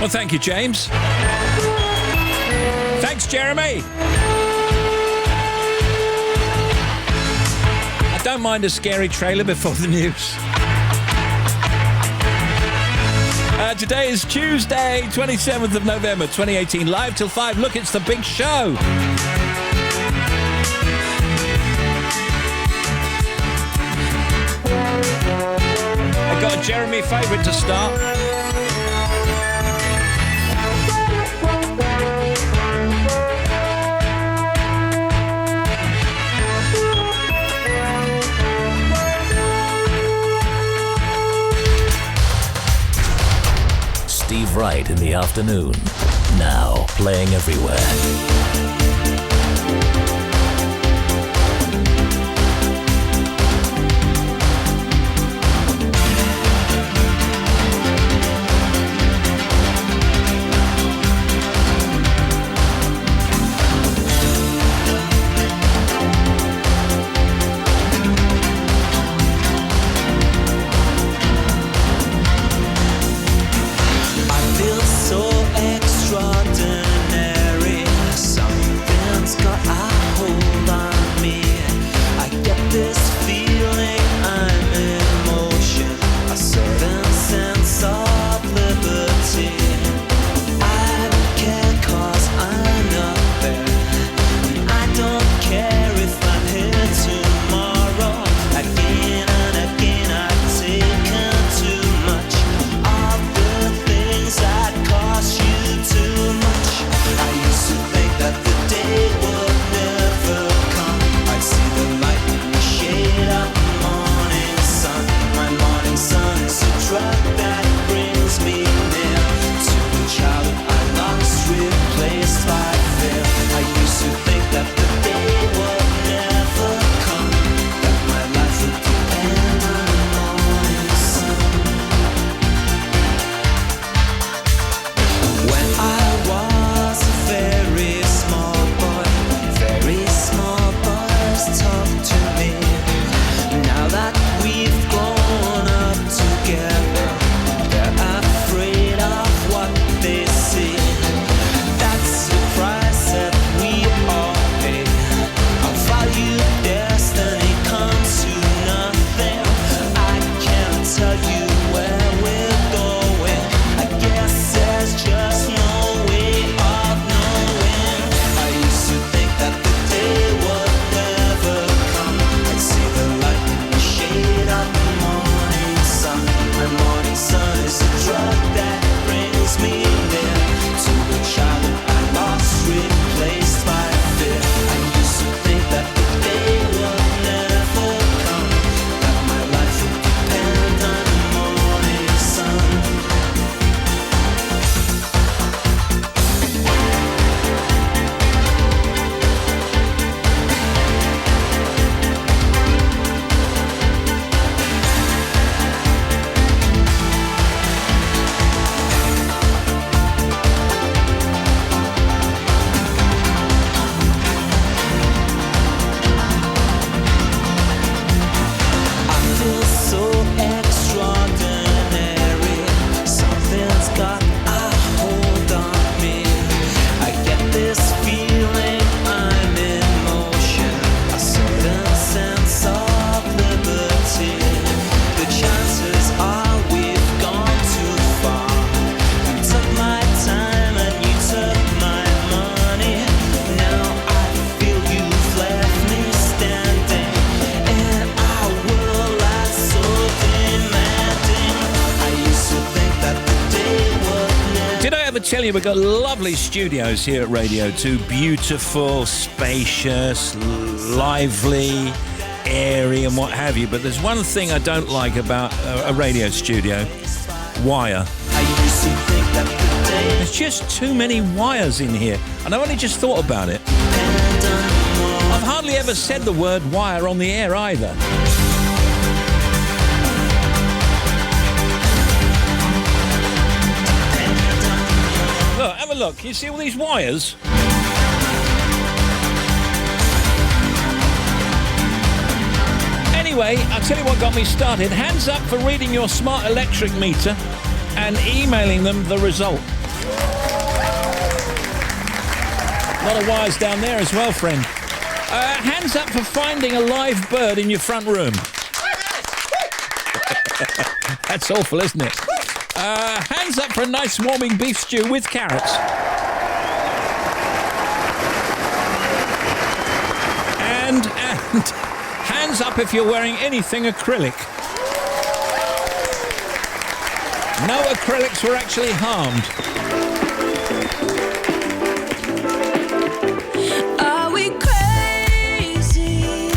Well, thank you, James. Thanks, Jeremy. I don't mind a scary trailer before the news. Today is Tuesday, 27th of November, 2018. Live till 5. Look, it's the big show. I got a Jeremy favourite to start. Wright in the afternoon, now playing everywhere. Tell you, we've got lovely studios here at Radio 2. Beautiful, spacious, lively, airy and what have you. But there's one thing I don't like about a radio studio. Wire. There's just too many wires in here. And I've only just thought about it. I've hardly ever said the word wire on the air either. Have a look. Can you see all these wires? Anyway, I'll tell you what got me started. Hands up for reading your smart electric meter and emailing them the result. A lot of wires down there as well, friend. Hands up for finding a live bird in your front room. That's awful, isn't it? Hands up for a nice warming beef stew with carrots. And hands up if you're wearing anything acrylic. No acrylics were actually harmed. Are we crazy?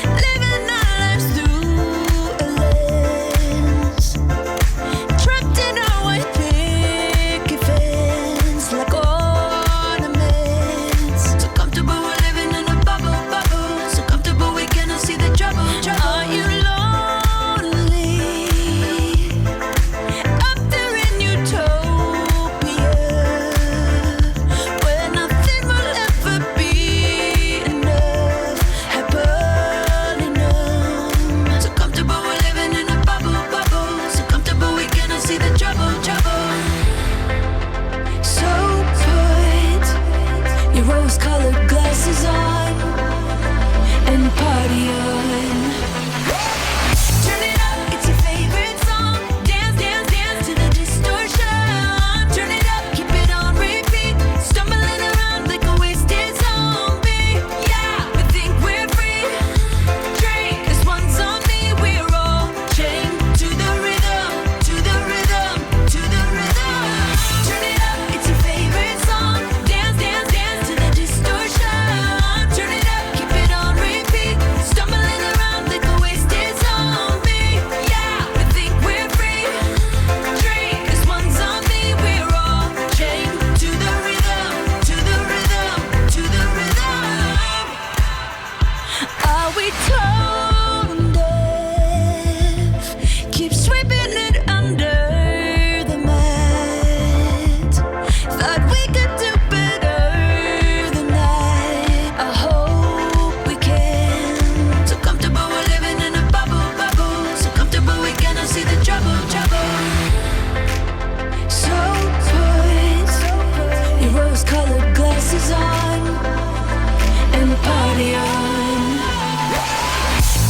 Living our lives through a lens. Trapped in our white picket fence like ornaments. So comfortable we're living in a bubble. So comfortable we cannot see the trouble. Are you lonely? Up there in utopia, where nothing will ever be enough, happily numb. So comfortable we're living in a bubble. So comfortable we cannot see the trouble. So put your rose-colored glasses on and party on. Turn it up, it's your favorite song. Dance, dance, dance to the distortion. Turn it up, keep it on repeat. Stumbling around like a wasted zombie. Yeah, we think we're free. Drink, this one's on me. We're all chained to the rhythm, to the rhythm, to the rhythm. Turn it up, it's your favorite song. Dance, dance, dance to the distortion. Turn it up, keep it on repeat. Stumbling around like a wasted zombie. Yeah, we think we're free. Drink, this one's on me. We're all chained to the rhythm, to the rhythm, to the rhythm. Are we tone deaf? Keep sweeping it under the mat. Thought we could do better than that. I hope we can. So comfortable we're living in a bubble. So comfortable we cannot see the trouble. So put your rose-colored glasses on and party on.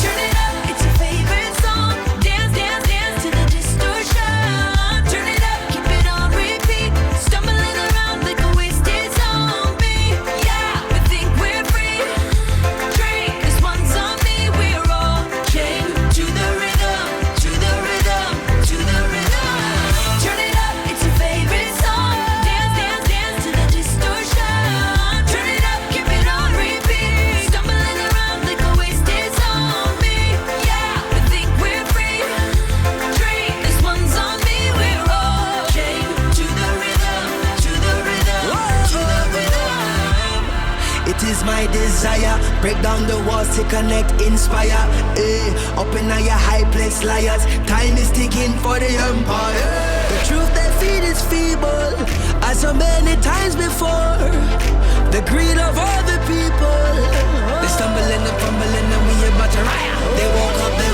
Turn it up, it's your favorite song. Dance, dance, dance to the distortion. Turn it up, keep it on repeat. Stumbling around like a wasted zombie. Yeah, we think we're free. Drink, this one's on me. We're all chained to the rhythm, to the rhythm, to the rhythm. Turn it up, it's your favorite song. Dance, dance, dance to the distortion. Turn it up, keep it on repeat. Stumbling around like a wasted zombie. Yeah, we think we're free. Drink, this one's on me. We're all chained to the rhythm, to the rhythm, to the rhythm. It is my desire, break down the walls to connect, inspire. Up in your high place, liars. Time is ticking for the empire. The truth they feed is feeble, as so many times before. The greed of other people. They stumbling and fumbling and we about to riot. They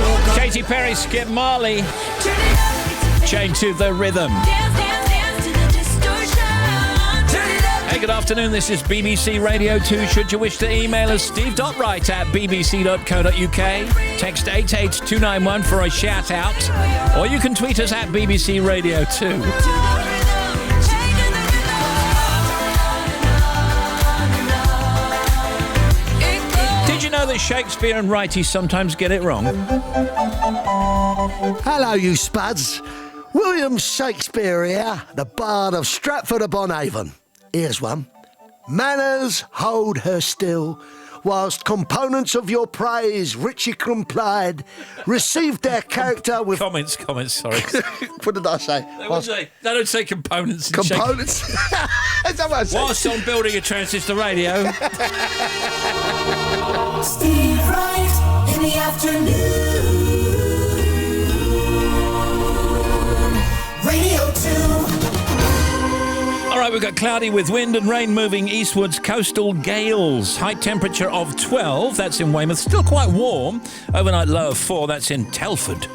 woke up. Katy Perry, Skip Marley, Turn it up, it's your chained to the rhythm. dance, dance, dance to the distortion. Turn it up. Hey, good afternoon. This is BBC Radio 2. Should you wish to email us, steve.wright@bbc.co.uk. Text 88291 for a shout out. Or you can tweet us at BBC Radio 2. To the rhythm, chained to the rhythm. Did you know that Shakespeare and Wrighty sometimes get it wrong? Hello, you spuds. William Shakespeare here, the Bard of Stratford-upon-Avon. Here's one. Manners hold her still, whilst components of your praise richly complied, received their character with... Comments, sorry. What did I say? They don't say components. in Components? Is that what I said? Whilst I'm building a transistor radio. Steve Wright in the afternoon. Radio 2. All right, we've got cloudy with wind and rain moving eastwards, coastal gales. High temperature of 12, that's in Weymouth. Still quite warm. Overnight low of 4, that's in Telford.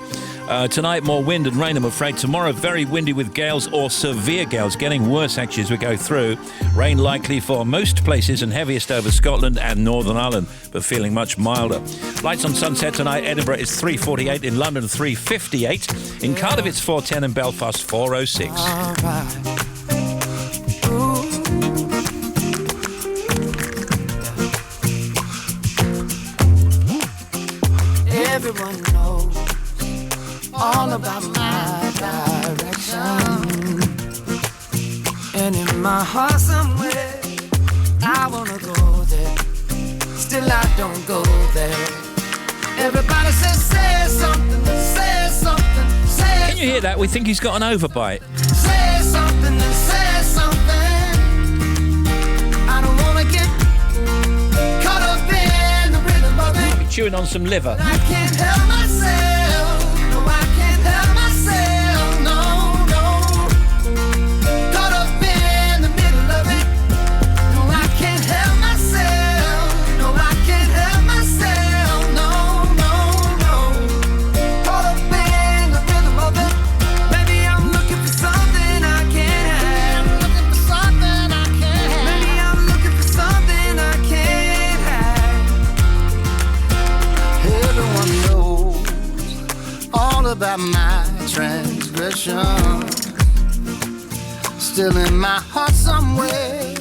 Tonight, more wind and rain, I'm afraid. Tomorrow, very windy with gales or severe gales, getting worse actually as we go through. Rain likely for most places and heaviest over Scotland and Northern Ireland, but feeling much milder. Lights on sunset tonight. Edinburgh is 3:48, in London 3:58, in Cardiff it's 4:10, and Belfast 4:06. Everyone knows all about my direction, and in my heart somewhere I wanna go there, still I don't go there. Everybody says say something, say something, say. Can you hear that? We think he's got an overbite. Say something and say something. I don't wanna get caught up in the rhythm of it. Be chewing on some liver. I can't help myself. No, I can't help myself. No, no. Caught up in the middle of it. No, I can't help myself. No, I can't help myself. No, no, no. Caught up in the rhythm of it. Maybe I'm looking for something I can't have. I'm looking for something I can't have. Maybe I'm looking for something I can't have. Everyone knows all about my transgression. Still in my heart somewhere,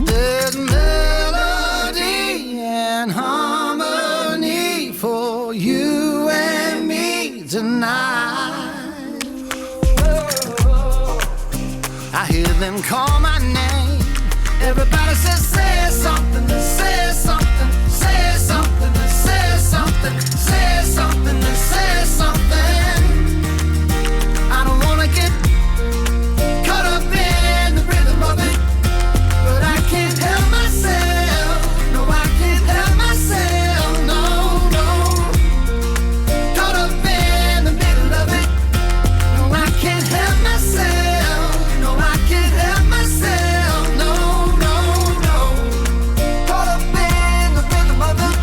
there's melody and harmony for you and me tonight. I hear them call my name. Everybody says say something, say something, say something, say something, say something, say something. I don't wanna get caught up in the rhythm of it, but I can't help myself. No, I can't help myself. No, no. Caught up in the middle of it. No, I can't help myself. No, I can't help myself. No, no, no. Caught up in the rhythm of it.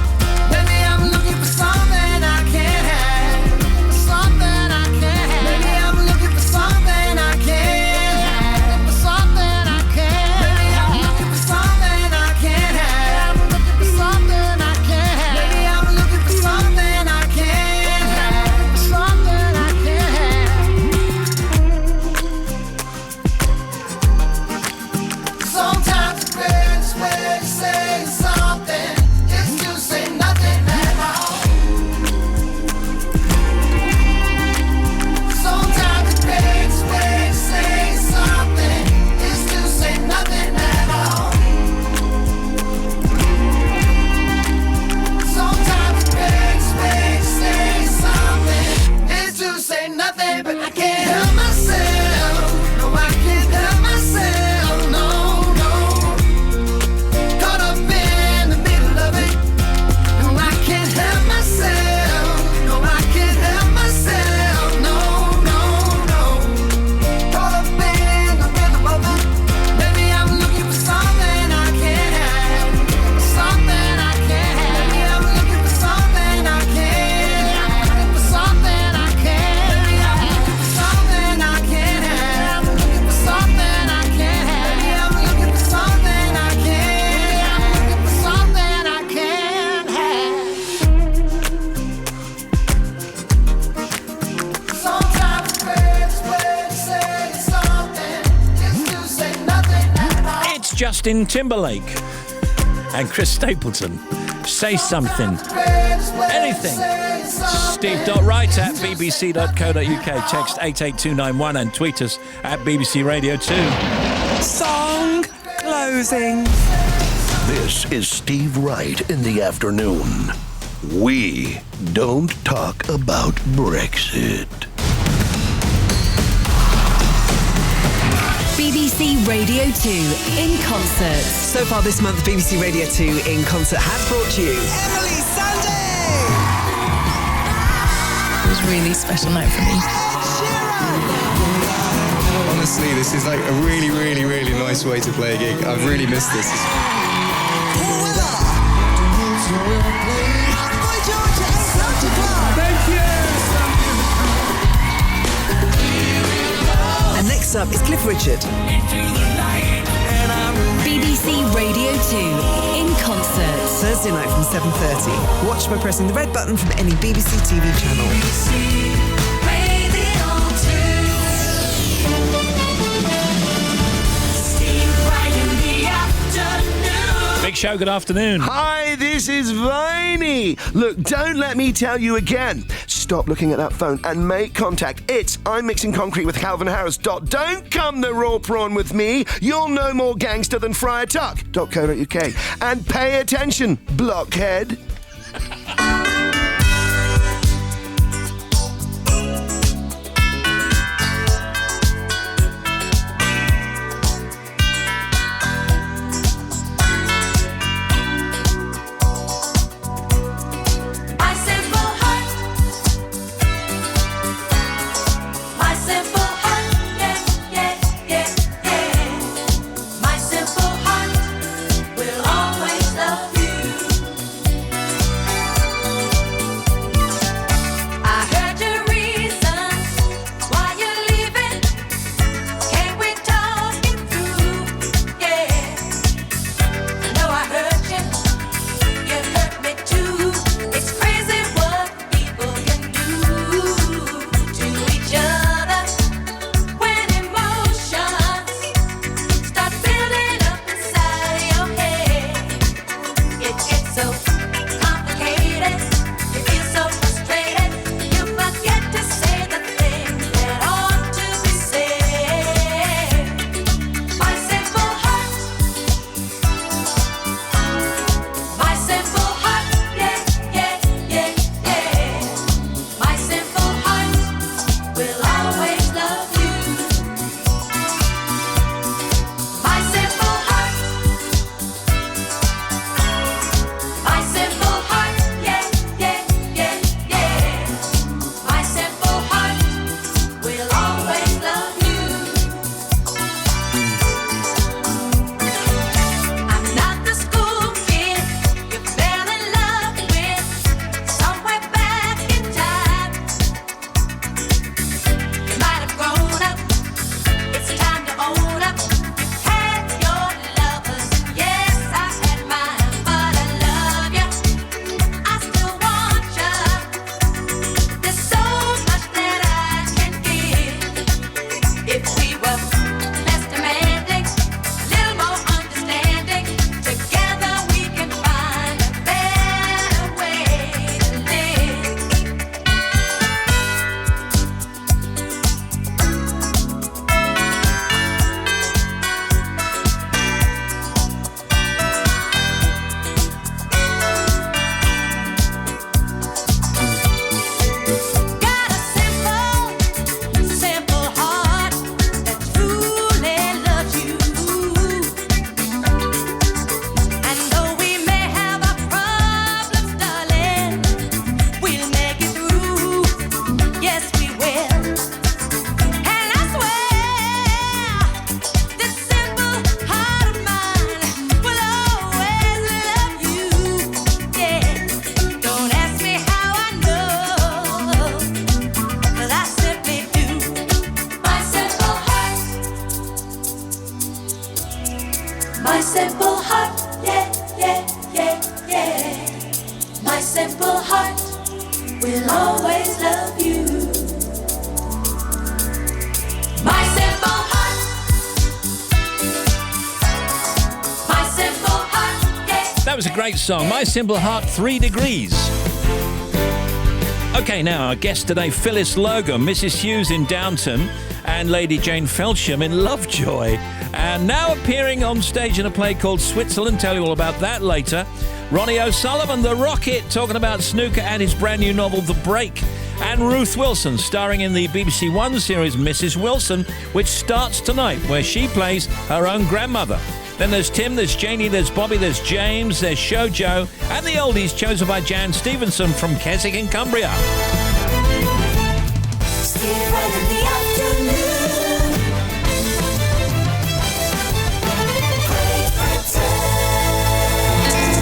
Maybe I'm looking for something I can't have. Something I can't have. Maybe I'm looking for something I can't have. For something I can't. Maybe I'm looking for something I can't have. Looking for something I can't have. Maybe I'm looking for something I can't have. Something I can't have. Sometimes the greatest way to say something is to say nothing at all. Sometimes the greatest way to say something is to say nothing at all. Sometimes the greatest way to say something is to say nothing, but I can't help myself. No, I can't help myself. No, no. Caught up in the middle of it. No, I can't help myself. No, I can't help myself. No, no, no. Caught up in the rhythm of it. Maybe I'm looking for something I can't have. Something I can't have. Maybe I'm looking for something I can't have. Looking for something I can't. Maybe I'm looking for something I can't have. Looking for something I can't have. Maybe I'm looking for something I can't have. Looking for something I can't have. Sometimes the greatest way to say something is to say nothing at all. It's Justin Timberlake and Chris Stapleton. Say something. Anything. Steve.Wright at bbc.co.uk. Text 88291 and tweet us at BBC Radio 2. Song closing. This is Steve Wright in the afternoon. We don't talk about Brexit. BBC Radio 2 in concert. So far this month, BBC Radio 2 in concert has brought you Emily Sunday. It was a really special night for me. Honestly, this is like a really, really, really nice way to play a gig. I've really missed this. Thank you. up, it's Cliff Richard. BBC Radio 2 in concert. Thursday night from 7:30. Watch by pressing the red button from any BBC TV channel. Big Show, good afternoon. Hi, this is Viney. Look, don't let me tell you again. Stop looking at that phone and make contact. It's I'm mixing concrete with Calvin Harris. Don't come the raw prawn with me. You're no more gangster than Friar Tuck. .co.uk. And pay attention, blockhead. My simple heart, yeah, yeah, yeah, yeah. My simple heart will always love you. My simple heart. My simple heart, yeah. That was a great song. My Simple Heart, 3 Degrees. Okay, now our guest today, Phyllis Logan, Mrs. Hughes in Downton, and Lady Jane Felsham in Lovejoy. And now appearing on stage in a play called Switzerland. Tell you all about that later. Ronnie O'Sullivan, the Rocket, talking about snooker and his brand new novel, The Break. And Ruth Wilson, starring in the BBC One series Mrs. Wilson, which starts tonight, where she plays her own grandmother. Then there's Tim, there's Janie, there's Bobby, there's James, there's Shoujo, and the oldies chosen by Jan Stevenson from Keswick in Cumbria. Still right in the afternoon.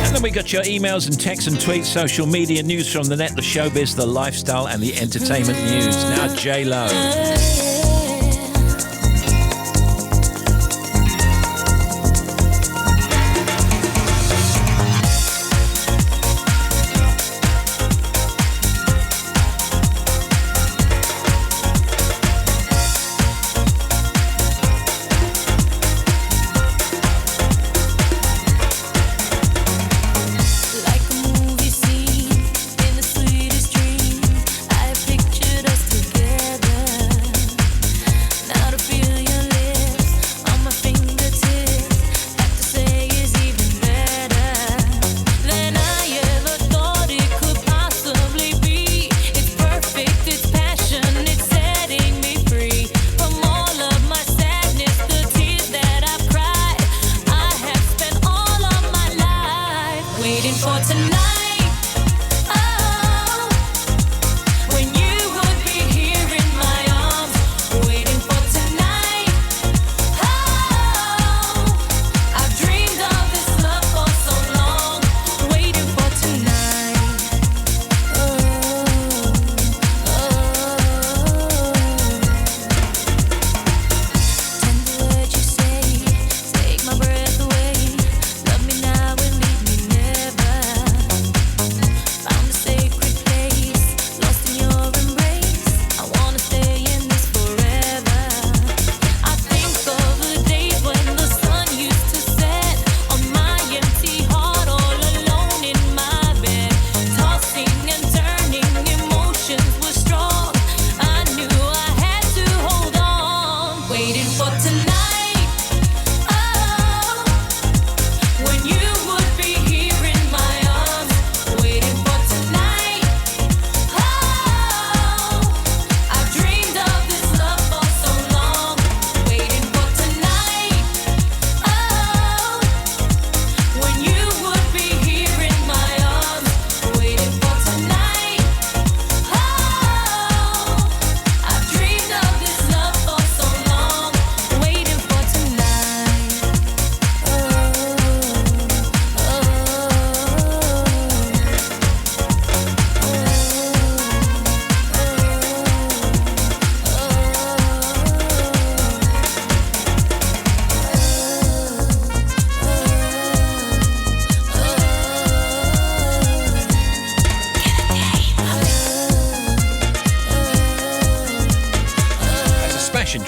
And then we got your emails and texts and tweets, social media, news from the net, the showbiz, the lifestyle, and the entertainment news. Now J-Lo.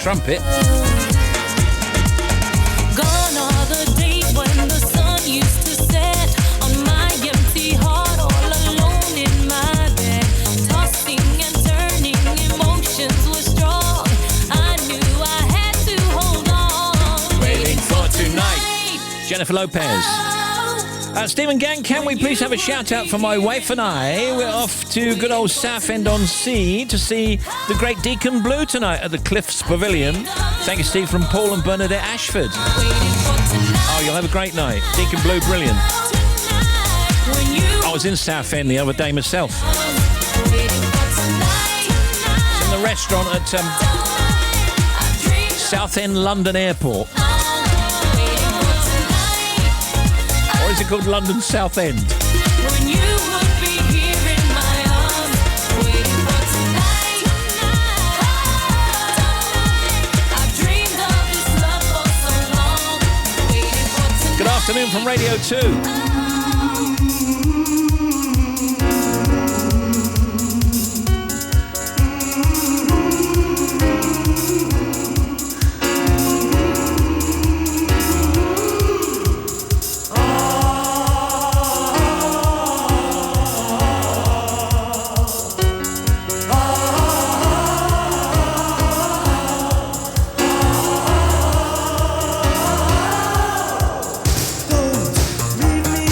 trumpet. Gone are the days when the sun used to set on my empty heart, all alone in my bed. Tossing and turning, emotions were strong. I knew I had to hold on. Waiting for tonight. Jennifer Lopez. Stephen Gang, can we please have a shout out for my wife and I? We're off to good old Southend-on-Sea to see the Great Deacon Blue tonight at the Cliffs Pavilion. Thank you, Steve, from Paul and Bernadette Ashford. Oh, you'll have a great night. Deacon Blue, brilliant. I was in Southend the other day myself. It's in the restaurant at Southend London Airport. Or is it called London Southend? When you would be here in my arms, waiting for tonight. I've dreamed of this love for so long, waiting for tonight. Good afternoon from Radio 2. Leave me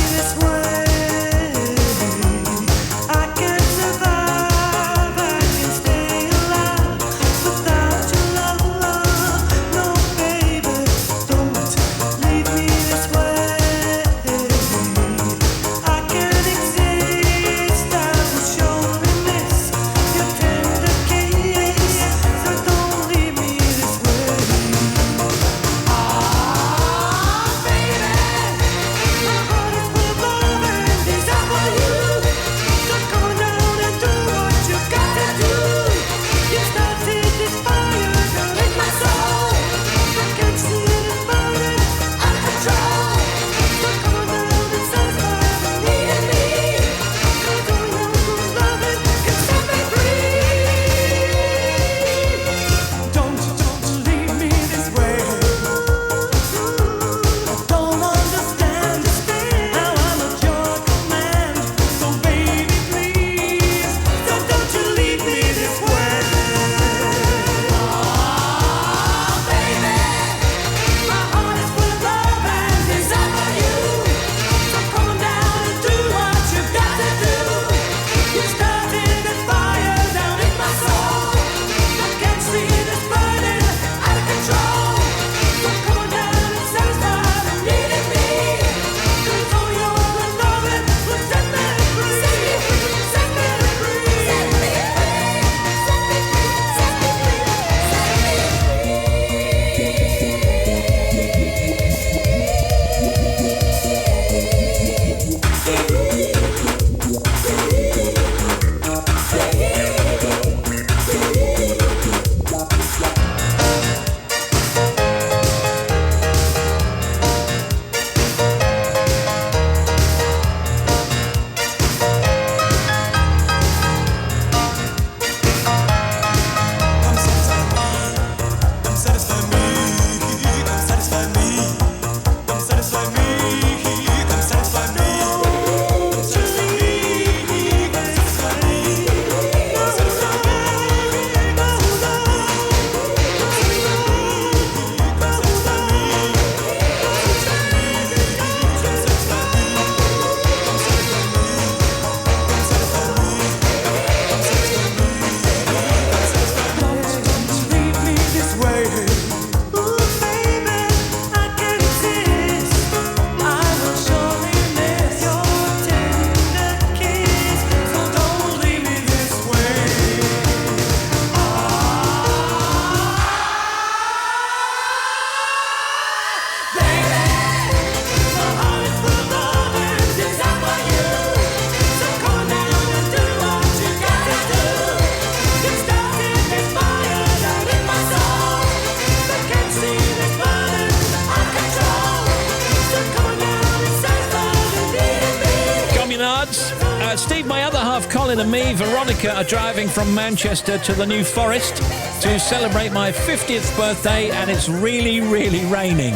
Colin and me, Veronica, are driving from Manchester to the New Forest to celebrate my 50th birthday, and it's really, really raining.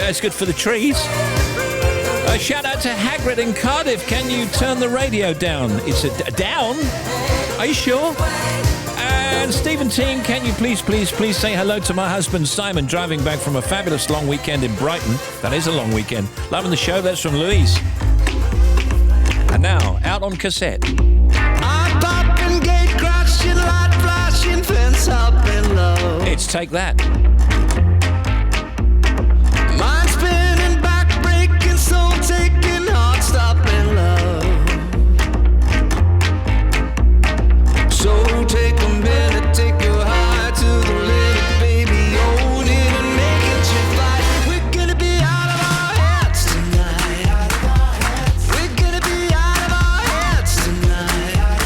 It's good for the trees. A shout out to Hagrid in Cardiff. Can you turn the radio down? It's down? Are you sure? And Stephen Teen, can you please say hello to my husband Simon, driving back from a fabulous long weekend in Brighton. That is a long weekend. Loving the show. That's from Louise. And now, out on cassette. I'm popping gate crashing, light flashing, fence up and low. It's Take That. Mind spinning, back breaking, soul taking, heart stopping low. So take a minute, take you high to the limit, baby, own it and make it your fight. We're gonna be out of our heads tonight. We're gonna be out of our heads tonight.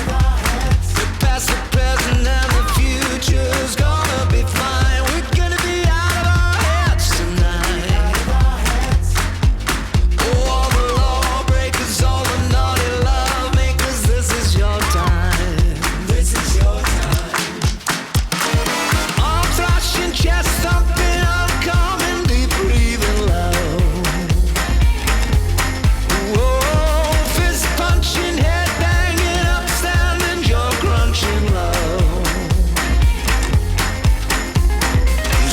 The past, the present, and the future's gonna be fine. We're gonna be out of our heads tonight. Oh, all the lawbreakers, all the naughty love makers, this is your time. This is your time. Arm thrashing, chest thumping, I'm coming deep, breathing low. Whoa, fist punching, head banging, up standing, jaw crunching low.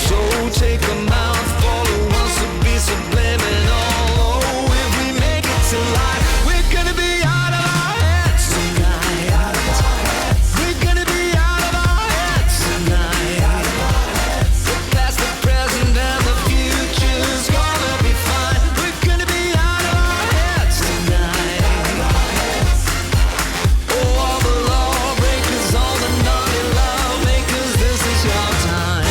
So take a mouthful who wants to be subliminal. Oh, if we make it to life, we're gonna be out of our heads tonight. We're gonna be out of our heads tonight. The past, the present, and the future's gonna be fine. We're gonna be out of our heads tonight. Oh, all the lawbreakers, all the naughty love makers, this is your time.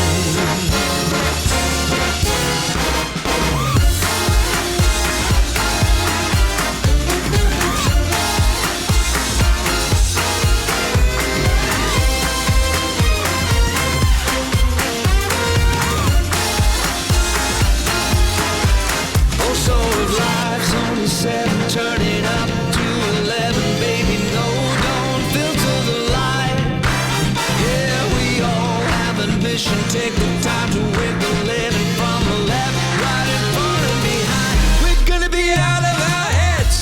Oh, so if life's only 7, turning up to 11, baby, no, don't filter the light. Yeah, we all have ambition. Take the time to win the living from the left, right, in front and behind. We're gonna be out of our heads.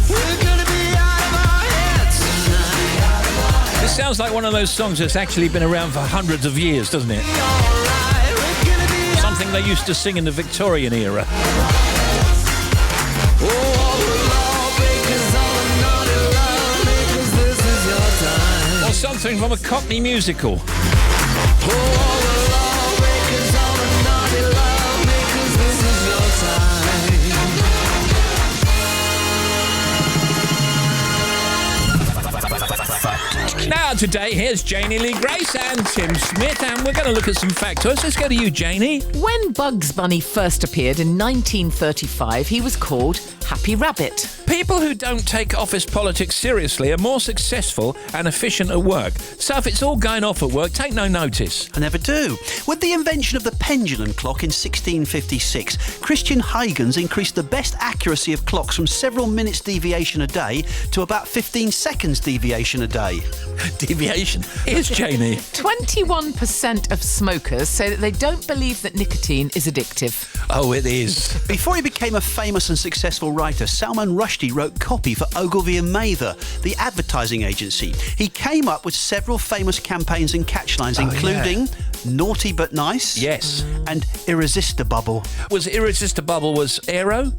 We're gonna be out of our heads tonight. This sounds like one of those songs that's actually been around for hundreds of years, doesn't it? Alright, we're gonna be Something they used to sing in the Victorian era. oh, all the lawbreakers, all the naughty love makers, this is your time. Or something from a Cockney musical. Oh, all the lawbreakers, all the naughty love makers, this is your time. Now today, here's Janie Lee Grace and Tim Smith, and we're going to look at some factoids. Let's go to you, Janie. When Bugs Bunny first appeared in 1935, he was called Happy Rabbit. People who don't take office politics seriously are more successful and efficient at work. So if it's all going off at work, take no notice. I never do. With the invention of the pendulum clock in 1656, Christian Huygens increased the best accuracy of clocks from several minutes deviation a day to about 15 seconds deviation a day. Deviation. Here's Janie. 21% of smokers say that they don't believe that nicotine is addictive. Oh, it is. Before he became a famous and successful writer, Salman Rushdie wrote copy for Ogilvy and Mather, the advertising agency. He came up with several famous campaigns and catchlines, including Naughty But Nice. Yes. And Irresistible. Was Irresistible was Aero?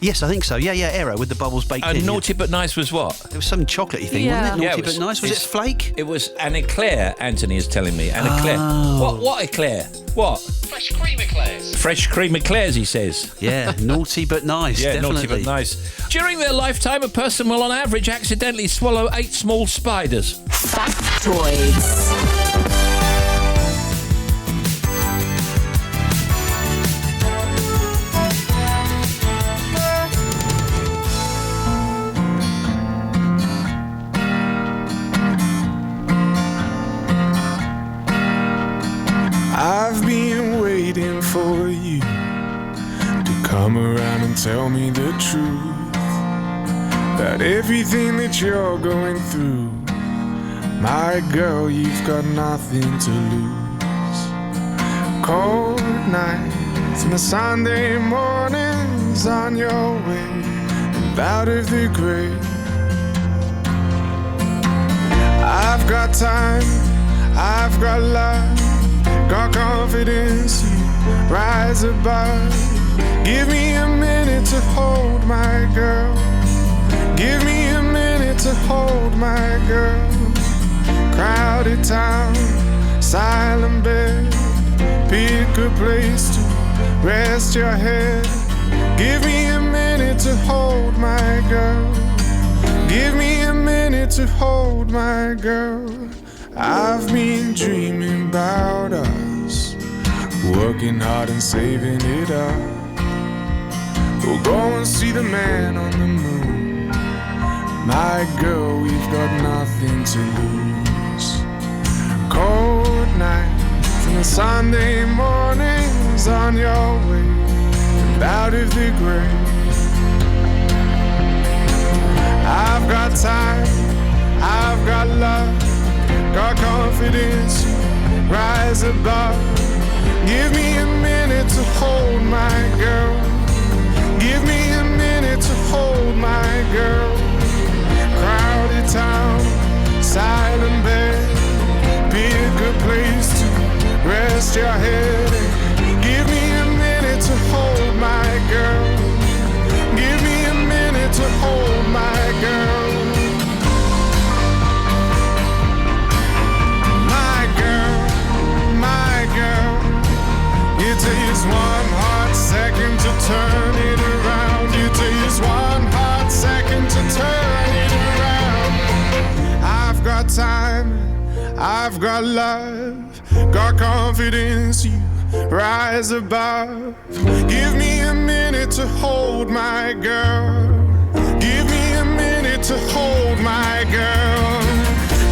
Yes, I think so. Yeah, Aero with the bubbles baked in. And Naughty But Nice was what? It was some chocolatey thing, Yeah. wasn't it? Naughty it was- But Nice. Was it it's- flake? It was an eclair, Anthony is telling me. An eclair. What eclair? What? Fresh cream eclairs. Fresh cream eclairs, he says. Yeah, Naughty But Nice. Yeah, definitely. naughty but nice. During their lifetime, a person will on average accidentally swallow 8 small spiders. Factoids. I've been waiting for you to come around and tell me the truth. about everything that you're going through. My girl, you've got nothing to lose. Cold nights and the Sunday mornings on your way and out of the grave. I've got time, I've got love, got confidence, you rise above. Give me a minute to hold my girl. Give me a minute to hold my girl. Crowded town, silent bed, pick a place to rest your head. Give me a minute to hold my girl. Give me a minute to hold my girl. I've been dreaming about us, working hard and saving it up. We'll go and see the man on the moon. My girl, we've got nothing to lose. Cold nights and the Sunday mornings on your way and out of the grave. I've got time, I've got love, got confidence, rise above. Give me a minute to hold my girl. Give me a minute to hold my girl. Crowded town, silent bed, pick a place to rest your head. Give me a minute to hold my girl. Give me a minute to hold my girl. My girl, my girl. It takes one hot second to turn it around. It takes one hot second to turn it around. I've got time, I've got love, got confidence, you rise above. Give me a minute to hold my girl. Give me a minute to hold my girl.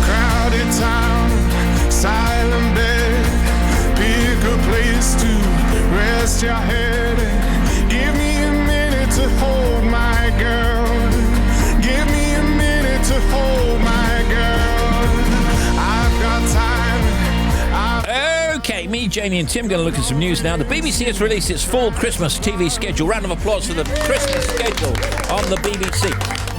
Crowded town, silent bed, pick a place to rest your head. Give me a minute to hold my girl. Give me a minute to hold my girl. I've got time. Okay, me, Jamie and Tim going to look at some news now. The BBC has released its fall Christmas TV schedule. Round of applause for the Christmas schedule on the BBC,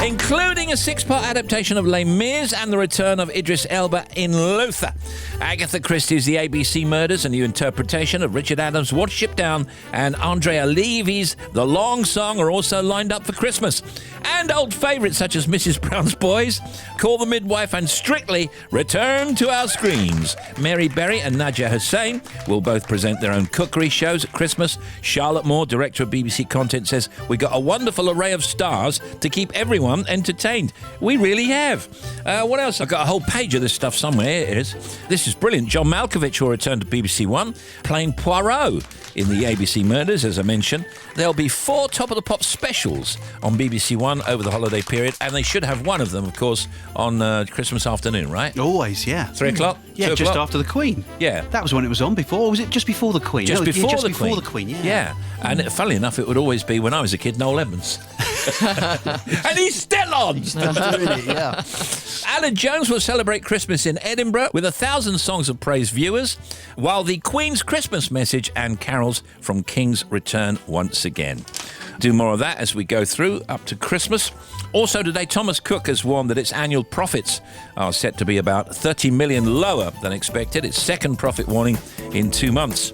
including a 6-part adaptation of Les Mis and the return of Idris Elba in Luther. Agatha Christie's The ABC Murders, a new interpretation of Richard Adams' Watership Down, and Andrea Levy's The Long Song are also lined up for Christmas. And old favourites such as Mrs. Brown's Boys, Call the Midwife and Strictly return to our screens. Mary Berry and Nadia Hussain will both present their own cookery shows at Christmas. Charlotte Moore, director of BBC Content, says, "We got a wonderful array of stars to keep everyone entertained." We really have. What else? I've got a whole page of this stuff somewhere. Here it is. This is brilliant. John Malkovich will return to BBC One, playing Poirot in the ABC Murders, as I mentioned. There'll be 4 Top of the Pop specials on BBC One over the holiday period, and they should have one of them, of course, on Christmas afternoon, right? Always, yeah. 3 o'clock? Yeah, 2 just o'clock? after the Queen. Yeah. That was when it was on before, or was it just before the Queen? Just before the Queen, yeah. Yeah. And funnily enough, it would always be, when I was a kid, Noel Edmonds. And he's still on! Really, yeah. Alan Jones will celebrate Christmas in Edinburgh with 1,000 songs of praise viewers, while the Queen's Christmas message and carols from King's return once again. Do more of that as we go through up to Christmas. Also today, Thomas Cook has warned that its annual profits are set to be about 30 million lower than expected. Its second profit warning in 2 months.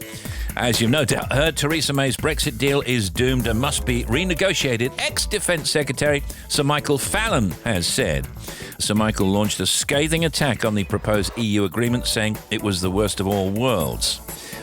As you've no doubt heard, Theresa May's Brexit deal is doomed and must be renegotiated, ex-Defence Secretary Sir Michael Fallon has said. Sir Michael launched a scathing attack on the proposed EU agreement, saying it was the worst of all worlds.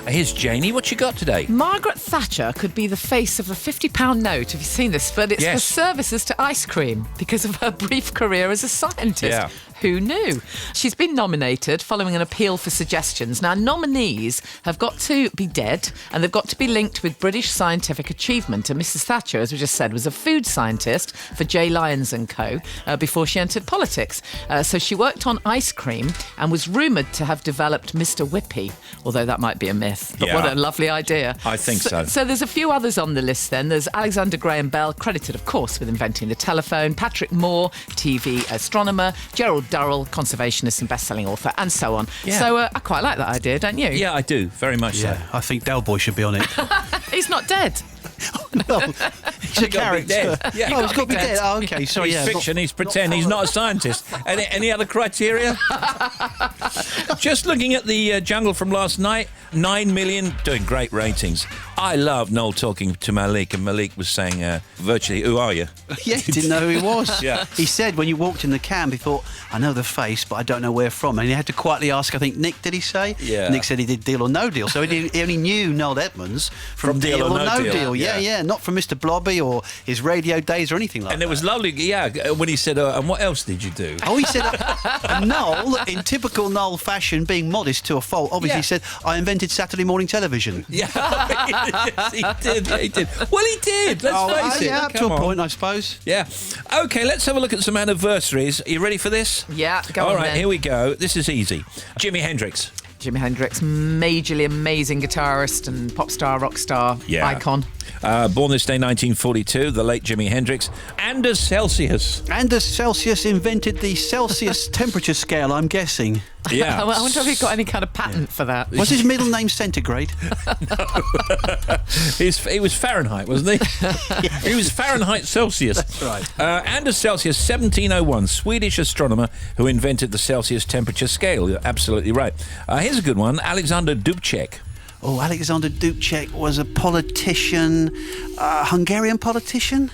Here's Janie. What you got today? Margaret Thatcher could be the face of a £50 note. Have you seen this? But it's for services to ice cream because of her brief career as a scientist. Yeah. Who knew? She's been nominated following an appeal for suggestions. Now, nominees have got to be dead and they've got to be linked with British scientific achievement. And Mrs Thatcher, as we just said, was a food scientist for J. Lyons & Co. Before she entered politics. physics. So she worked on ice cream and was rumoured to have developed Mr. Whippy, although that might be a myth. But what a lovely idea. I think so. So there's a few others on the list then. There's Alexander Graham Bell, credited, of course, with inventing the telephone, Patrick Moore, TV astronomer, Gerald Durrell, conservationist and best-selling author, and so on. Yeah. So I quite like that idea, don't you? Yeah, I do. Very much so. I think Del Boy should be on it. He's not dead. No, he's a character. Yeah. Oh, he's got to be dead. Oh, okay, sorry. He's fiction, he's pretend, he's not a scientist. Any other criteria? Just looking at the Jungle from last night, 9 million, doing great ratings. I love Noel talking to Malik, and Malik was saying virtually, who are you? Yeah, he didn't know who he was. Yeah. He said when you walked in the camp, he thought, I know the face, but I don't know where from. And he had to quietly ask, I think, Nick, did he say? Yeah. Nick said he did Deal or No Deal. So he only knew Noel Edmonds from Deal or No Deal. Yeah, not from Mr. Blobby or his radio days or anything like that. And it was lovely, when he said, and what else did you do? Oh, he said, Noel, in typical Noel fashion, being modest to a fault, obviously said, I invented Saturday morning television. Yeah, he did. Well, he did, let's face it. Yeah, up to a point, I suppose. Yeah. OK, let's have a look at some anniversaries. Are you ready for this? Yeah, go on All right, then. here we go. This is easy. Jimi Hendrix. Jimi Hendrix, majorly amazing guitarist and pop star, rock star, icon. Born this day, 1942, the late Jimi Hendrix. Anders Celsius. Anders Celsius invented the Celsius temperature scale, I'm guessing. Yeah. I wonder if he got any kind of patent for that. Was his middle name Centigrade? He was Fahrenheit, wasn't he? He was Fahrenheit Celsius. That's right. Anders Celsius, 1701, Swedish astronomer who invented the Celsius temperature scale. You're absolutely right. Here's a good one. Alexander Dubček. Oh, Alexander Dubček was a politician, Hungarian politician?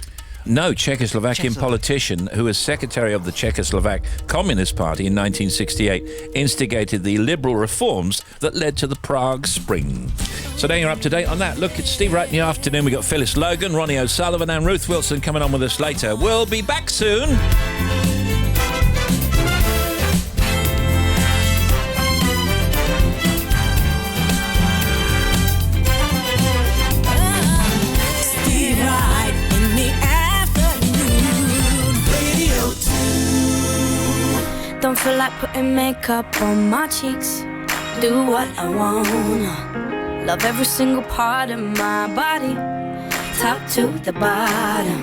No, Czechoslovakian politician who was secretary of the Czechoslovak Communist Party in 1968, instigated the liberal reforms that led to the Prague Spring. So now you're up to date on that. Look, it's Steve Wright in the afternoon. We've got Phyllis Logan, Ronnie O'Sullivan and Ruth Wilson coming on with us later. We'll be back soon. Don't feel like putting makeup on my cheeks. Do what I wanna. Love every single part of my body, top to the bottom.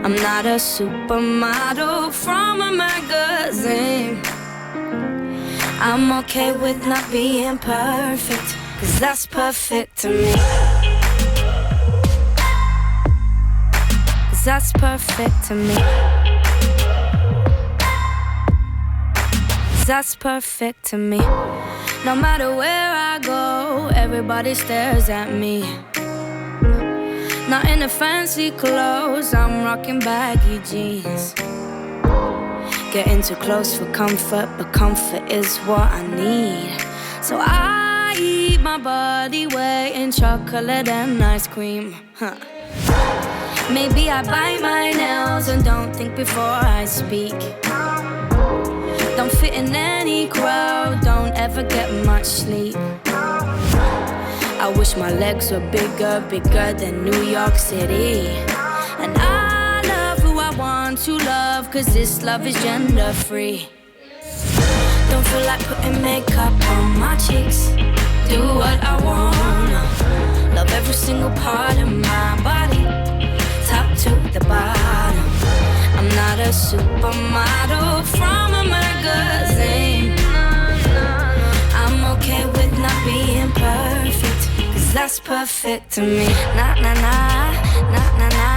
I'm not a supermodel from a magazine. I'm okay with not being perfect, 'cause that's perfect to me. 'Cause that's perfect to me. That's perfect to me. No matter where I go, everybody stares at me. Not in the fancy clothes, I'm rocking baggy jeans. Getting too close for comfort, but comfort is what I need. So I eat my body weight in chocolate and ice cream. Maybe I bite my nails and don't think before I speak. Don't fit in any crowd, don't ever get much sleep. I wish my legs were bigger, bigger than New York City. And I love who I want to love, 'cause this love is gender free. Don't feel like putting makeup on my cheeks. Do what I wanna. Love every single part of my body, top to the bottom. I'm not a supermodel from a magazine. I'm okay with not being perfect, 'cause that's perfect to me. Na na na, na na na,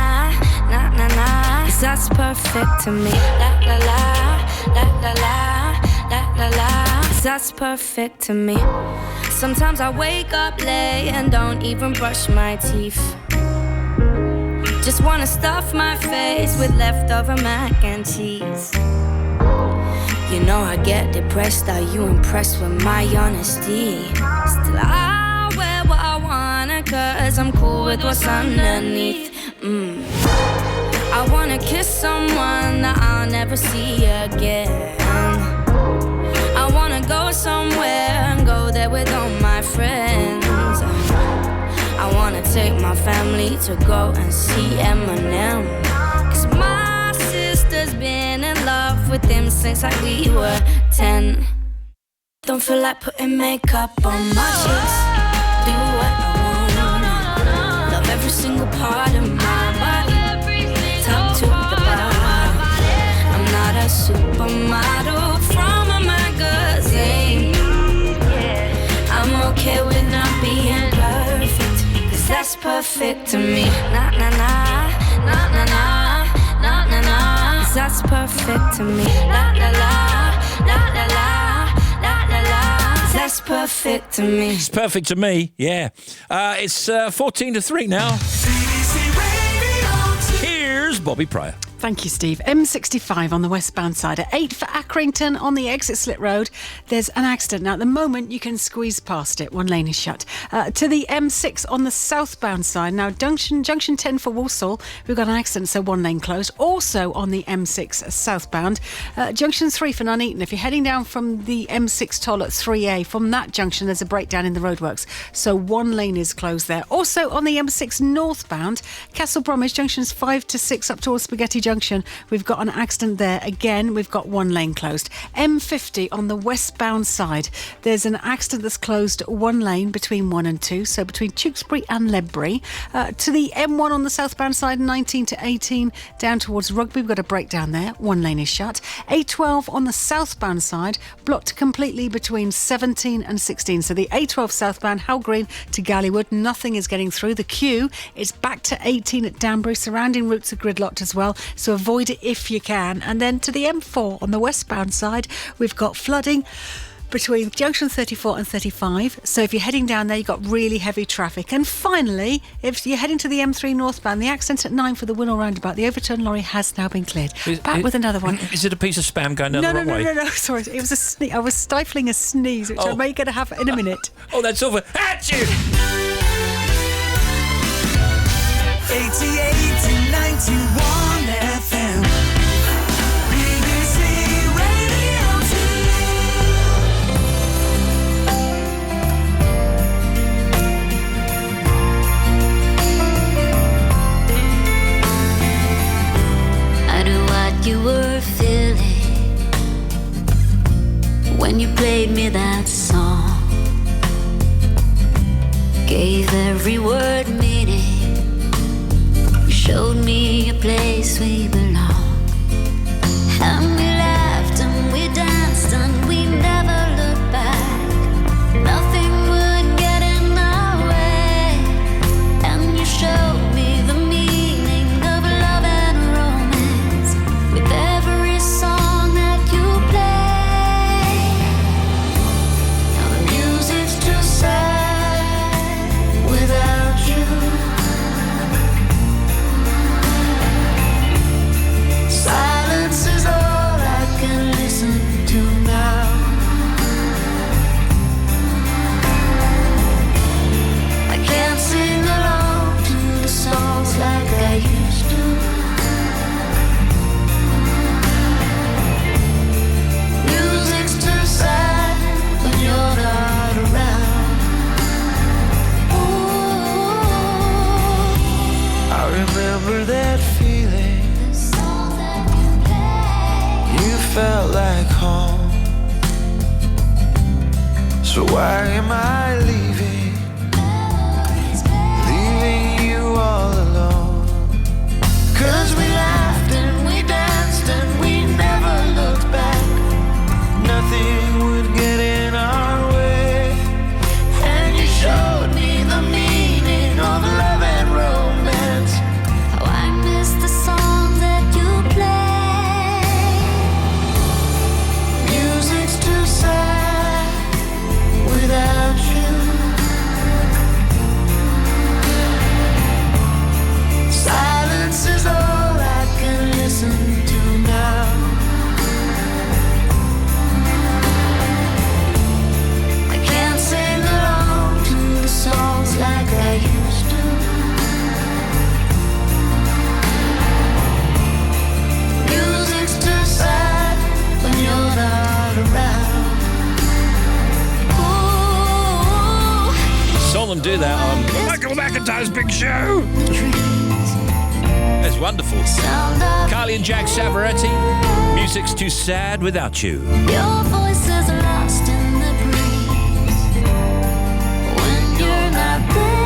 na na na. 'Cause that's perfect to me. La la la, la la la, la la la. 'Cause that's perfect to me. Sometimes I wake up late and don't even brush my teeth. Just wanna stuff my face with leftover mac and cheese. You know I get depressed, are you impressed with my honesty? Still I wear what I wanna, 'cause I'm cool with what's underneath. I wanna kiss someone that I'll never see again. I wanna go somewhere and go there with all my friends. I wanna take my family to go and see Eminem, 'cause my sister's been in love love with him since like we were 10. Don't feel like putting makeup on my cheeks. Do what I want. Love every single part of my body, top to the bottom. I'm not a supermodel from a magazine. I'm okay with not being perfect, 'cause that's perfect to me. Nah, nah, nah, nah, nah, nah, nah, nah, nah. 'Cause that's perfect to me. La, la, la, la, la, la. That's perfect to me. It's perfect to me, yeah. It's 14-3 now. Here's Bobby Pryor. Thank you, Steve. M65 on the westbound side at 8 for Accrington on the exit Slit Road. There's an accident. Now, at the moment, you can squeeze past it. One lane is shut. To the M6 on the southbound side. Now, junction 10 for Walsall. We've got an accident, so one lane closed. Also on the M6 southbound. Junction 3 for Nuneaton. If you're heading down from the M6 toll at 3A, from that junction, there's a breakdown in the roadworks. So one lane is closed there. Also on the M6 northbound, Castle Bromwich, junctions 5 to 6 up towards Spaghetti Junction. We've got an accident there. Again, we've got one lane closed. M50 on the westbound side. There's an accident that's closed one lane between 1 and 2, so between Tewkesbury and Ledbury. To the M1 on the southbound side, 19 to 18, down towards Rugby. We've got a breakdown there. One lane is shut. A12 on the southbound side, blocked completely between 17 and 16. So the A12 southbound, Howell Green to Gallywood, nothing is getting through. The queue is back to 18 at Danbury. Surrounding routes are gridlocked as well, so avoid it if you can. And then to the M4 on the westbound side, we've got flooding between junction 34 and 35. So if you're heading down there, you've got really heavy traffic. And finally, if you're heading to the M3 northbound, the accident at 9 for the Winnell roundabout, the overturned lorry has now been cleared. Back with another one. Is it a piece of spam going down the wrong way? No. Sorry, it was a sneeze. I was stifling a sneeze, which I may get to have in a minute. Oh, that's over. At you! 88 to 91 FM. BBC Radio 2. I knew what you were feeling when you played me that song. Gave every word meaning. Showed me a place we belong. And we laughed and we danced and we never looked back. Nothing would get in our way. And you showed me the meaning of love and romance with every song that you play. Now the music's too sad without you. Silence is all I can listen to now. I can't sing along to the songs like I used to. Music's too sad when you're not around. Ooh, I remember that feeling. You felt like home. So why am I leaving? Leaving you all alone. 'Cause we laughed and we danced and we never looked back. Nothing would get in our way. And you showed me the meaning of love and romance. how I miss the songs that you play. Music's too sad without you. Silence is all I can listen to now. I can't sing along to the songs like I used to. Music's too sad when you're not around. Ooh, Saw them do that on Michael McIntyre's Big Show. trees. That's wonderful. Carly and Jack Savaretti. Music's too sad without you. Your voice is lost in the breeze when you're not there.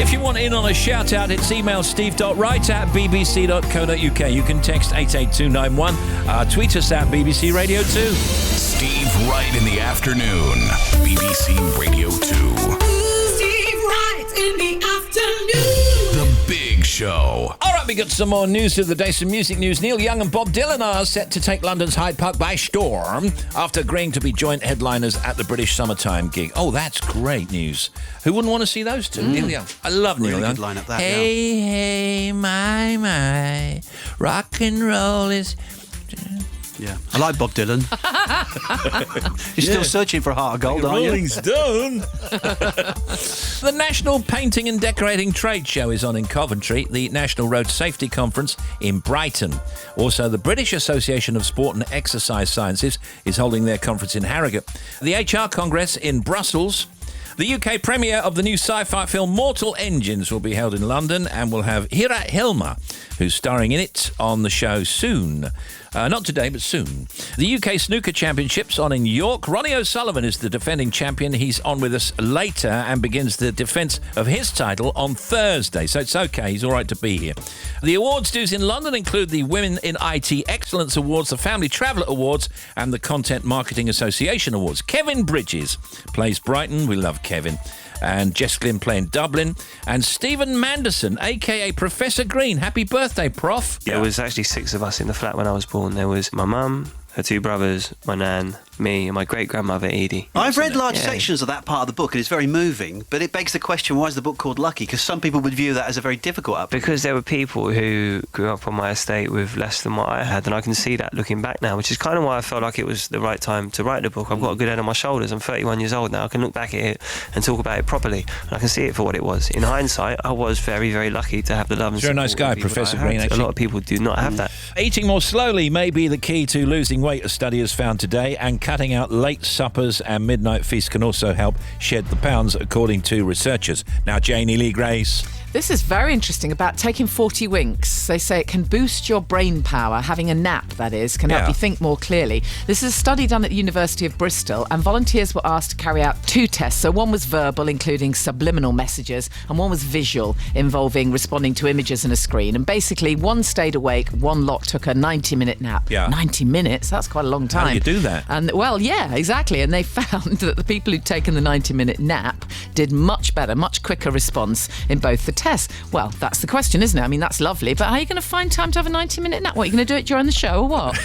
If you want in on a shout out, it's email steve.wright@bbc.co.uk. You can text 88291. Tweet us at BBC Radio 2. Steve Wright in the afternoon. BBC Radio 2. Steve Wright in the afternoon. The Big Show. All right, we got some more news of the day, some music news. Neil Young and Bob Dylan are set to take London's Hyde Park by storm after agreeing to be joint headliners at the British Summertime gig. Oh, that's great news. Who wouldn't want to see those two? Neil Young. I love Neil Really Young. good lineup, that, Hey, hey, my, rock and roll is... Yeah, I like Bob Dylan. You're still searching for a heart of gold, aren't you? Rolling Stone. The National Painting and Decorating Trade Show is on in Coventry, the National Road Safety Conference in Brighton. Also, the British Association of Sport and Exercise Sciences is holding their conference in Harrogate. The HR Congress in Brussels. The UK premiere of the new sci-fi film Mortal Engines will be held in London and will have Hira Hilmar, who's starring in it, on the show soon. Not today, but soon. The UK Snooker Championships on in York. Ronnie O'Sullivan is the defending champion. He's on with us later and begins the defence of his title on Thursday. So it's okay. He's all right to be here. The awards dues in London include the Women in IT Excellence Awards, the Family Traveller Awards and the Content Marketing Association Awards. Kevin Bridges plays Brighton. We love Kevin. And Jess Glynn playing Dublin. And Stephen Manderson, a.k.a. Professor Green. Happy birthday, Prof. There was actually 6 of us in the flat when I was born. There was my mum, her 2 brothers, my nan, me, and my great-grandmother, Edie. I've read large sections of that part of the book, and it's very moving, but it begs the question, why is the book called Lucky? Because some people would view that as a very difficult upbringing. Because there were people who grew up on my estate with less than what I had, and I can see that looking back now, which is kind of why I felt like it was the right time to write the book. I've got a good head on my shoulders. I'm 31 years old now. I can look back at it and talk about it properly, and I can see it for what it was. In hindsight, I was very, very lucky to have the love and You're a support nice guy, of people Professor that I had. Green, actually. A lot of people do not have that. Eating more slowly may be the key to losing weight, a study has found today, and cutting out late suppers and midnight feasts can also help shed the pounds, according to researchers. Now, Janie Lee Grace. This is very interesting about taking 40 winks. They say it can boost your brain power. Having a nap, that is, can help you think more clearly. This is a study done at the University of Bristol, and volunteers were asked to carry out 2 tests. So one was verbal, including subliminal messages, and one was visual, involving responding to images on a screen. And basically, one stayed awake, one lot took a 90-minute nap. 90 minutes? That's quite a long time. How do you do that? And well, yeah, exactly. And they found that the people who'd taken the 90-minute nap did much better, much quicker response in both the tests. Well, that's the question, isn't it? I mean, that's lovely, but how are you going to find time to have a 90-minute nap? What, are you going to do it during the show or what?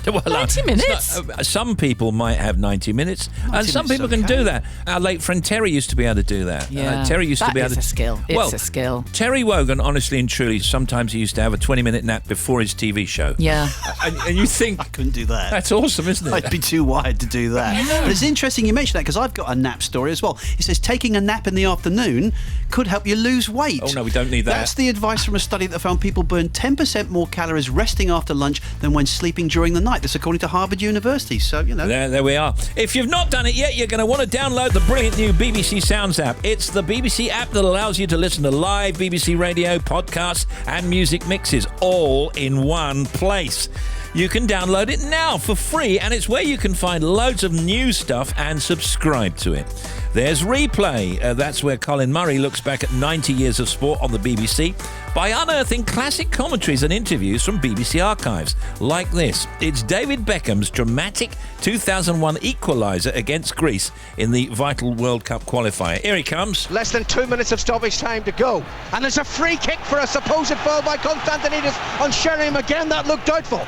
Well, 90 minutes? Some people might have 90 minutes, and some people can do that. Our late friend Terry used to be able to do that. Yeah, Terry used to be able to... It's a skill. It's a skill. Terry Wogan, honestly and truly, sometimes he used to have a 20-minute nap before his TV show. Yeah. And you think... I couldn't do that. That's awesome, isn't it? I'd be too wired to do that. Yeah. But it's interesting you mentioned that, because I've got a nap story as well. It says taking a nap in the afternoon could help you lose weight. Oh, no, we don't need that. That's the advice from a study that found people burn 10% more calories resting after lunch than when sleeping during the night. That's according to Harvard University. So, you know. There we are. If you've not done it yet, you're going to want to download the brilliant new BBC Sounds app. It's the BBC app that allows you to listen to live BBC radio, podcasts, and music mixes all in one place. You can download it now for free, and it's where you can find loads of new stuff and subscribe to it. There's Replay. That's where Colin Murray looks back at 90 years of sport on the BBC by unearthing classic commentaries and interviews from BBC archives. Like this. It's David Beckham's dramatic 2001 equaliser against Greece in the vital World Cup qualifier. Here he comes. Less than 2 minutes of stoppage time to go. And there's a free kick for a supposed foul by Konstantinidis on Sheringham. Again, that looked doubtful.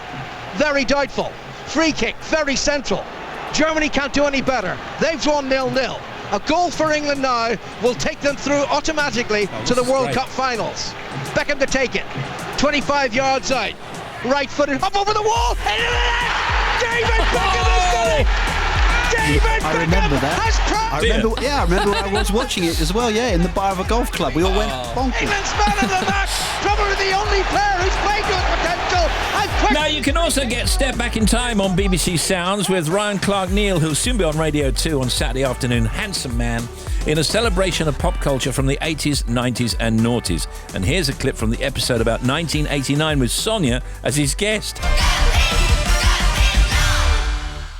Very doubtful. Free kick, very central. Germany can't do any better. They've drawn 0-0. A goal for England now will take them through automatically to the World Cup finals. Beckham to take it. 25 yards out. Right footed up over the wall. David Beckham has done it! I remember that. I remember where I was watching it as well, in the bar of a golf club. We all went bonkers. England's man of the match, probably the only player who's played to his potential. Now, you can also get Step Back in Time on BBC Sounds with Ryan Clark-Neil, who'll soon be on Radio 2 on Saturday afternoon. Handsome man, in a celebration of pop culture from the 80s, 90s and noughties. And here's a clip from the episode about 1989 with Sonia as his guest.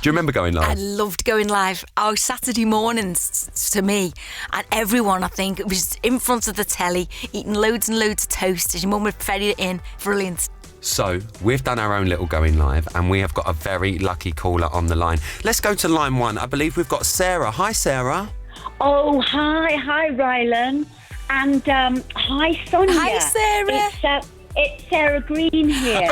Do you remember going live? I loved going live. Our Saturday mornings, to me, and everyone, I think, it was in front of the telly, eating loads and loads of toast as your mum would ferry it in. Brilliant. So, we've done our own little going live, and we have got a very lucky caller on the line. Let's go to line 1. I believe we've got Sarah. Hi, Sarah. Oh, hi, Rylan. And hi, Sonia. Hi, Sarah. It's Sarah Green here.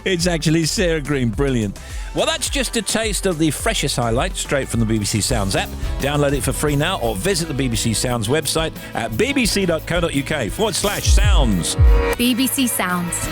It's actually Sarah Green. Brilliant. Well, that's just a taste of the freshest highlights straight from the BBC Sounds app. Download it for free now or visit the BBC Sounds website at bbc.co.uk/sounds. BBC Sounds.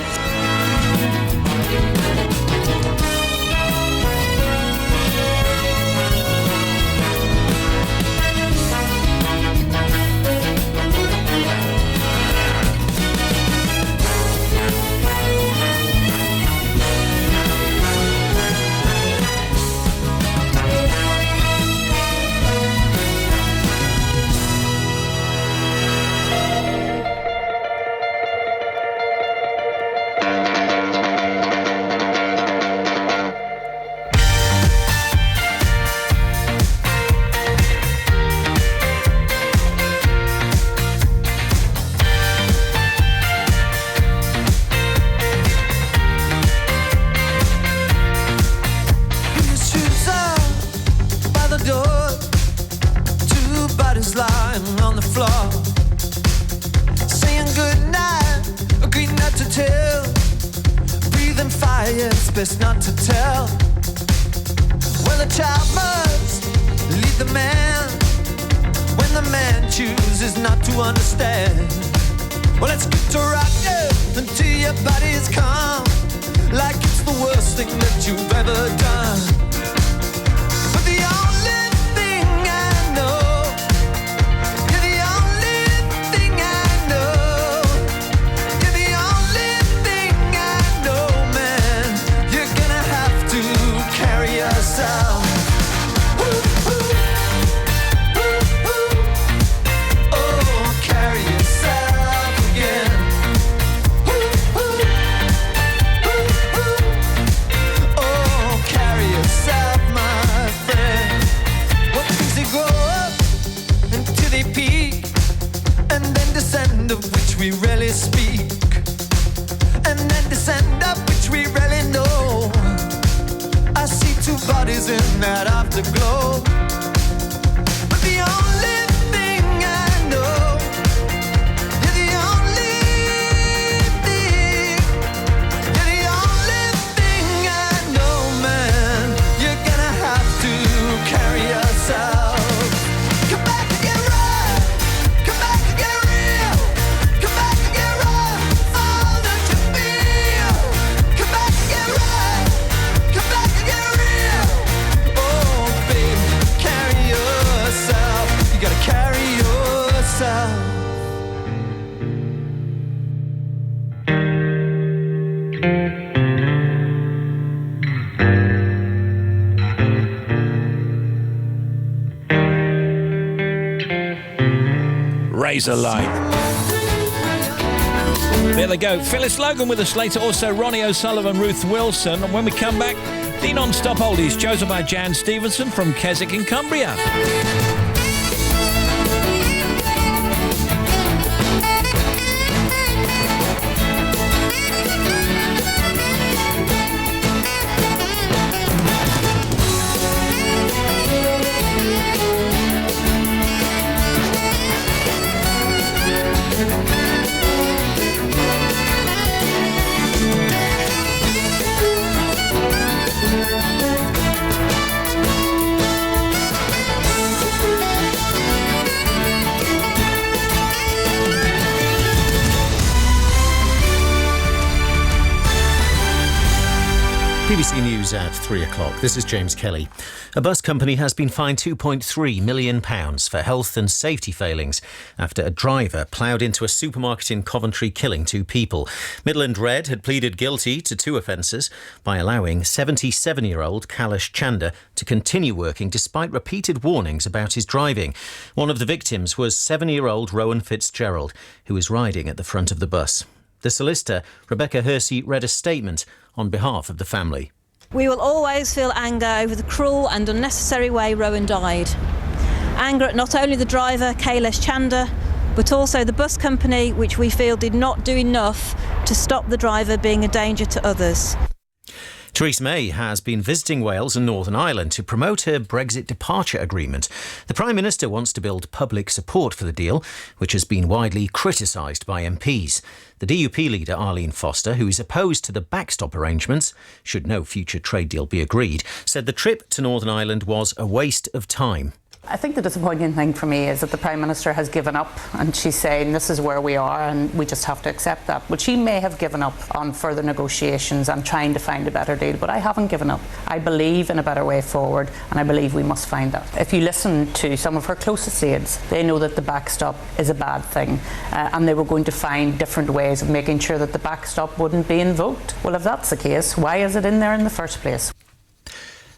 Best not to tell. Well, a child must lead the man when the man chooses not to understand. Well, let's get to rockin' until your body's calm, like it's the worst thing that you've ever done. But the only thing I know, you're the only thing I know, you're the only thing I know, man. You're gonna have to carry yourself. Of which we rarely speak, and then descend up which we rarely know. I see two bodies in that afterglow, but the only thing I know, you're the only thing, you're the only thing I know, man. You're gonna have to carry yourself. Come back and get right, come back and get real. Come back and get right, all that you feel. Come back and get right, come back and get real. Oh, baby, carry yourself. You gotta carry yourself. Razor Light. There they go. Phyllis Logan with us later. Also Ronnie O'Sullivan, Ruth Wilson. And when we come back, the non-stop oldies chosen by Jan Stevenson from Keswick in Cumbria. BBC News at 3 o'clock. This is James Kelly. A bus company has been fined £2.3 million for health and safety failings after a driver ploughed into a supermarket in Coventry, killing 2 people. Midland Red had pleaded guilty to 2 offences by allowing 77-year-old Kailash Chanda to continue working despite repeated warnings about his driving. One of the victims was 7-year-old Rowan Fitzgerald, who was riding at the front of the bus. The solicitor, Rebecca Hersey, read a statement on behalf of the family. We will always feel anger over the cruel and unnecessary way Rowan died. Anger at not only the driver, Kailash Chanda, but also the bus company, which we feel did not do enough to stop the driver being a danger to others. Theresa May has been visiting Wales and Northern Ireland to promote her Brexit departure agreement. The Prime Minister wants to build public support for the deal, which has been widely criticised by MPs. The DUP leader, Arlene Foster, who is opposed to the backstop arrangements, should no future trade deal be agreed, said the trip to Northern Ireland was a waste of time. I think the disappointing thing for me is that the Prime Minister has given up, and she's saying this is where we are and we just have to accept that. But she may have given up on further negotiations and trying to find a better deal, but I haven't given up. I believe in a better way forward, and I believe we must find that. If you listen to some of her closest aides, they know that the backstop is a bad thing, and they were going to find different ways of making sure that the backstop wouldn't be invoked. Well, if that's the case, why is it in there in the first place?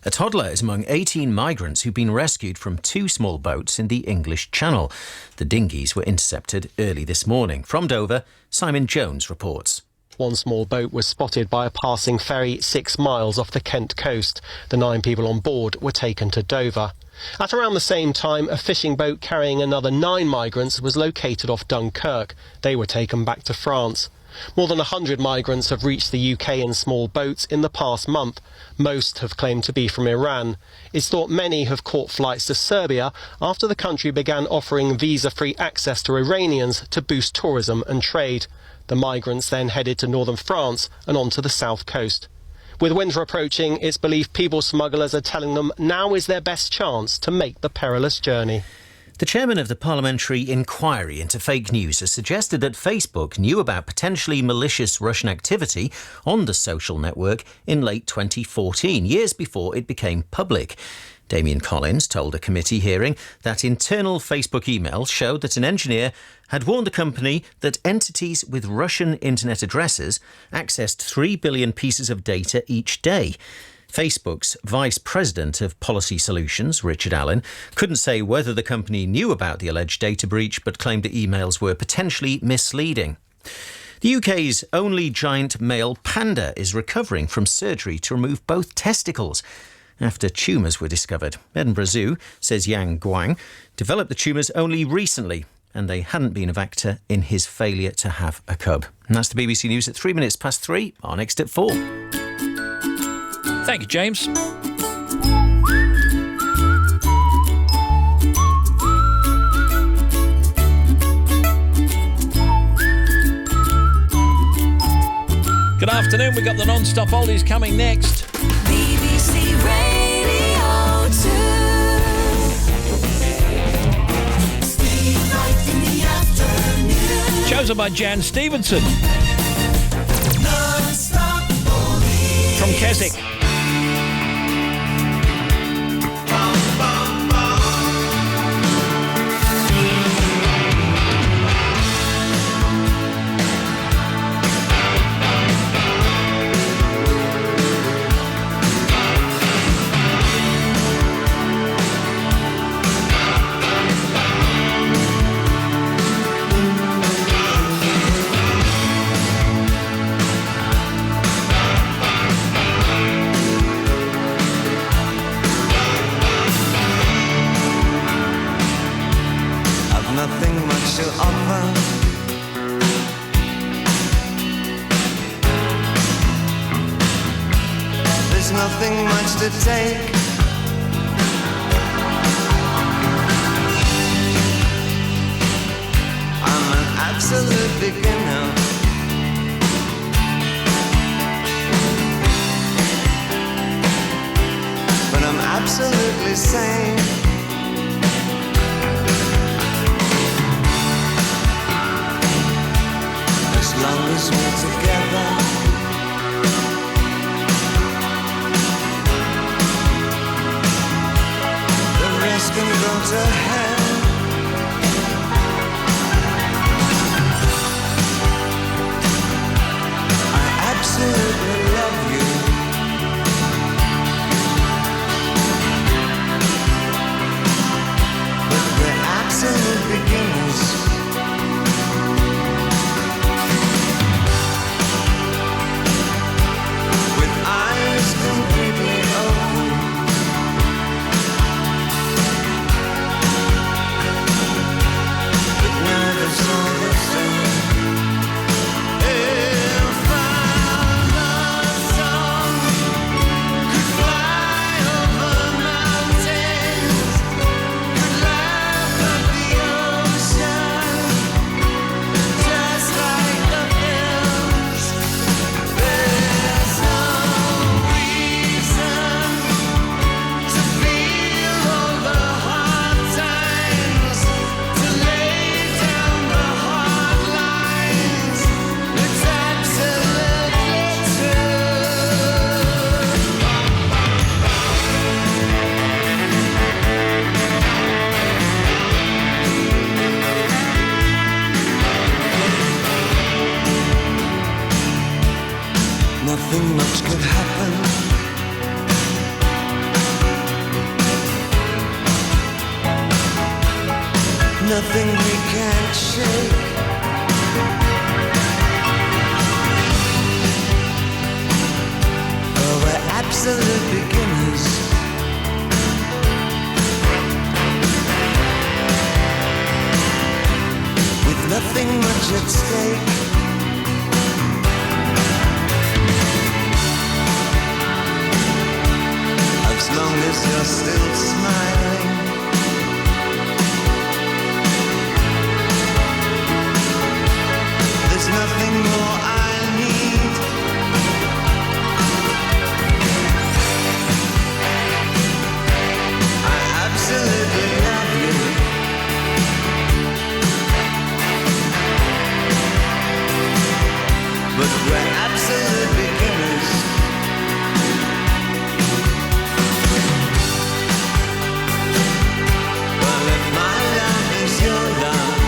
A toddler is among 18 migrants who've been rescued from 2 small boats in the English Channel. The dinghies were intercepted early this morning. From Dover, Simon Jones reports. One small boat was spotted by a passing ferry 6 miles off the Kent coast. The 9 people on board were taken to Dover. At around the same time, a fishing boat carrying another 9 migrants was located off Dunkirk. They were taken back to France. More than 100 migrants have reached the UK in small boats in the past month. Most have claimed to be from Iran. It's thought many have caught flights to Serbia after the country began offering visa-free access to Iranians to boost tourism and trade. The migrants then headed to northern France and onto the south coast. With winter approaching, it's believed people smugglers are telling them now is their best chance to make the perilous journey. The chairman of the parliamentary inquiry into fake news has suggested that Facebook knew about potentially malicious Russian activity on the social network in late 2014, years before it became public. Damien Collins told a committee hearing that internal Facebook emails showed that an engineer had warned the company that entities with Russian internet addresses accessed 3 billion pieces of data each day. Facebook's Vice President of Policy Solutions, Richard Allen, couldn't say whether the company knew about the alleged data breach, but claimed the emails were potentially misleading. The UK's only giant male panda is recovering from surgery to remove both testicles after tumours were discovered. Edinburgh Zoo says Yang Guang developed the tumours only recently, and they hadn't been a factor in his failure to have a cub. And that's the BBC News at 3 minutes past 3. Our next at 4. Thank you, James. Good afternoon. We've got the non-stop oldies coming next. BBC Radio 2. Steve Wright in the afternoon. Chosen by Jan Stevenson. Non-stop oldies. From Keswick. Nothing much to offer. There's nothing much to take. I'm an absolute beginner. But I'm absolutely sane. As long as we're together, gone to hell. I absolutely love you. But we're absolute beginners. With eyes completely open. But nervous all the same. If our love song could fly over mountains, could laugh at the ocean, just like the hills, there's no reason to feel all the hard times, to lay down the hard lines. It's absolutely true. Nothing much could happen. Nothing we can't shake. Oh, we're absolute beginners. With nothing much at stake. As long as you're still smiling. There's nothing more I need. I absolutely love you. But we're absolute beginners. Well, if my love is your love,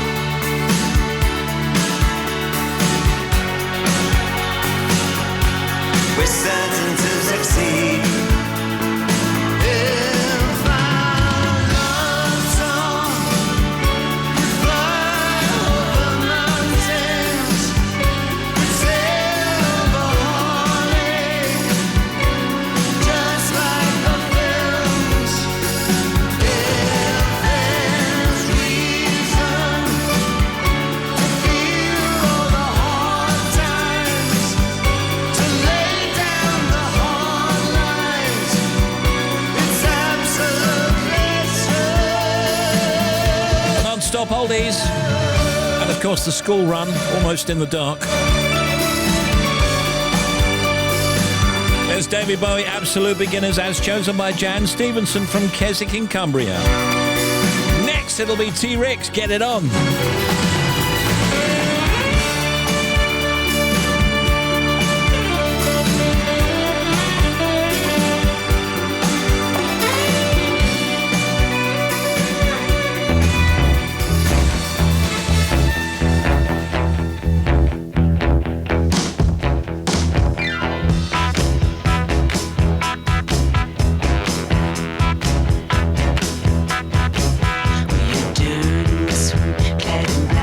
we're certain to succeed. If our love song could fly over mountains, could sail over heartache, just like the films. If there's reason to feel all the hard times, to lay down the hard lines, it's absolutely true. Non-stop oldies. And of course the school run, almost in the dark. There's David Bowie, Absolute Beginners, as chosen by Jan Stevenson from Keswick in Cumbria. Next it'll be T-Rex, Get It On. Getting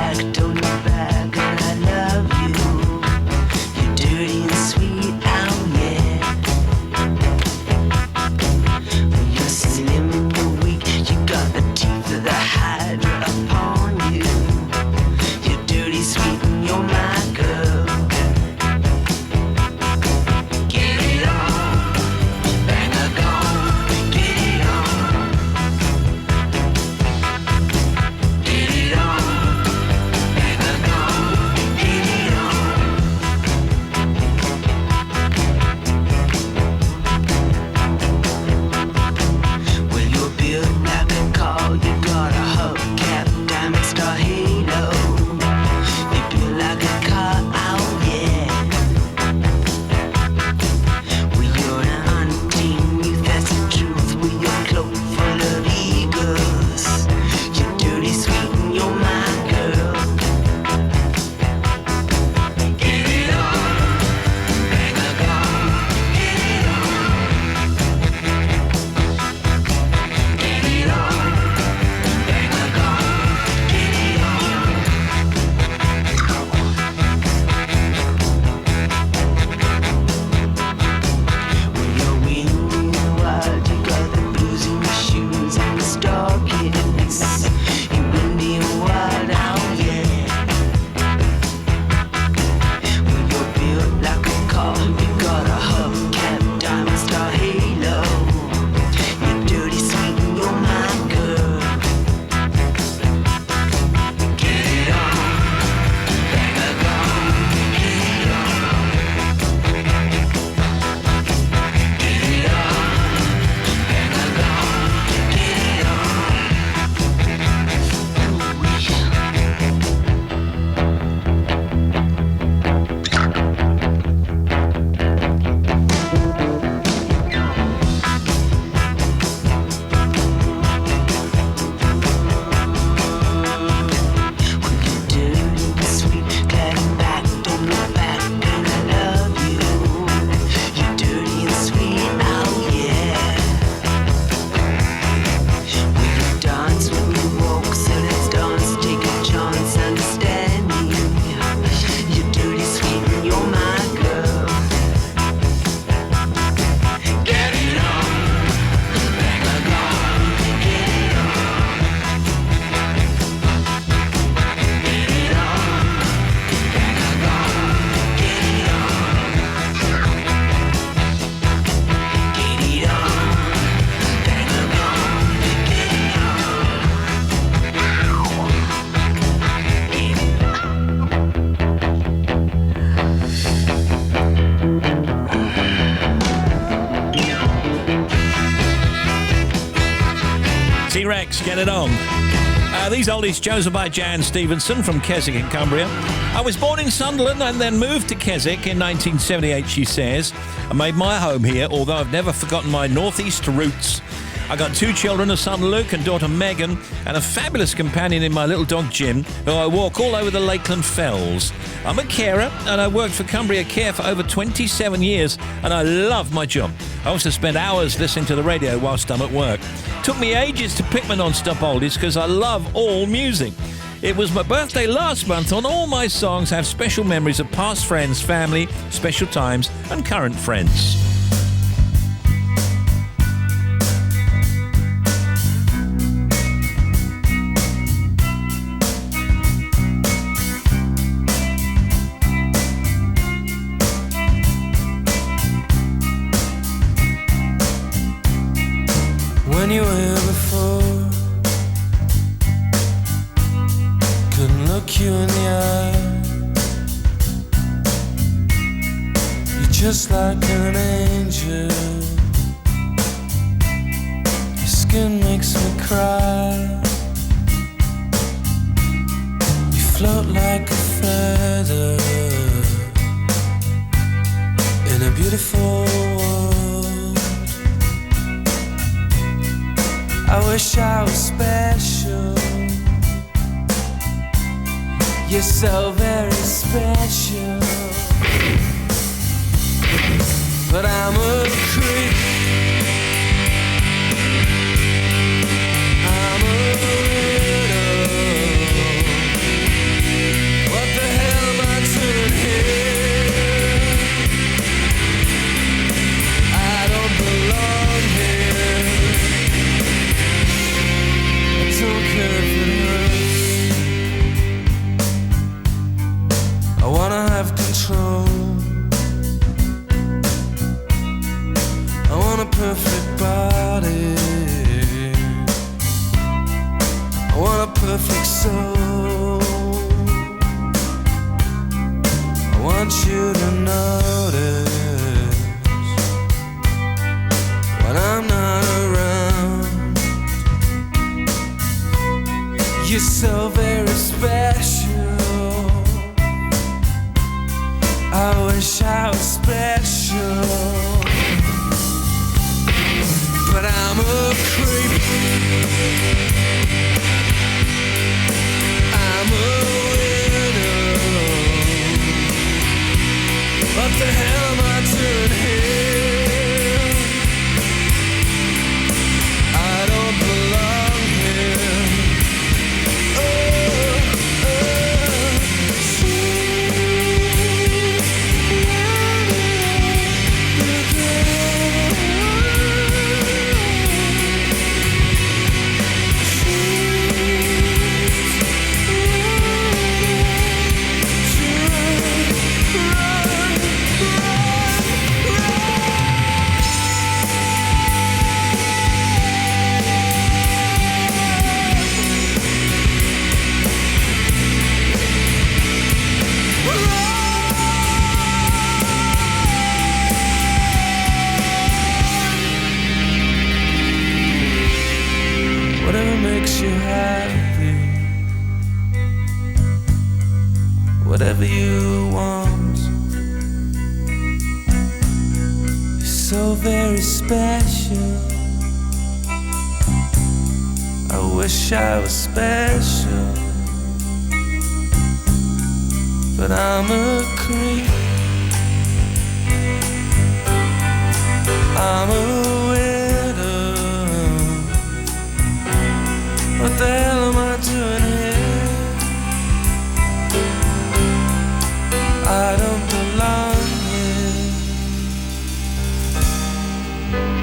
T-Rex, get it on. These oldies chosen by Jan Stevenson from Keswick in Cumbria. I was born in Sunderland and then moved to Keswick in 1978, she says. I made my home here, although I've never forgotten my northeast roots. I got 2 children, a son Luke and daughter Megan, and a fabulous companion in my little dog Jim, who I walk all over the Lakeland Fells. I'm a carer, and I worked for Cumbria Care for over 27 years, and I love my job. I also spend hours listening to the radio whilst I'm at work. Took me ages to pick my non-stop oldies because I love all music. It was my birthday last month, and all my songs have special memories of past friends, family, special times, and current friends. When you were here before, couldn't look you in the eye. You're just like an angel. Your skin makes me cry. You float like a feather in a beautiful world. I wish I was special. You're so very special. But I'm a creep. I'm a widow. What the hell am I doing here? I don't belong here. I don't care if it hurts. I wanna have control. I want a perfect body. I want a perfect soul. I want you to notice when I'm not around. You're so very special. I wish I was special. But I'm a creep. I'm a widow. What the hell am I doing here? I don't belong here. Whatever makes you happy, whatever you want. You're so very special. I wish I was special, but I'm a creep. I'm a widow. What the hell am I doing here? I don't belong here.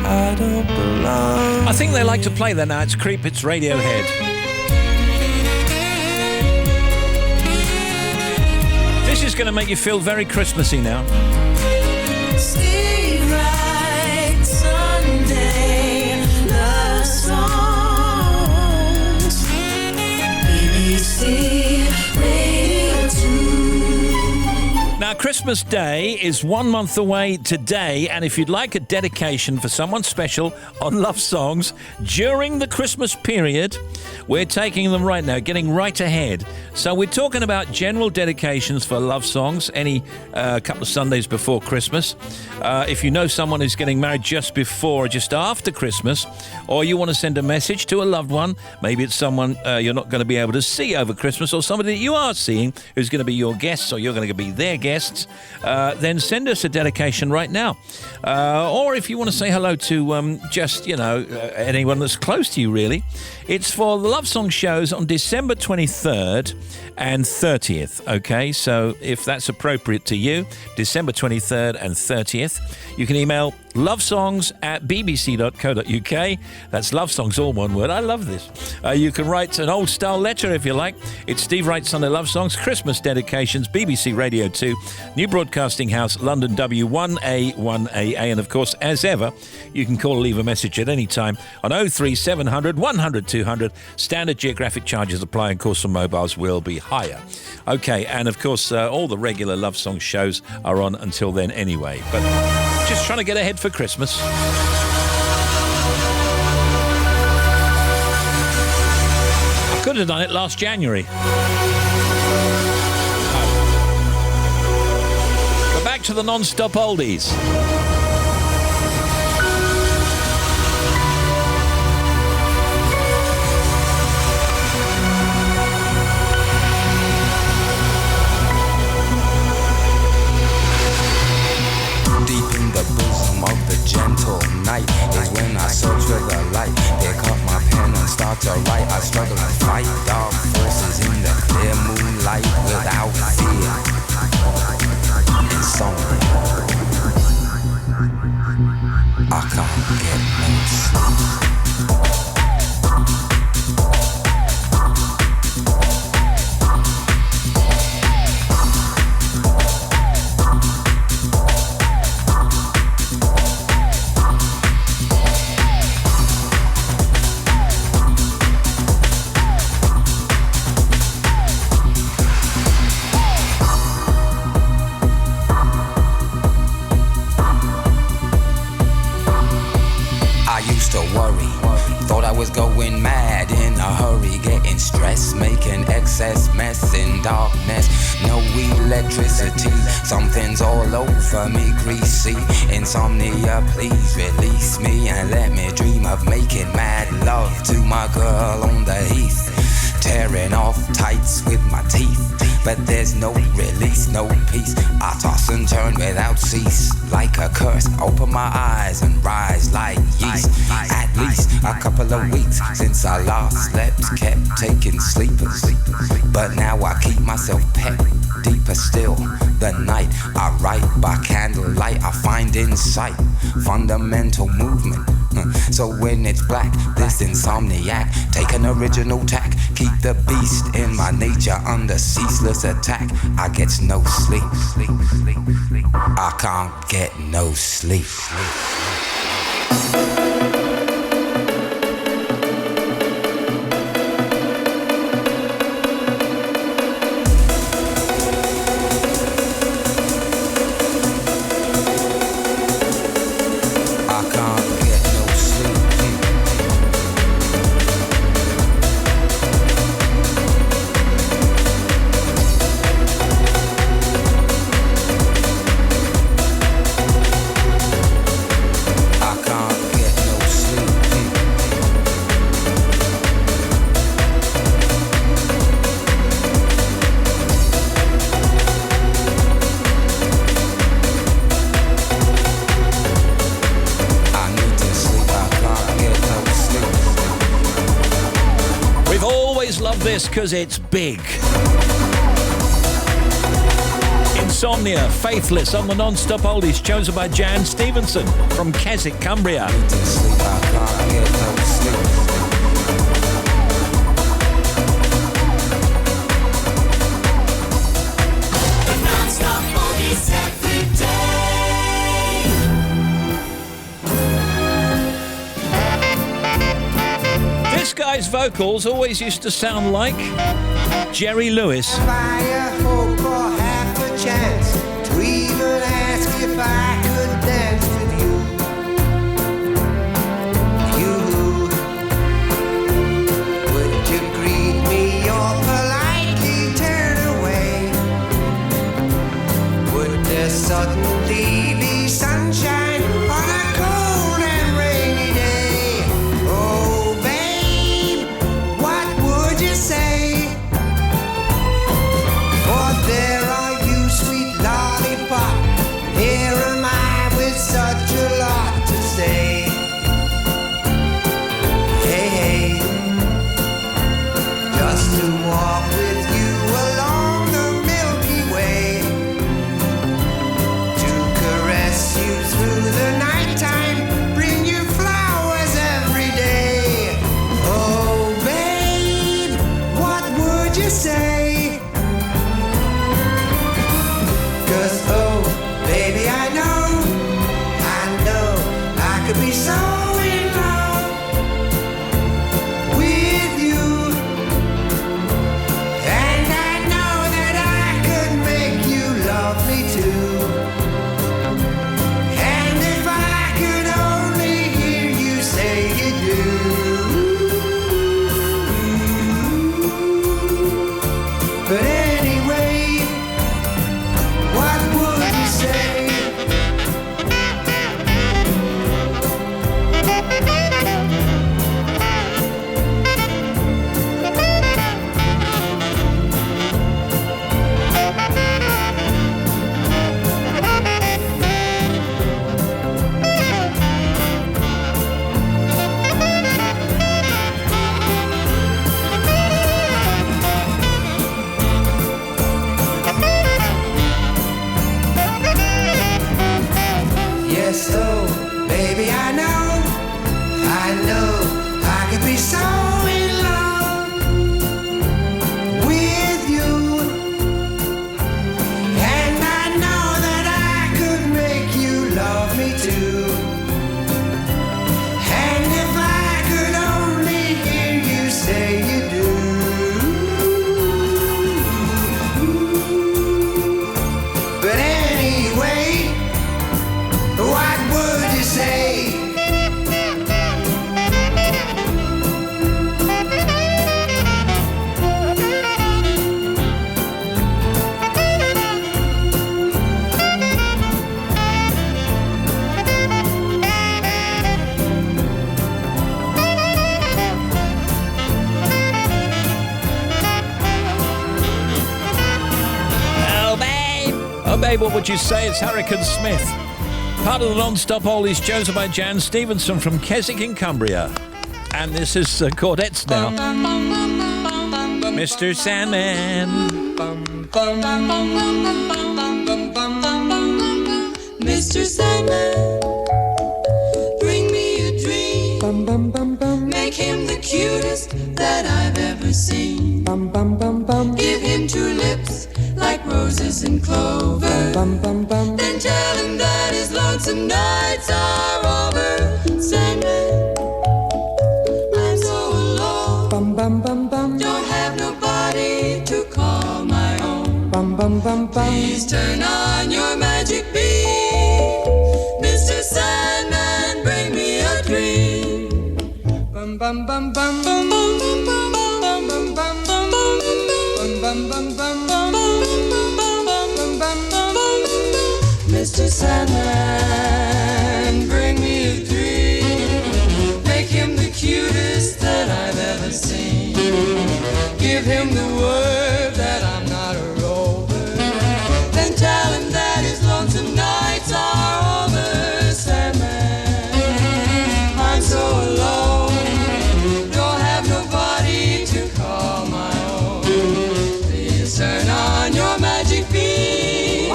I don't belong. I think they like to play that now. It's Creep, it's Radiohead. This is going to make you feel very Christmassy now. Steve Wright, Sunday, love songs. BBC Radio 2. Now, Christmas Day is 1 month away today, and if you'd like a dedication for someone special on love songs during the Christmas period, we're taking them right now, getting right ahead. So we're talking about general dedications for love songs any couple of Sundays before Christmas. If you know someone who's getting married just before or just after Christmas, or you want to send a message to a loved one, maybe it's someone you're not going to be able to see over Christmas, or somebody that you are seeing who's going to be your guests, or you're going to be their guests, then send us a dedication right now. Or if you want to say hello to anyone that's close to you, really. It's for the love song shows on December 23rd and 30th, okay? So if that's appropriate to you, December 23rd and 30th, you can email lovesongs@bbc.co.uk. That's love songs, all one word. I love this. You can write an old-style letter if you like. It's Steve Wright Sunday Love Songs, Christmas dedications, BBC Radio 2, New Broadcasting House, London W1A1AA. And, of course, as ever, you can call or leave a message at any time on 03700 100 200. Standard geographic charges apply, and, of course, on mobiles will be higher. Okay, and, of course, all the regular love song shows are on until then anyway. But just trying to get ahead for Christmas. I could have done it last January. But back to the non-stop oldies. Gentle night is when I search for the light. Pick up my pen and start to write. I struggle and fight dark forces in the clear moonlight without fear. Insomnia, I can't get no sleep. Was going mad in a hurry, getting stressed, making excess mess in darkness. No electricity, something's all over me, greasy. Insomnia, please release me and let me dream of making mad love to my girl on the heath. Tearing off tights with my teeth, but there's no release, no peace. I toss and turn without cease, like a curse. Open my eyes and rise like yeast. At least a couple of weeks since I last slept, kept taking sleepers, but now I keep myself pet. Deeper still, the night I write by candlelight, I find insight, fundamental movement. So when it's black, this insomniac, take an original tack, keep the beast in my nature under ceaseless attack. I get no sleep, I can't get no sleep. Because it's big. Insomnia, Faithless on the non-stop oldies, chosen by Jan Stevenson from Keswick, Cumbria. This guy's vocals always used to sound like Jerry Lewis. I hope for half a chance to could be so in love with you, and I know that I could make you love me too. And if I could only hear you say you do. But anyway, what would you say? Yes, oh, baby, I know I could be so in love with you, and I know that I could make you love me too. And if I could only hear you say you do. But anyway, what would you say? Oh, babe, what would you say? It's Hurricane Smith. Part of the non-stop oldies chosen by Jan Stevenson from Keswick in Cumbria. And this is Cordettes now. Mr. Sandman. Mr. Sandman, bring me a dream. Make him the cutest that I've ever seen. Give him two lips like roses and clover. Then tell him that his lonesome nights are over. Sandman, I'm so alone. Don't have nobody to call my own. Please turn on your magic beam. Mr. Sandman, bring me a dream. Bum bum bum bum bum bum bum bum bum bum bum bum bum bum. Mr. Sandman, bring me a dream. Make him the cutest that I've ever seen. Give him the word that I'm not a rover. Then tell him that his lonesome nights are over. Sandman, I'm so alone. Don't have nobody to call my own. Please turn on your magic beam.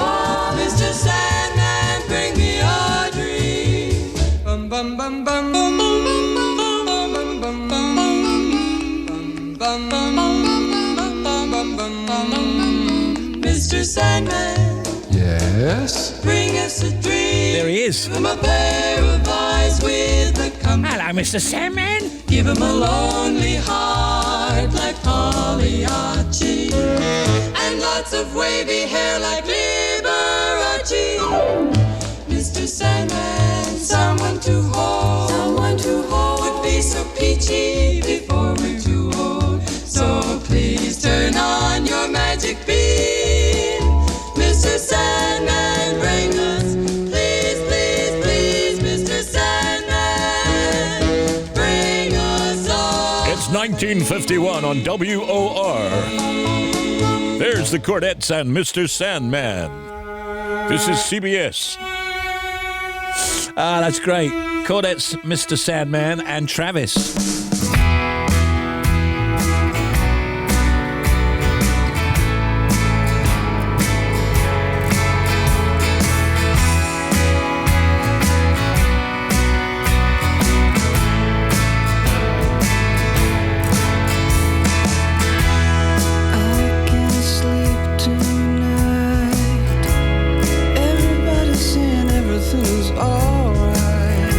Mr. Sandman, bring me a dream. Bum bum bum bum bum bum bum bum bum bum bum. Mr. Sandman, Yes? bring us a dream. There he is. Give him a pair of eyes with a compass. Hello, Mr. Sandman. Give him a lonely heart like Pagliacci, and lots of wavy hair like Liberace. Mr. Sandman, someone to hold. Someone to hold would be so peachy before we're too old. So please turn on your magic beam. Mr. Sandman, bring us, please, please, please, Mr. Sandman, bring us all. It's 1951 on WOR. There's the Cordettes and Mr. Sandman. This is CBS. Ah, that's great. Cordettes, Mr. Sandman, and Travis. Everybody's saying everything's alright.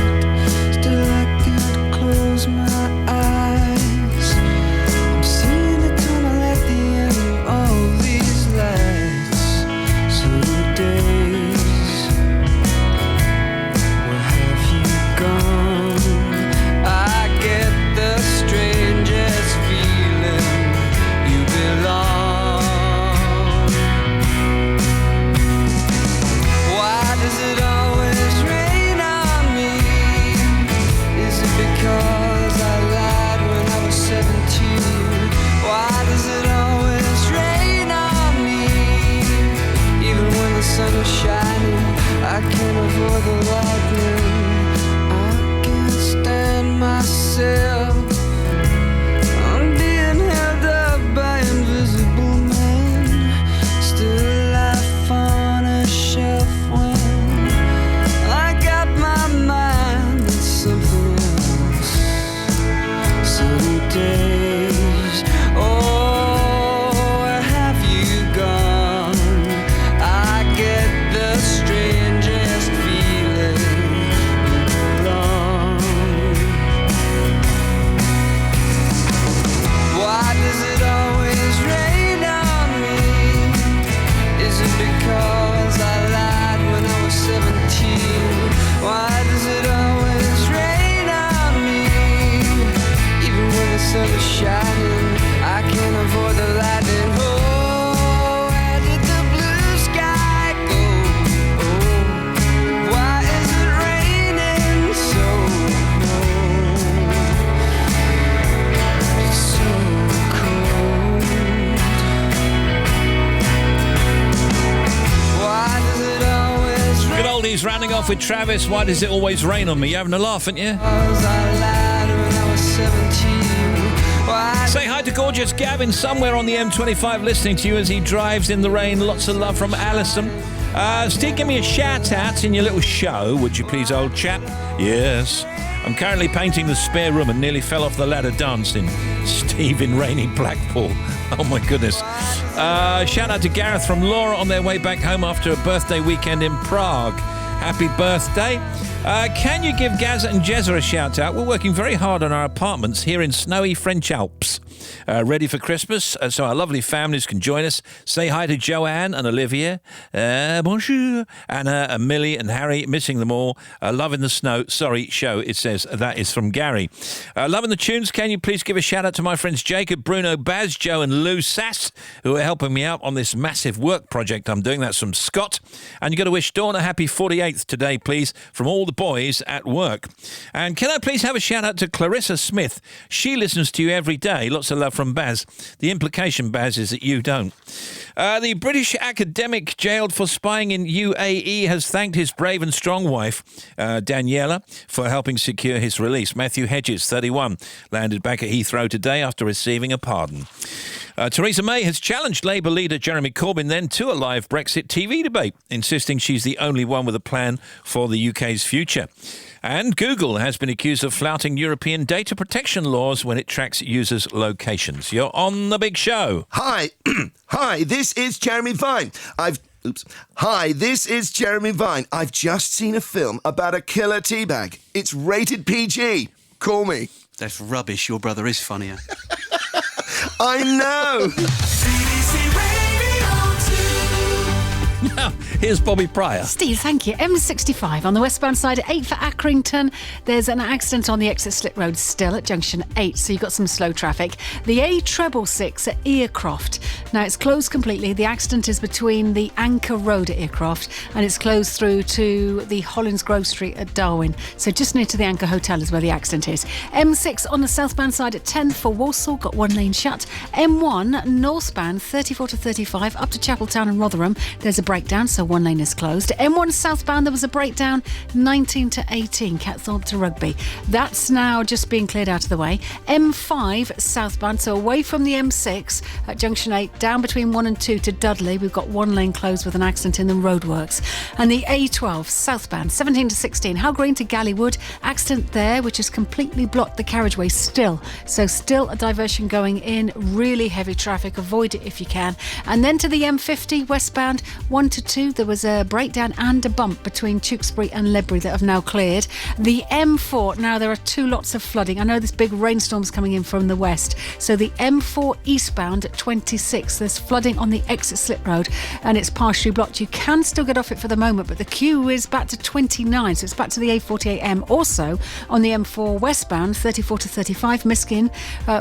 shining. I can't avoid the lightning. Oh, where did the blue sky go? Oh, why is it raining so cold? So cold. Why does it always rain? Good oldies rounding off with Travis. Why does it always rain on me? You having a laugh, aren't you? Say hi to gorgeous Gavin somewhere on the M25 listening to you as he drives in the rain. Lots of love from Alison. Steve, give me a shout out in your little show, would you please, old chap? Yes. I'm currently painting the spare room and nearly fell off the ladder dancing. Steve in rainy Blackpool. Oh my goodness. Shout out to Gareth from Laura on their way back home after a birthday weekend in Prague. Happy birthday. Can you give Gazza and Jezza a shout out? We're working very hard on our apartments here in snowy French Alps. Ready for Christmas, so our lovely families can join us. Say hi to Joanne and Olivia. Bonjour. Anna and Millie and Harry, missing them all. Loving the snow. Sorry, show, it says. That is from Gary. Loving the tunes. Can you please give a shout out to my friends Jacob, Bruno, Baz, Joe and Lou Sass, who are helping me out on this massive work project I'm doing. That's from Scott. And you got to wish Dawn a happy 48th today, please, from all the boys at work. And can I please have a shout out to Clarissa Smith? She listens to you every day. Lots of love from Baz. The implication, Baz, is that you don't. The British academic jailed for spying in UAE has thanked his brave and strong wife, Daniela, for helping secure his release. Matthew Hedges, 31, landed back at Heathrow today after receiving a pardon. Theresa May has challenged Labour leader Jeremy Corbyn then to a live Brexit TV debate, insisting she's the only one with a plan for the UK's future. And Google has been accused of flouting European data protection laws when it tracks users' locations. You're on the big show. Hi. Hi, this is Jeremy Vine. Hi, this is Jeremy Vine. I've just seen a film about a killer teabag. It's rated PG. Call me. That's rubbish. Your brother is funnier. I know. Now, here's Bobby Pryor. Steve, thank you. M65 on the westbound side at 8 for Accrington. There's an accident on the exit slip road still at junction 8, so you've got some slow traffic. The A666 at Earcroft. Now, it's closed completely. The accident is between the Anchor Road at Earcroft and it's closed through to the Hollins Grove Street at Darwin. So just near to the Anchor Hotel is where the accident is. M6 on the southbound side at 10 for Walsall, got one lane shut. M1 northbound 34 to 35 up to Chapeltown and Rotherham. There's a breakdown, so one lane is closed. M1 southbound, there was a breakdown 19 to 18, Catthorpe to Rugby. That's now just being cleared out of the way. M5 southbound, so away from the M6 at junction 8, down between 1 and 2 to Dudley. We've got one lane closed with an accident in the roadworks. And the A12 southbound 17 to 16, How Green to Gallywood, accident there which has completely blocked the carriageway still. So still a diversion going in, really heavy traffic, avoid it if you can. And then to the M50 westbound 1 to 2, there was a breakdown and a bump between Tewkesbury and Ledbury that have now cleared. The M4, now there are two lots of flooding. I know there's big rainstorms coming in from the west. So the M4 eastbound at 26, there's flooding on the exit slip road and it's partially blocked. You can still get off it for the moment, but the queue is back to 29, so it's back to the A48M. Also on the M4 westbound 34 to 35 Miskin,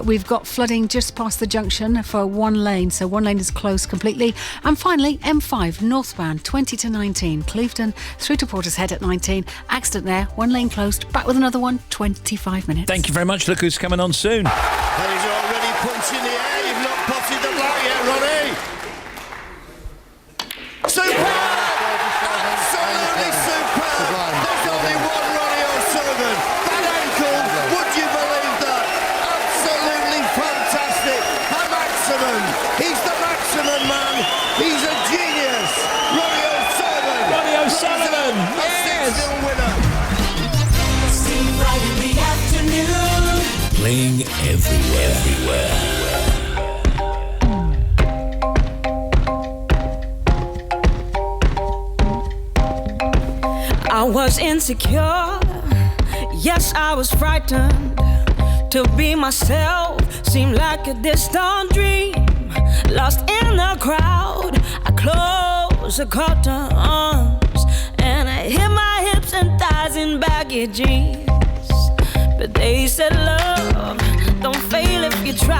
we've got flooding just past the junction for one lane, so one lane is closed completely. And finally M5 northbound 20 to 19 Clevedon through to Portishead at 19, accident there, one lane closed, back with another one, 25 minutes. Thank you very much. Look who's coming on soon. He's already punching the air. You've not potted the block yet, Ronnie. Superb! Absolutely superb! There's only one Ronnie O'Sullivan. That ankle, would you believe that? Absolutely fantastic. A maximum. He's the maximum man. He's a genius. Ronnie O'Sullivan. Ronnie O'Sullivan. Yes. Still winner. Steve Wright in the afternoon. Playing everywhere. I was insecure, yes, I was frightened. To be myself seemed like a distant dream. Lost in the crowd, I closed the curtains and I hid my hips and thighs in baggy jeans. But they said, love, don't fail if you try.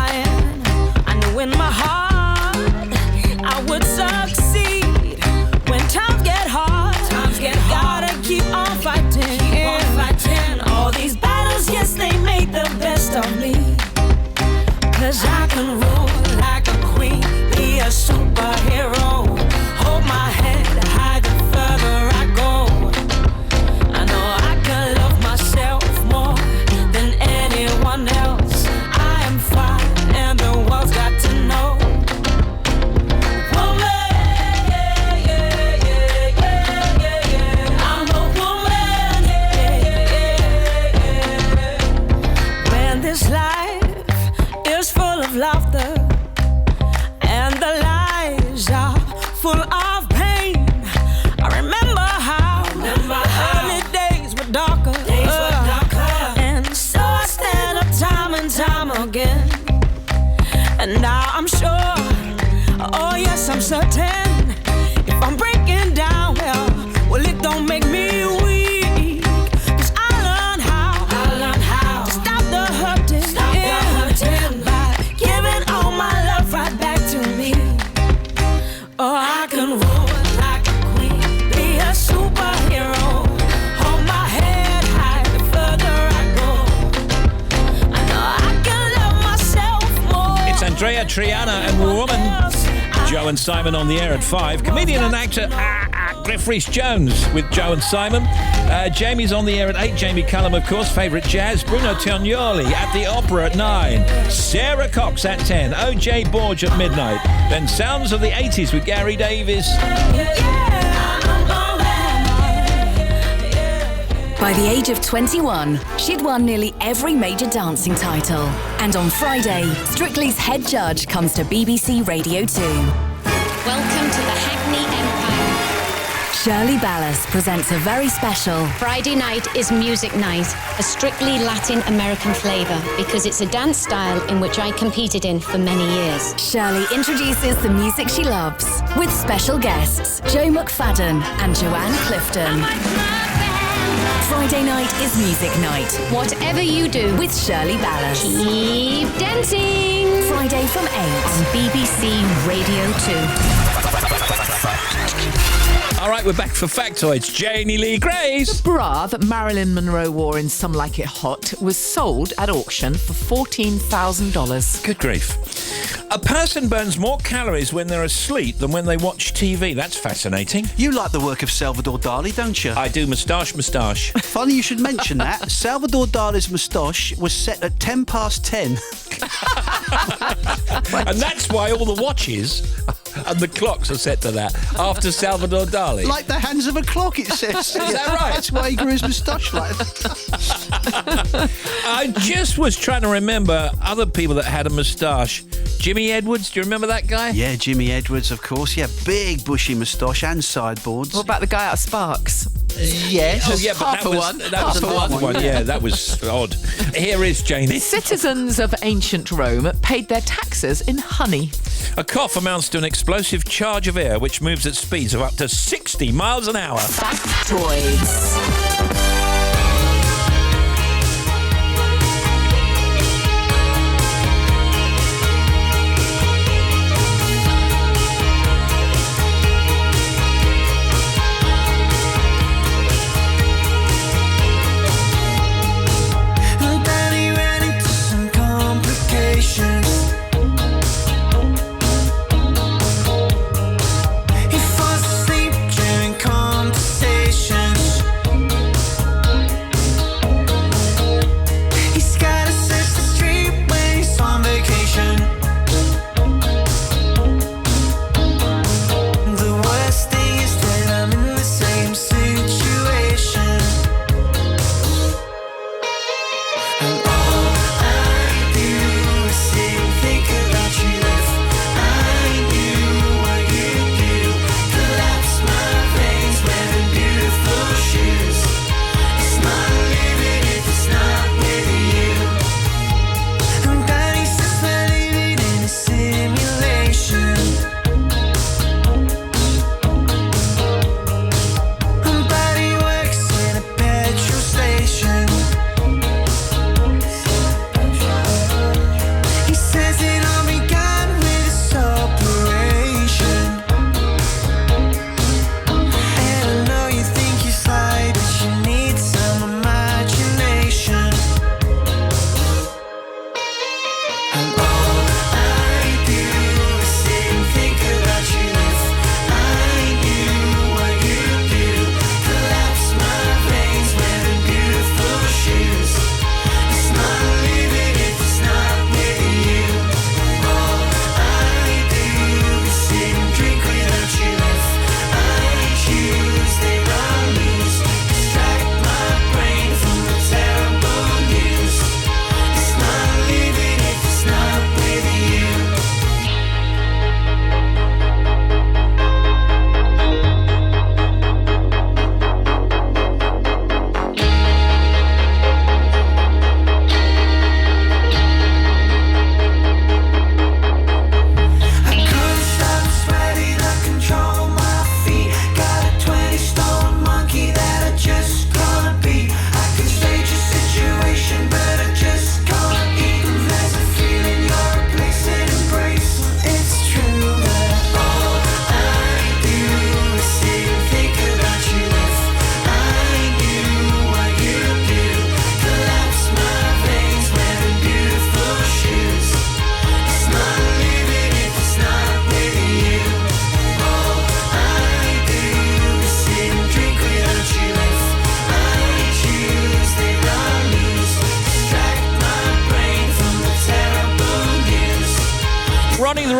can rule like a queen, be a superhero. Hold my head high the further I go. I know I can love myself more than anyone else. I am fine and the world's got to know. Woman, yeah, yeah, yeah, yeah, yeah, yeah. I'm a woman, yeah, yeah, yeah. When this life is full of laughter and the lies are full of pain, I remember how early days were darker. And so I stand up time and time again. And now I'm sure, oh yes, I'm certain, if I'm breaking down, well, it don't make me weak. 'Cause I learned how to stop the hurting, by giving all my love right back to me. Oh, I can roll like a queen, be a superhero. Hold my head high the further I go. I know I can love myself more. It's Andrea Triana and Woman. Joe and Simon on the air at 5. Comedian and actor Griff Rhys-Jones with Joe and Simon. Jamie's on the air at 8. Jamie Cullum, of course, favourite jazz. Bruno Tognoli at the Opera at 9. Sarah Cox at 10. OJ Borge at midnight. Then Sounds of the 80s with Gary Davis. By the age of 21, she'd won nearly every major dancing title. And on Friday, Strictly's head judge comes to BBC Radio 2. Welcome to the Hackney Empire. Shirley Ballas presents a very special Friday night is music night, a strictly Latin American flavour, because it's a dance style in which I competed in for many years. Shirley introduces the music she loves with special guests Joe McFadden and Joanne Clifton. Friday night is music night. Whatever you do with Shirley Ballas. Keep dancing. Friday from 8 on BBC Radio 2. All right, we're back for Factoids. Janie Lee Grace. The bra that Marilyn Monroe wore in Some Like It Hot was sold at auction for $14,000. Good grief. A person burns more calories when they're asleep than when they watch TV. That's fascinating. You like the work of Salvador Dali, don't you? I do. Moustache. Funny you should mention that. Salvador Dali's moustache was set at 10:10. And that's why all the watches and the clocks are set to that, after Salvador Dali. Like the hands of a clock, it says. Is that right? That's why he grew his moustache like that. I just was trying to remember other people that had a moustache. Jimmy Edwards, do you remember that guy? Yeah, Jimmy Edwards, of course. Yeah, big bushy moustache and sideboards. What about the guy out of Sparks? Yes. Oh, yeah, but that was another one. Yeah, that was odd. Here is Janie. Citizens of ancient Rome paid their taxes in honey. A cough amounts to an explosive charge of air which moves at speeds of up to 60 miles an hour. Factoids. He falls asleep during conversations.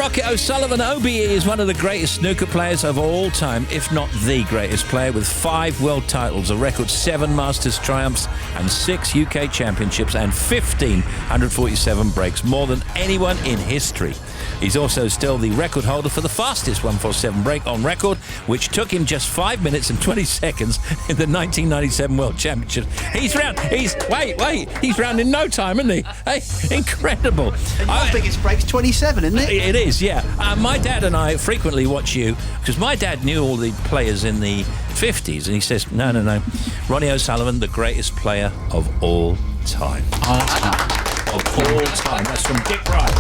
Rocket O'Sullivan, OBE, is one of the greatest snooker players of all time, if not the greatest player, with 5 world titles, a record 7 Masters triumphs and 6 UK championships and 1,547 breaks, more than anyone in history. He's also still the record holder for the fastest 147 break on record, which took him just 5 minutes and 20 seconds in the 1997 World Championship. He's round in no time, isn't he? Hey, incredible. Your biggest break's 27, isn't it? It is, yeah. My dad and I frequently watch you, because my dad knew all the players in the 50s, and he says, no. Ronnie O'Sullivan, the greatest player of all time. Of all time. That's from Dick Wright.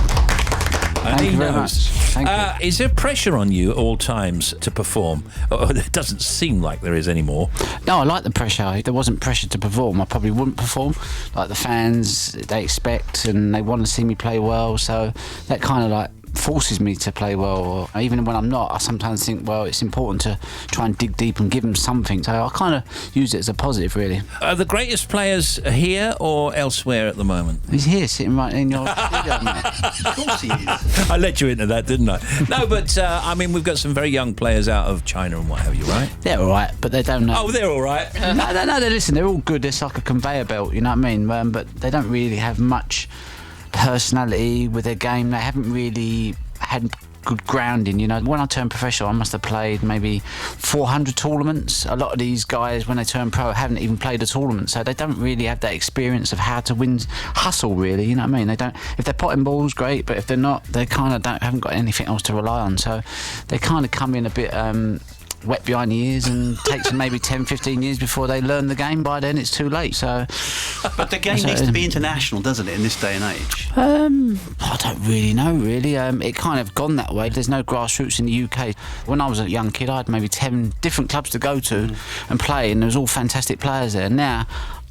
And Thank you very much. Thank you. Is there pressure on you at all times to perform? It doesn't seem like there is anymore. No, I like the pressure. If there wasn't pressure to perform, I probably wouldn't perform. Like the fans, they expect and they want to see me play well, so that kind of like forces me to play well. Or even when I'm not, I sometimes think, well, it's important to try and dig deep and give them something. So I kind of use it as a positive, really. Are the greatest players here or elsewhere at the moment? He's here, sitting right in your studio, mate. Of course he is. I let you into that, didn't I? No, but I mean, we've got some very young players out of China and what have you, right? They're all right, but they don't know. Oh, they're all right. No, listen, they're all good. It's like a conveyor belt, you know what I mean? But they don't really have much personality with their game. They haven't really had good grounding, you know. When I turned professional, I must have played maybe 400 tournaments. A lot of these guys, when they turn pro, haven't even played a tournament, so they don't really have that experience of how to win, hustle, really, you know what I mean? They don't. If they're potting balls, great, but if they're not, they kind of haven't got anything else to rely on, so they kind of come in a bit wet behind the ears, and takes them maybe 10-15 years before they learn the game. By then it's too late. So but the game needs to be international, doesn't it, in this day and age? I don't really know, it kind of gone that way. There's no grassroots in the UK. When I was a young kid, I had maybe 10 different clubs to go to and play, and there was all fantastic players there. Now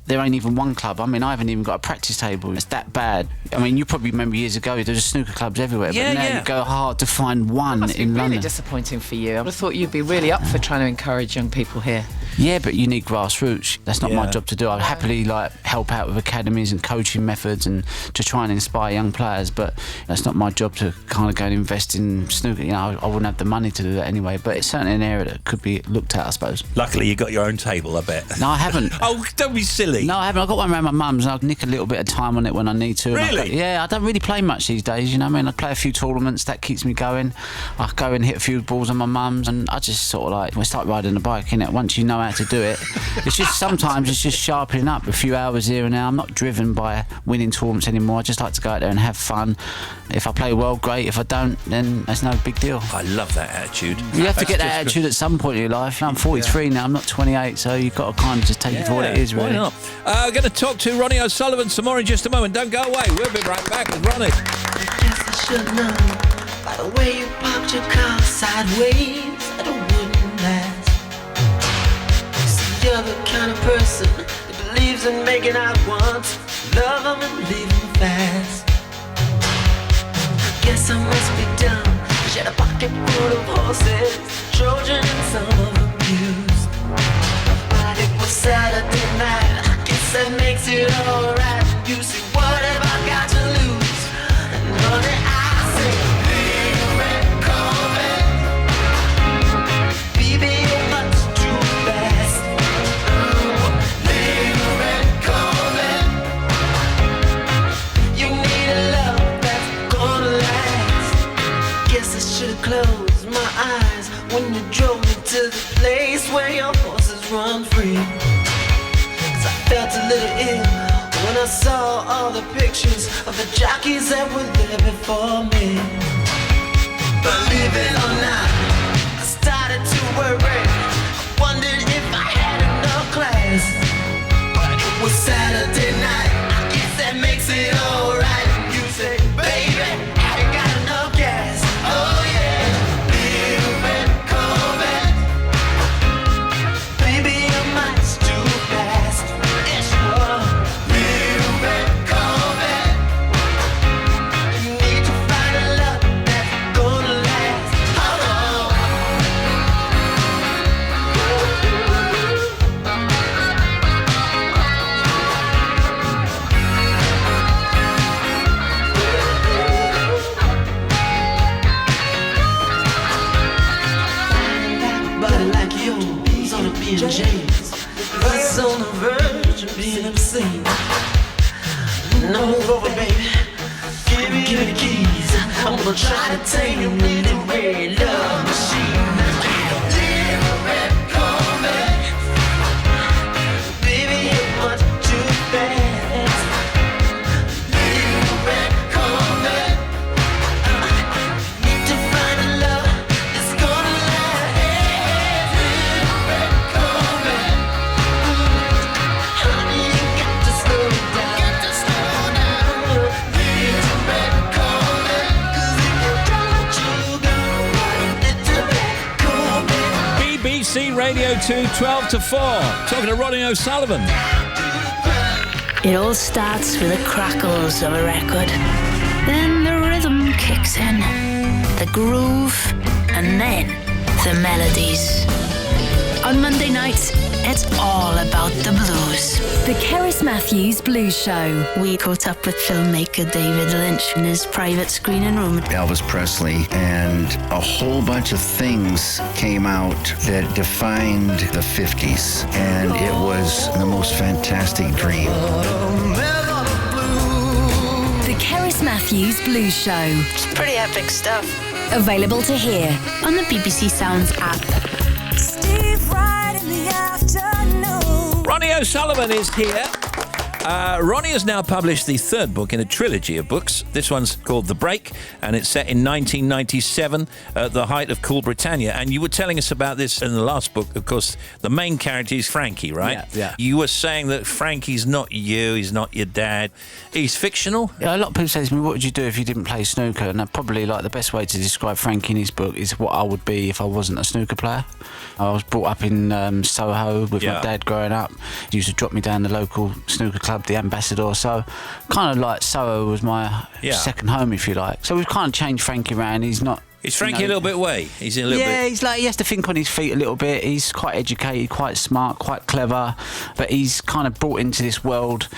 there ain't even one club. I mean, I haven't even got a practice table. It's that bad. I mean, you probably remember years ago, there was snooker clubs everywhere, but now you go hard to find one Must be in really London. disappointing for you. I would have thought you'd be really up for trying to encourage young people here. Yeah, but you need grassroots. That's not my job to do. I'd happily help out with academies and coaching methods and to try and inspire young players, but that's not my job to kind of go and invest in snooker. You know, I wouldn't have the money to do that anyway, but it's certainly an area that could be looked at, I suppose. Luckily, you got your own table, I bet. No, I haven't. Oh, don't be silly. No, I haven't. I've got one around my mum's, and I'll nick a little bit of time on it when I need to. Really? I don't really play much these days, you know what I mean? I play a few tournaments, that keeps me going. I go and hit a few balls on my mum's, and I just sort of we start riding a bike, innit? Once you know how to do it, it's just sometimes it's just sharpening up a few hours here and there. I'm not driven by winning tournaments anymore. I just like to go out there and have fun. If I play well, great. If I don't, then that's no big deal. I love that attitude. You have to get that attitude at some point in your life. I'm 43 now, I'm not 28, so you've got to kind of just take it for what it is, really. Why not? I'm going to talk to Ronnie O'Sullivan some more in just a moment. Don't go away. We'll be right back with Ronnie. Guess I should know by the way you parked your car sideways that it wouldn't last. See, you're the kind of person that believes in making out once, love them and leave them fast. I guess I must be dumb. She had a pocket full of horses, Trojan and some of them used. But it was Saturday night. I guess that makes it alright. You see, what have I got to lose? And honey, I say, leave red Corvette. Baby, you're much too fast. Leave red Corvette. You need a love that's gonna last. Guess I should've closed my eyes when you drove me to the place where your horses run free. 'Cause I felt a little ill when I saw all the pictures of the jockeys that were there before me. Believe it or not, I started to worry. I wondered if I had enough class. But it was Saturday night, I guess that makes it alright. And you say, baby, I ain't got enough gas. Oh yeah, little red Corvette. Baby, you're much too fast. Yes, you are. Little red Corvette. You need to find a love that's gonna last. Hold on. No over, baby. Give me the keys. I'm gonna try to take you in the red love machine. Little red Corvette. Baby, you're much too fast. Little red Corvette. Need to find a love that's gonna last. Little red Corvette. Honey, you got to slow down. Little red Corvette. 'Cause if you don't, you gonna run. Little red Corvette. BBC Radio 2, 12 to 4. Talking to Ronnie O'Sullivan. It all starts with the crackles of a record. Then the rhythm kicks in, the groove, and then the melodies. On Monday nights, it's all about the blues. The Keris Matthews Blues Show. We caught up with filmmaker David Lynch in his private screening room. Elvis Presley, and a whole bunch of things came out that defined the 50s, and it was the most fantastic dream. The Keris Matthews Blues Show. It's pretty epic stuff. Available to hear on the BBC Sounds app. Steve Wright in the afternoon. Ronnie O'Sullivan is here. Ronnie has now published the third book in a trilogy of books. This one's called The Break, and it's set in 1997 at the height of Cool Britannia. And you were telling us about this in the last book. Of course, the main character is Frankie, right? Yeah. You were saying that Frankie's not you, he's not your dad. He's fictional? Yeah, a lot of people say to me, what would you do if you didn't play snooker? And probably like the best way to describe Frankie in his book is what I would be if I wasn't a snooker player. I was brought up in Soho with my dad growing up. He used to drop me down the local snooker club, the Ambassador. So kind of like Soho was my second home, if you like. So we've kind of changed Frankie around. He's not... Is Frankie a little bit way? He's a little bit... Yeah, he's like, he has to think on his feet a little bit. He's quite educated, quite smart, quite clever, but he's kind of brought into this world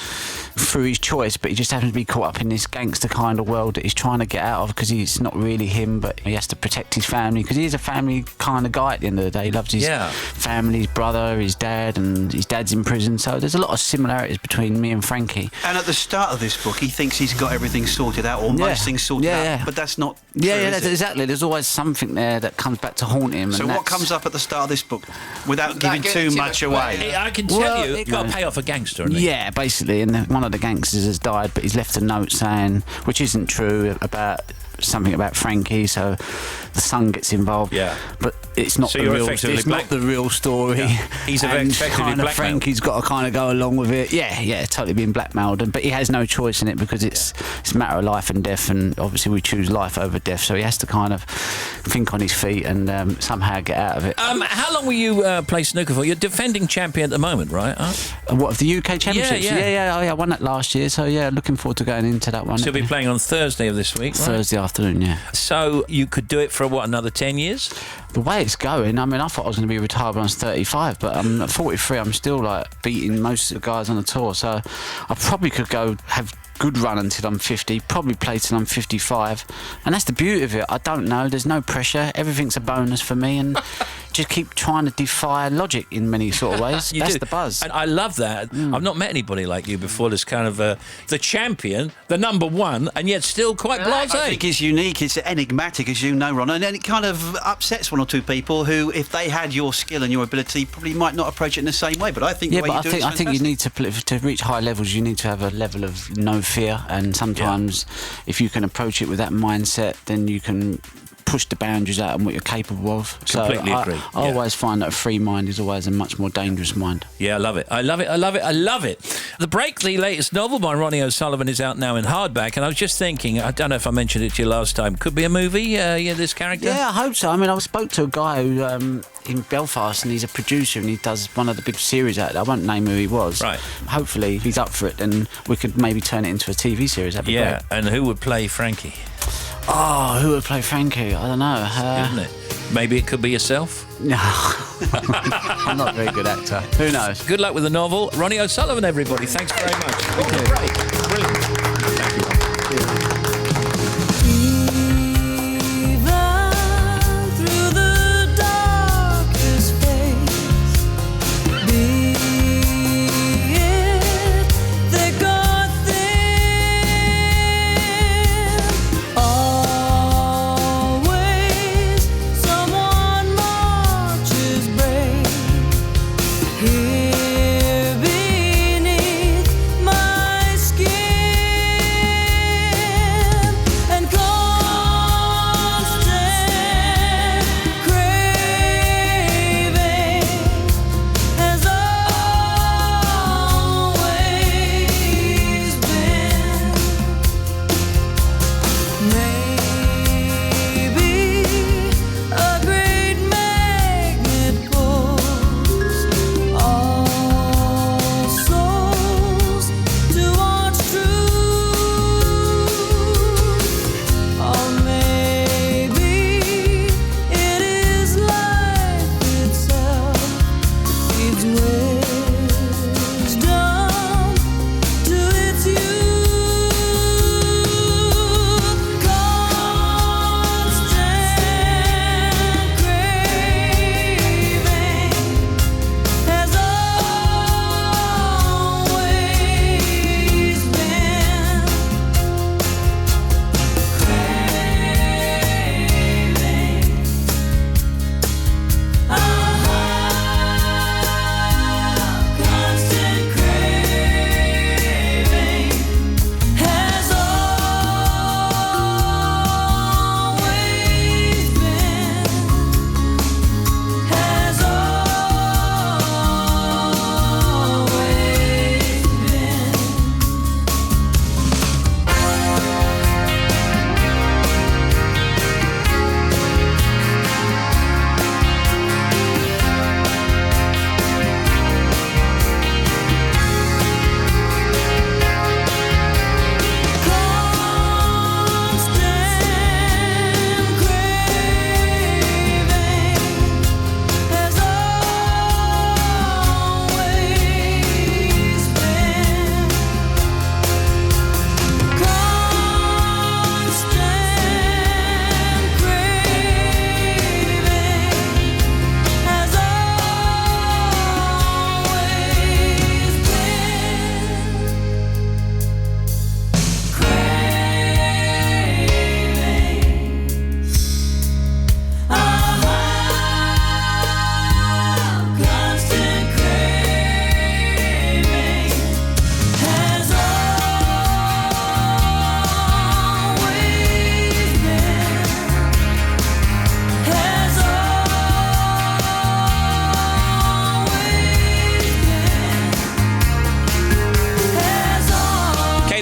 through his choice, but he just happens to be caught up in this gangster kind of world that he's trying to get out of because it's not really him, but he has to protect his family because he's a family kind of guy at the end of the day. He loves his family, his brother, his dad, and his dad's in prison, so there's a lot of similarities between me and Frankie. And at the start of this book, he thinks he's got everything sorted out, or most things sorted out, but that's not true, that's exactly. There's always something there that comes back to haunt him. So what comes up at the start of this book, without giving too much away? I can tell you, you've got to pay off a gangster, hasn't he? Yeah, basically, and one of the gangsters has died, but he's left a note saying, which isn't true, about something about Frankie, so the son gets involved. Yeah. But it's not, So the you're real, effectively it's not the real story. Yeah. He's And effectively kind of blackmailed. Frankie's got to kind of go along with it. Yeah, totally being blackmailed. But he has no choice in it because it's a matter of life and death, and obviously we choose life over death, so he has to kind of think on his feet and somehow get out of it. How long will you play snooker for? You're defending champion at the moment, right? What, of the UK Championships? Yeah. I won that last year, so looking forward to going into that one. So you'll be playing on Thursday of this week, right? Thursday afternoon, yeah. So you could do it for, another 10 years? The way it's going, I mean, I thought I was going to be retired when I was 35, but I'm at 43, I'm still like beating most of the guys on the tour, so I probably could go have good run until I'm 50, probably play till I'm 55, and that's the beauty of it. I don't know, there's no pressure, everything's a bonus for me, and just keep trying to defy logic in many sort of ways. That's the buzz. And I love that. I've not met anybody like you before. There's kind of the champion, the number one, and yet still quite blasé. I think it's unique, it's enigmatic, as you know, Ron, and it kind of upsets one or two people who, if they had your skill and your ability, probably might not approach it in the same way. But I think the way you do it is I think you need to reach high levels, you need to have a level of no fear, and sometimes if you can approach it with that mindset, then you can push the boundaries out and what you're capable of. Completely agree. I always find that a free mind is always a much more dangerous mind. Yeah, I love it. I love it. The Break, the latest novel by Ronnie O'Sullivan, is out now in hardback, and I was just thinking, I don't know if I mentioned it to you last time, could be a movie, this character? Yeah, I hope so. I mean, I spoke to a guy who in Belfast, and he's a producer, and he does one of the big series out there. I won't name who he was. Right. Hopefully, if he's up for it, then we could maybe turn it into a TV series. That'd be great. And who would play Frankie? Oh, who would play Frankie? I don't know. Isn't it? Maybe it could be yourself? No. I'm not a very good actor. Who knows? Good luck with the novel. Ronnie O'Sullivan, everybody. Thanks very much. Oh, great. Brilliant.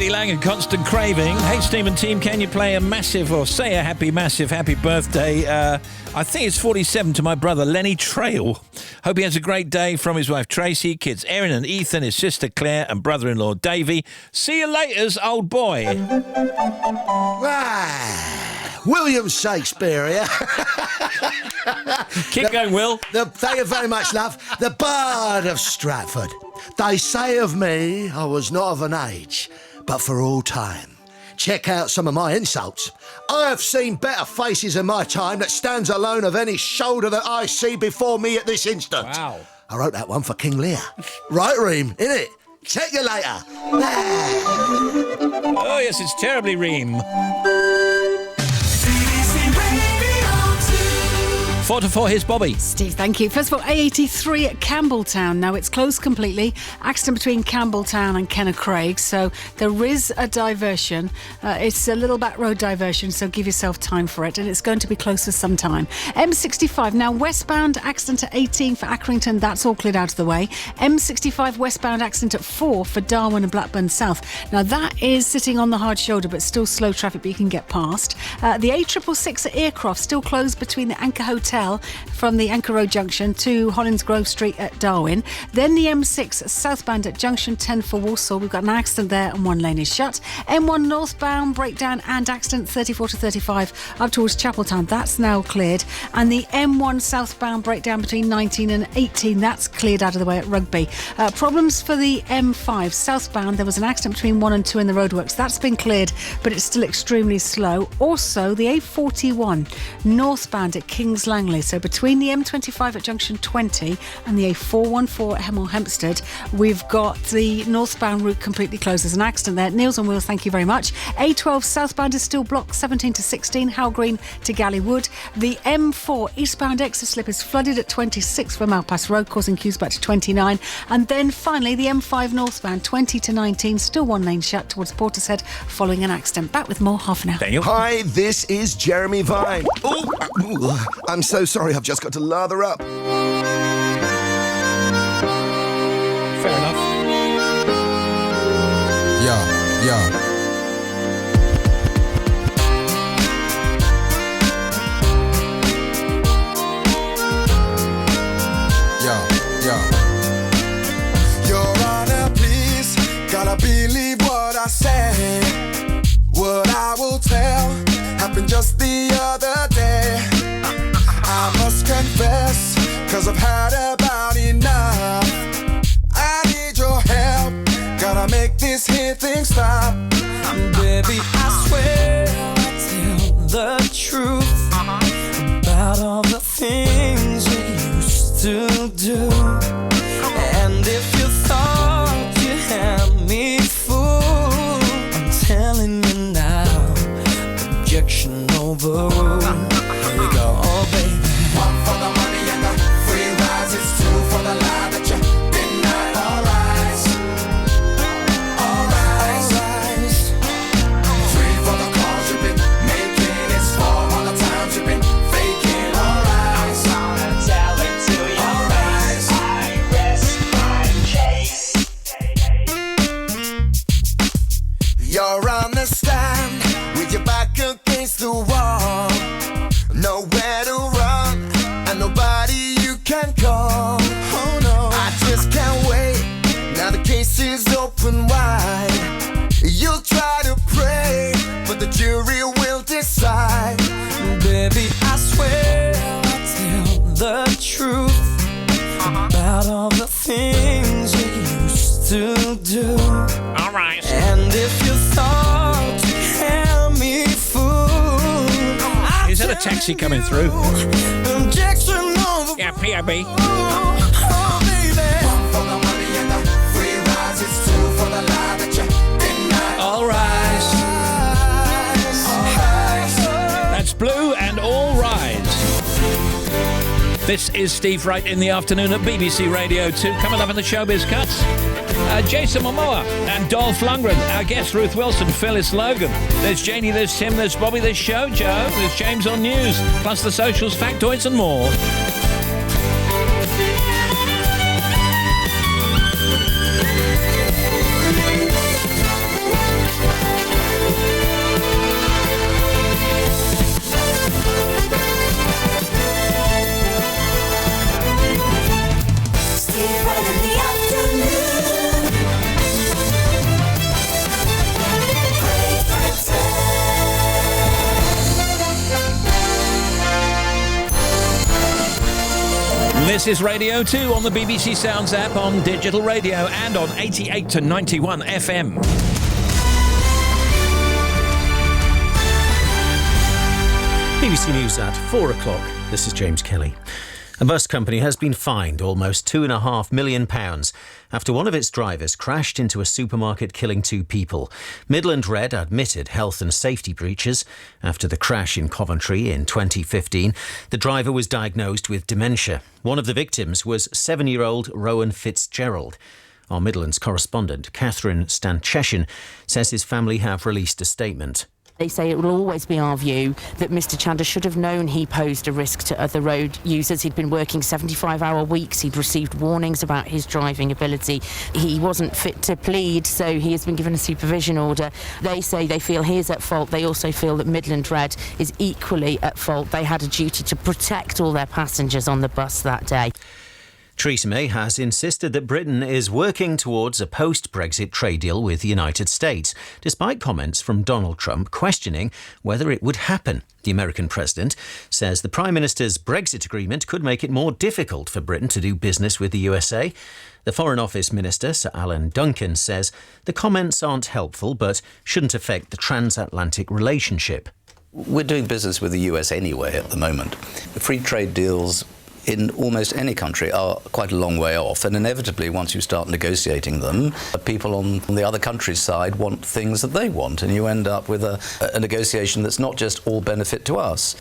K.D. Lang and Constant Craving. Hey, Steve and team, can you play a massive, or say a happy birthday? I think it's 47 to my brother, Lenny Trail. Hope he has a great day from his wife, Tracy, kids Erin and Ethan, his sister Claire, and brother-in-law, Davey. See you later, old boy. William Shakespeare. Keep going, Will. Thank you very much, love. The Bard of Stratford. They say of me, I was not of an age, but for all time. Check out some of my insults. I have seen better faces in my time that stands alone of any shoulder that I see before me at this instant. Wow. I wrote that one for King Lear. Right, Reem, innit? Check you later. Oh, yes, it's terribly Reem. 4 to 4, here's Bobby. Steve, thank you. First of all, A83 at Campbelltown. Now, it's closed completely. Accident between Campbelltown and Kennacraig, so there is a diversion. It's a little back road diversion, so give yourself time for it, and it's going to be closed for some time. M65, now westbound, accident at 18 for Accrington. That's all cleared out of the way. M65 westbound, accident at 4 for Darwin and Blackburn South. Now, that is sitting on the hard shoulder, but still slow traffic, but you can get past. The A666 at Aircroft, still closed between the Anchor Hotel from the Anchor Road Junction to Hollins Grove Street at Darwin. Then the M6 southbound at Junction 10 for Walsall. We've got an accident there and one lane is shut. M1 northbound breakdown and accident 34 to 35 up towards Chapeltown. That's now cleared. And the M1 southbound breakdown between 19 and 18. That's cleared out of the way at Rugby. Problems for the M5 southbound. There was an accident between 1 and 2 in the roadworks. That's been cleared, but it's still extremely slow. Also, the A41 northbound at Kings Langley. So between the M25 at Junction 20 and the A414 at Hemel Hempstead, we've got the northbound route completely closed. There's an accident there. Neils on Wheels, thank you very much. A12 southbound is still blocked 17 to 16, Howell Green to Gallywood. The M4 eastbound exit slip is flooded at 26 from Malpass Road, causing queues back to 29. And then finally, the M5 northbound 20 to 19, still one lane shut towards Portishead following an accident. Back with more half an hour. Daniel. Hi, this is Jeremy Vine. I'm so sorry, I've just got to lather up. Fair enough. Yeah. Your Honor, please, gotta believe what I say. What I will tell happened just the other day. I must confess, 'cause I've had about enough. I need your help, gotta make this here thing stop. Baby, I swear I'll tell the truth about all the things you used to do. And if you thought you had me fooled, I'm telling you now, objection overruled. Here we go, oh baby. One for the money and the free rides, it's two for the lie that you deny. All right. Three for the calls you've been making, it's 4 all the times you've been faking. All right. I'm gonna tell it to you. All right. I rest my case. You're on the stand with your back against the wall. Nowhere to run, and nobody you can call. Oh no, I just can't wait. Now the case is open wide. You'll try to pray, but the jury will decide. Baby, I swear I'll tell the truth about all the things you used to do. All right. And if you thought you had me fooled, Is that a taxi coming through? objection over. Yeah, POB. Oh, baby. One for the money and the free rides, it's two for the lie that you deny. All rise. That's Blue and All Rise. This is Steve Wright in the afternoon at BBC Radio 2. Coming up in the Showbiz Cuts, Jason Momoa and Dolph Lundgren. Our guest, Ruth Wilson, Phyllis Logan. There's Janie, there's Tim, there's Bobby, there's Joe, there's James on News, plus the socials, factoids and more. This is Radio 2 on the BBC Sounds app, on digital radio and on 88 to 91 FM. BBC News at 4 o'clock. This is James Kelly. A bus company has been fined almost £2.5 million after one of its drivers crashed into a supermarket, killing 2 people. Midland Red admitted health and safety breaches after the crash in Coventry in 2015. The driver was diagnosed with dementia. One of the victims was 7-year-old Rowan Fitzgerald. Our Midlands correspondent, Catherine Stancheshin, says his family have released a statement. They say it will always be our view that Mr Chander should have known he posed a risk to other road users. He'd been working 75-hour weeks. He'd received warnings about his driving ability. He wasn't fit to plead, so he has been given a supervision order. They say they feel he is at fault. They also feel that Midland Red is equally at fault. They had a duty to protect all their passengers on the bus that day. Theresa May has insisted that Britain is working towards a post-Brexit trade deal with the United States, despite comments from Donald Trump questioning whether it would happen. The American president says the Prime Minister's Brexit agreement could make it more difficult for Britain to do business with the USA. The Foreign Office Minister, Sir Alan Duncan, says the comments aren't helpful but shouldn't affect the transatlantic relationship. We're doing business with the US anyway at the moment. Free trade deals in almost any country are quite a long way off, and inevitably once you start negotiating them, people on the other country's side want things that they want, and you end up with a negotiation that's not just all benefit to us.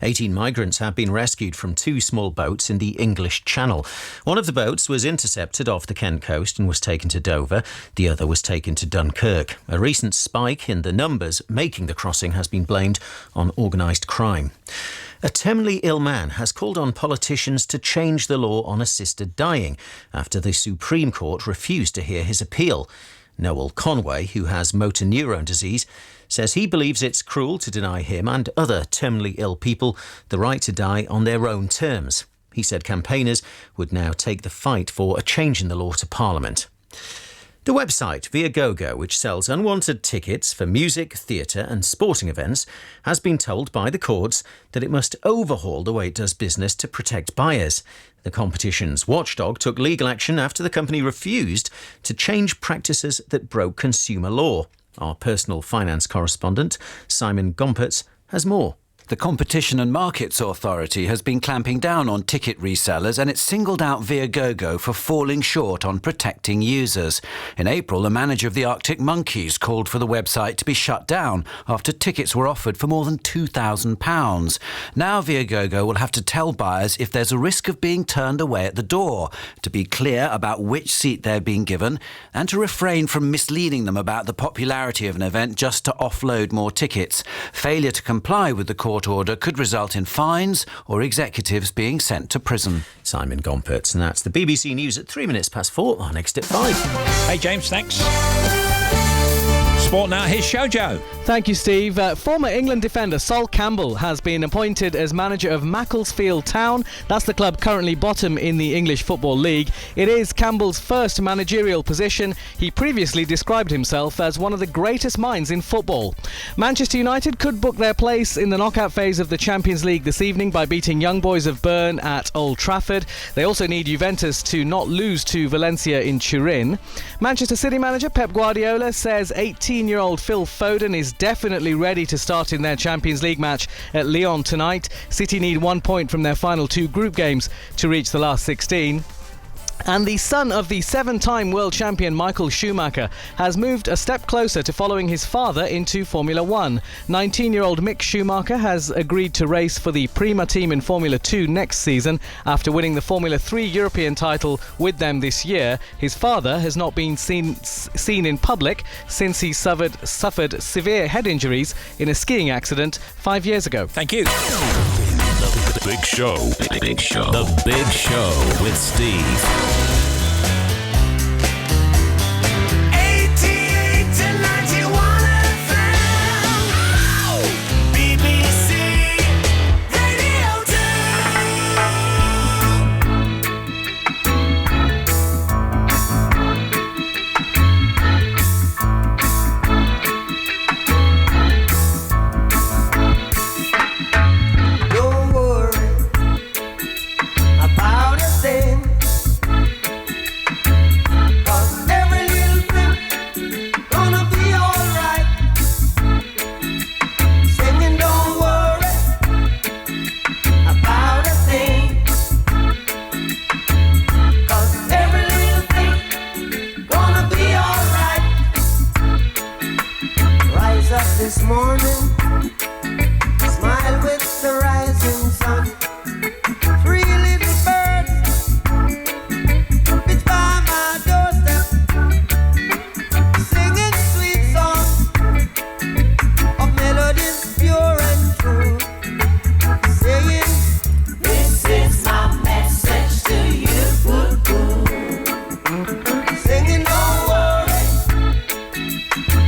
18 migrants have been rescued from 2 small boats in the English Channel. One of the boats was intercepted off the Kent coast and was taken to Dover. The other was taken to Dunkirk. A recent spike in the numbers making the crossing has been blamed on organised crime. A terminally ill man has called on politicians to change the law on assisted dying after the Supreme Court refused to hear his appeal. Noel Conway, who has motor neurone disease, says he believes it's cruel to deny him and other terminally ill people the right to die on their own terms. He said campaigners would now take the fight for a change in the law to Parliament. The website Viagogo, which sells unwanted tickets for music, theatre and sporting events, has been told by the courts that it must overhaul the way it does business to protect buyers. The competition's watchdog took legal action after the company refused to change practices that broke consumer law. Our personal finance correspondent, Simon Gompertz, has more. The Competition and Markets Authority has been clamping down on ticket resellers, and it singled out Viagogo for falling short on protecting users. In April, the manager of the Arctic Monkeys called for the website to be shut down after tickets were offered for more than £2,000. Now Viagogo will have to tell buyers if there's a risk of being turned away at the door, to be clear about which seat they're being given, and to refrain from misleading them about the popularity of an event just to offload more tickets. Failure to comply with the court order could result in fines or executives being sent to prison. Simon Gompertz, and that's the BBC News at 4:03. Our next at 5. Hey James, thanks. Sport now, here's Shojo. Thank you, Steve. Former England defender Sol Campbell has been appointed as manager of Macclesfield Town. That's the club currently bottom in the English Football League. It is Campbell's first managerial position. He previously described himself as one of the greatest minds in football. Manchester United could book their place in the knockout phase of the Champions League this evening by beating Young Boys of Bern at Old Trafford. They also need Juventus to not lose to Valencia in Turin. Manchester City manager Pep Guardiola says 18-year-old Phil Foden is definitely ready to start in their Champions League match at Lyon tonight. City need 1 point from their final 2 group games to reach the last 16. And the son of the 7-time world champion Michael Schumacher has moved a step closer to following his father into Formula 1. 19-year-old Mick Schumacher has agreed to race for the Prima team in Formula 2 next season after winning the Formula 3 European title with them this year. His father has not been seen in public since he suffered severe head injuries in a skiing accident 5 years ago. Thank you. The Big Show. Big Show. The Big Show with Steve. 88 to 91 FM. BBC Radio 2. Don't worry about a up this morning, smile with the rising sun. 3 little birds pitch by my doorstep, singing sweet songs of melodies pure and true, saying, "This is my message to you." Singing, "Don't worry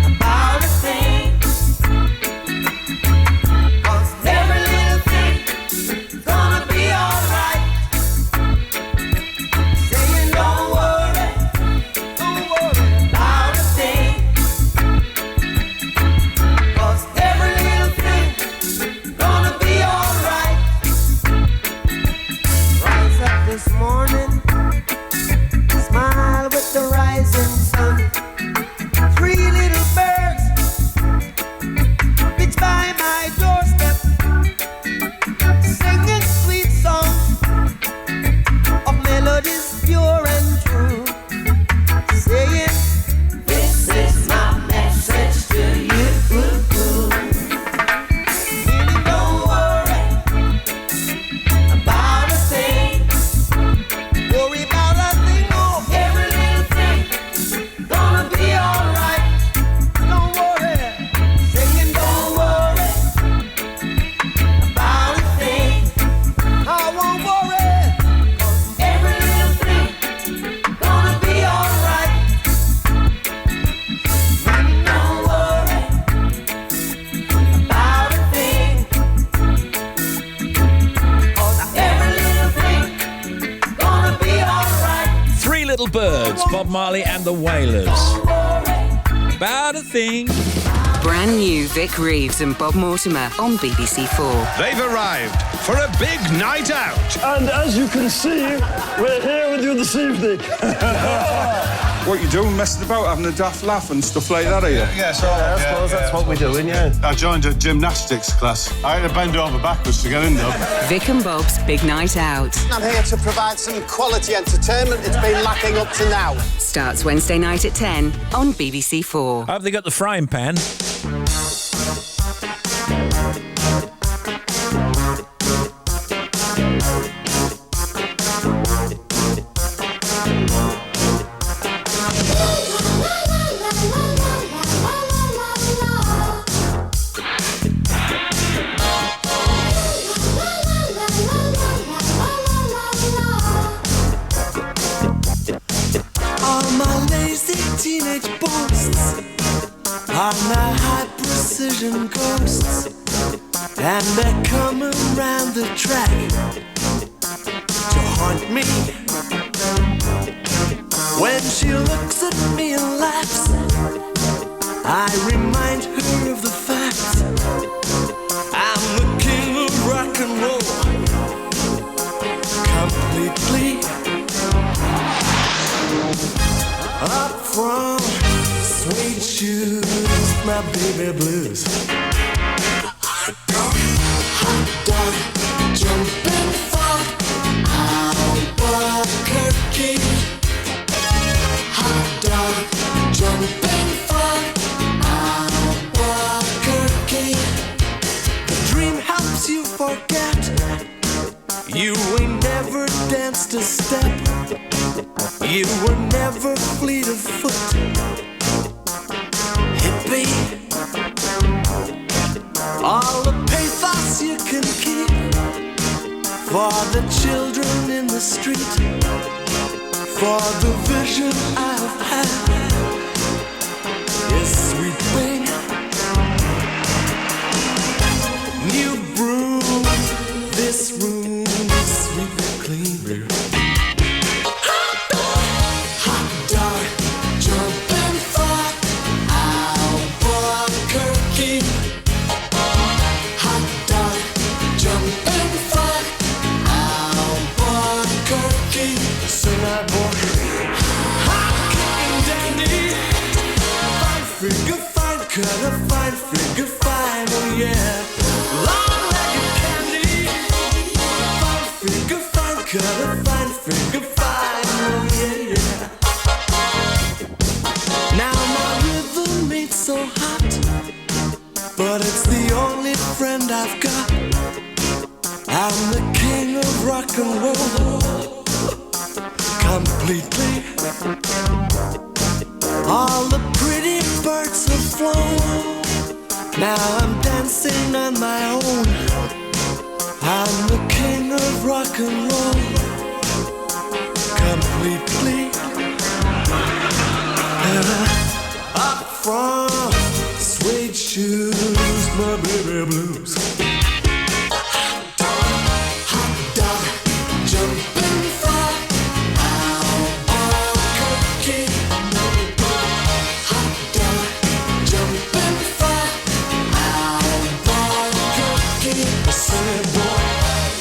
about a thing, 'cause every little thing gonna be alright." Saying, "Don't worry about a thing, 'cause every little thing gonna be alright." Rise up this morning, smile with the rising sun. 3 little birds pitch by my doorstep, singing sweet songs of melodies pure and true, saying, "This is my message to you." Meaning, don't worry about a thing. Worry about a thing, oh, every little thing gonna be alright. Don't worry, singing, don't worry about a thing. I won't worry, 'cause every little thing gonna be alright. Don't worry about a thing, 'cause every little thing gonna be alright. 3 Little Birds, Bob Marley and the Wailers. About a thing. Brand new Vic Reeves and Bob Mortimer on BBC4. They've arrived for a big night out. And as you can see, we're here with you this evening. What you doing, messing about, having a daft laugh and stuff like that, are you? I suppose that's what we're doing, yeah. I joined a gymnastics class. I had to bend over backwards to get in, though. Vic and Bob's Big Night Out. I'm here to provide some quality entertainment. It's been lacking up to now. Starts Wednesday night at 10 on BBC4. I hope they got the frying pan. All my lazy teenage boasts are now high-precision ghosts, and they're coming round the track to haunt me. When she looks at me and laughs, I remind her of the fact I'm the king of rock and roll, completely. Up from sweet shoes, my baby blues. Hot dog, jumping for Albuquerque. Hot dog, jumping for Albuquerque. The dream helps you forget you ain't never danced a step. You were never fleet of foot, hippie. All the pathos you can keep for the children in the street, for the vision I've had is sweeping. New broom, this room, sweep it clean. Jumping for Albuquerque. Hot dog, jumping for Albuquerque. Sing that boy. Hot cotton dandy. Fine figure, fine cutter, fine figure, fine, oh yeah. Long-legged candy. Fine figure, fine cutter, fine figure, fine, oh yeah, yeah. Now my rhythm ain't so hot, but it's the only friend I've got. I'm the king of rock and roll, completely. All the pretty birds have flown, now I'm dancing on my own. I'm the king of rock and roll, completely. And up from suede shoes, my baby blues. Hot dog, jumping fry, out cookie. Hot dog, jumping fry, out cookie. I said, boy,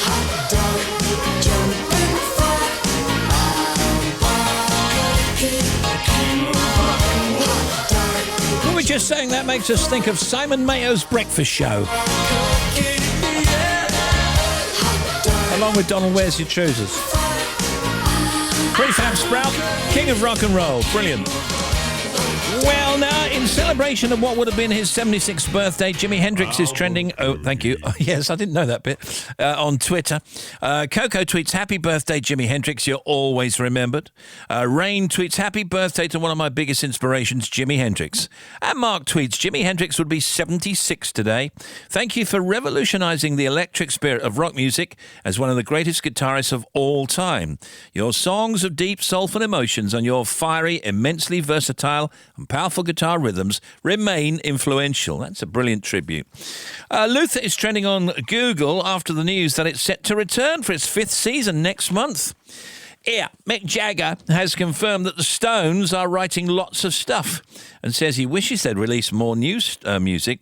hot dog, jumping fry, out cookie. We were just saying that makes us think of Simon Mayo's breakfast show. Along with Donald Where's Your Trousers. Prefab Sprout, king of rock and roll. Brilliant. Well, now, in celebration of what would have been his 76th birthday, Jimi Hendrix is trending... Oh, thank you. Oh, yes, I didn't know that bit. On Twitter. Coco tweets, happy birthday, Jimi Hendrix. You're always remembered. Rain tweets, happy birthday to one of my biggest inspirations, Jimi Hendrix. And Mark tweets, Jimi Hendrix would be 76 today. Thank you for revolutionizing the electric spirit of rock music as one of the greatest guitarists of all time. Your songs of deep, soulful emotions and your fiery, immensely versatile and powerful guitar rhythms remain influential. That's a brilliant tribute. Luther is trending on Google after the news that it's set to return for its 5th season next month. Yeah, Mick Jagger has confirmed that the Stones are writing lots of stuff and says he wishes they'd release more new music.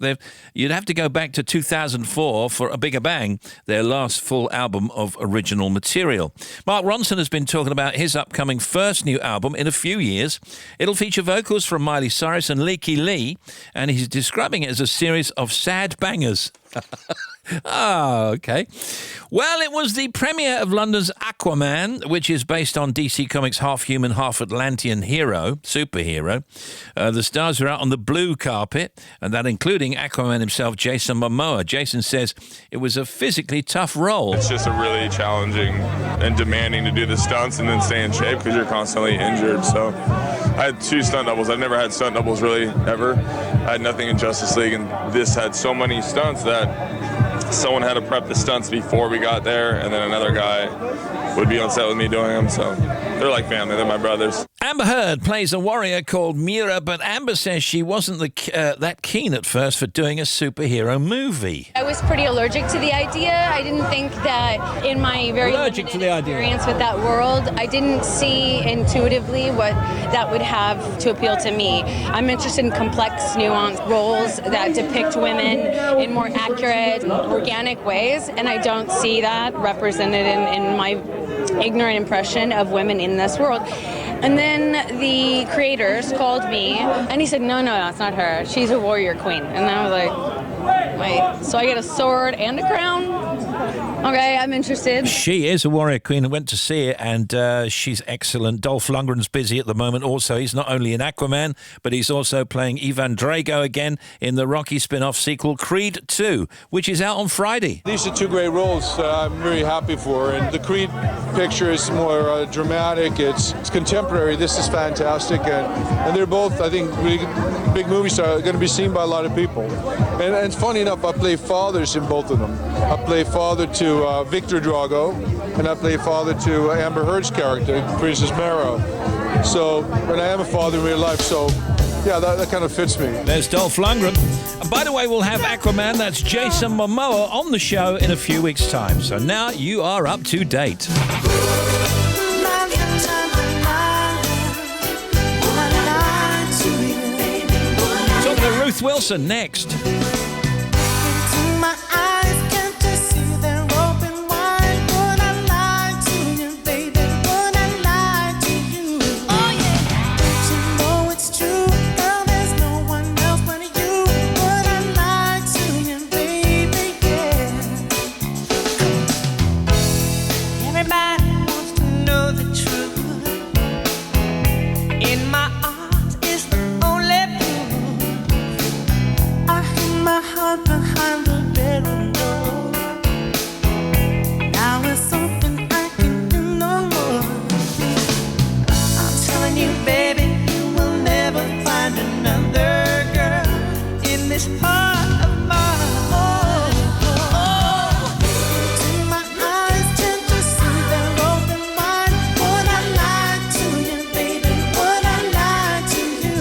You'd have to go back to 2004 for A Bigger Bang, their last full album of original material. Mark Ronson has been talking about his upcoming first new album in a few years. It'll feature vocals from Miley Cyrus and Leaky Lee, and he's describing it as a series of sad bangers. Oh, okay. Well, it was the premiere of London's Aquaman, which is based on DC Comics' half-human, half-Atlantean superhero. The stars were out on the blue carpet, and that including Aquaman himself, Jason Momoa. Jason says it was a physically tough role. It's just a really challenging and demanding to do the stunts and then stay in shape because you're constantly injured. So I had 2 stunt doubles. I've never had stunt doubles really ever. I had nothing in Justice League, and this had so many stunts that someone had to prep the stunts before we got there, and then another guy would be on set with me doing them. So they're like family. They're my brothers. Amber Heard plays a warrior called Mira, but Amber says she wasn't that keen at first for doing a superhero movie. I was pretty allergic to the idea. I didn't think that in my very limited experience with that world, I didn't see intuitively what that would have to appeal to me. I'm interested in complex, nuanced roles that depict women in more accurate, organic ways, and I don't see that represented in my ignorant impression of women in this world. And then the creators called me, and he said, no, it's not her. She's a warrior queen. And I was like, wait, so I get a sword and a crown? Okay, I'm interested. She is a warrior queen. I went to see it, and she's excellent. Dolph Lundgren's busy at the moment also. He's not only in Aquaman, but he's also playing Ivan Drago again in the Rocky spin-off sequel Creed 2, which is out on Friday. These are 2 great roles I'm very happy for. And the Creed picture is more dramatic. It's contemporary. This is fantastic. And they're both, I think, really big movie stars, going to be seen by a lot of people. And it's funny enough, I play fathers in both of them. I play father to Victor Drago, and I play father to Amber Heard's character, Princess Mara. So, and I am a father in real life, so yeah, that kind of fits me. There's Dolph Lundgren. And by the way, we'll have Aquaman, that's Jason Momoa, on the show in a few weeks' time. So now you are up to date. Talking to Ruth Wilson next. My this heart of mine. Till my eyes tend to see their open wide. Would I lie to you, baby? Would I lie to you?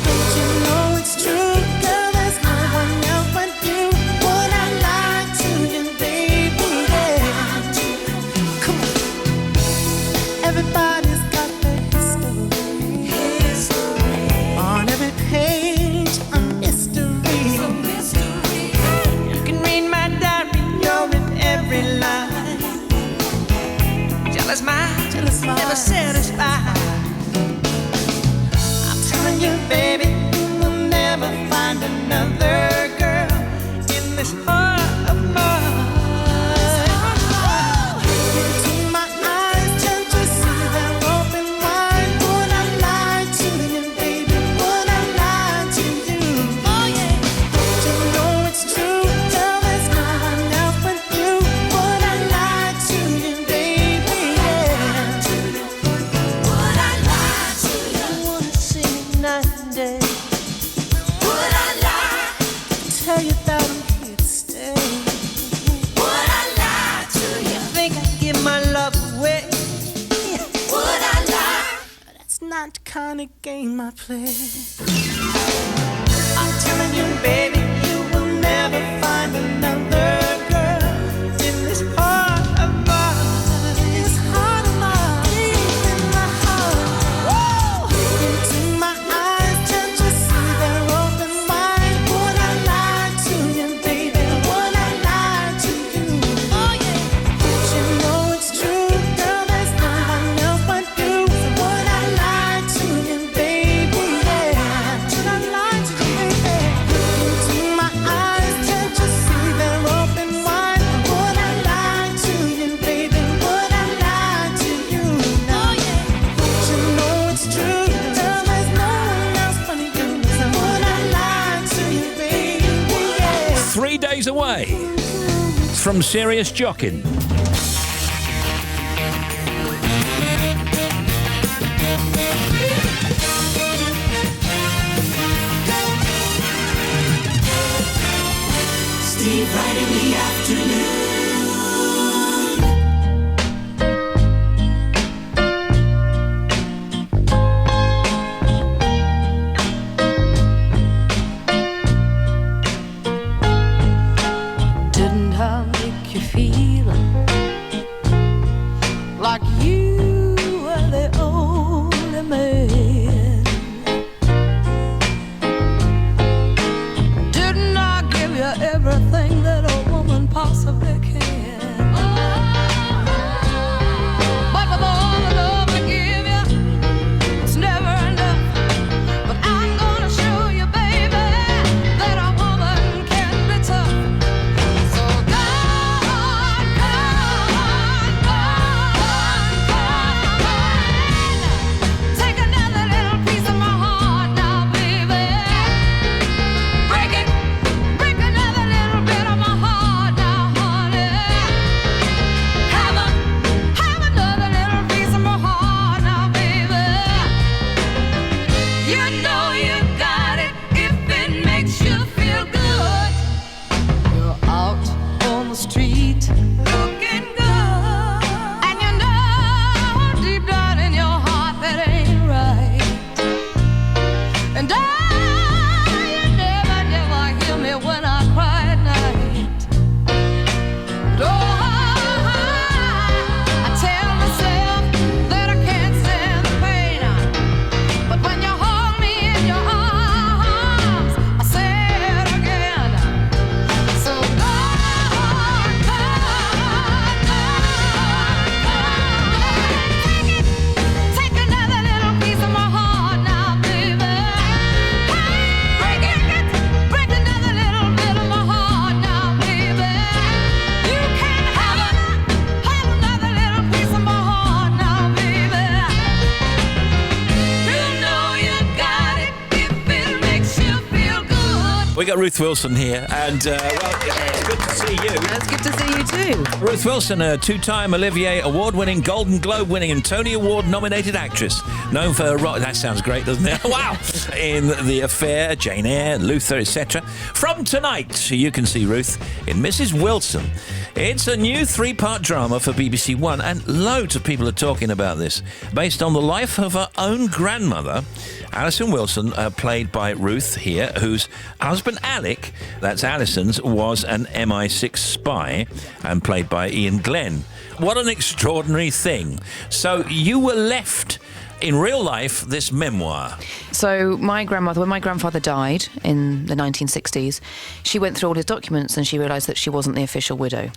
Don't you know it's true, girl? There's no one else but you. Would I lie to you, baby? Come on. Everybody's got their history. On every page, a mystery. You can read my diary, you're in every line. Jealous mind, never satisfied. I'm telling you, baby, you will never find another girl in this heart of mine. Till my eyes tend to see their open wide. Would I lie to you, baby? Would I lie to you? Don't you know it's true, girl? There's no one else but you. Would I lie to you, baby? Would I lie to you? I wanna see you night and day. Would I lie? Tell you that I'm here to stay. Would I lie to you? Think I'd give my love away? Would I lie? That's not the kind of game I play. I'm telling you, baby, you will never find another girl in this heart of mine. This heart of mine, deep in my heart. Till my eyes tend to see their open wide. Would I lie to you, baby? Would I lie to you? Don't you know it's true, girl? There's no one else but you. Would I lie to you, baby? Would I lie to you, baby? Till my eyes tend to see their open wide. Would I lie to you, baby? Would I lie to you? Don't you know it's true, girl? There's no one else but you. Would I lie to you, baby? 3 days away from serious jocking. Steve Wright in the afternoon. Didn't I make you feel like you were the only man? Didn't I give you everything that a woman possibly can? But with all the love I give you, it's never enough. But I'm gonna show you, baby, that a woman can be tough. So go on, go on, go on, go on. Take another little piece of my heart now, baby. Break it, break another little bit of my heart now, honey. Have another little piece of my heart now, baby. You know you got it if it makes you feel good. You're out on the street looking good, and you know deep down in your heart that ain't right. And you never, never hear me when I cry at night. I tell myself that I can't stand the pain, but when you hold me in your arms, I say We got Ruth Wilson here, and it's good to see you. It's good to see you too. Ruth Wilson, a two-time Olivier Award-winning, Golden Globe-winning and Tony Award-nominated actress, known for her that sounds great, doesn't it? Wow! In The Affair, Jane Eyre, Luther, etc. From tonight, you can see Ruth in Mrs. Wilson. It's a new 3-part drama for BBC One, and loads of people are talking about this, based on the life of her own grandmother, Alison Wilson, played by Ruth here, whose husband Alec, that's Alison's, was an MI6 spy and played by Ian Glenn. What an extraordinary thing. So you were left in real life this memoir. So my grandmother, when my grandfather died in the 1960s, she went through all his documents and she realised that she wasn't the official widow.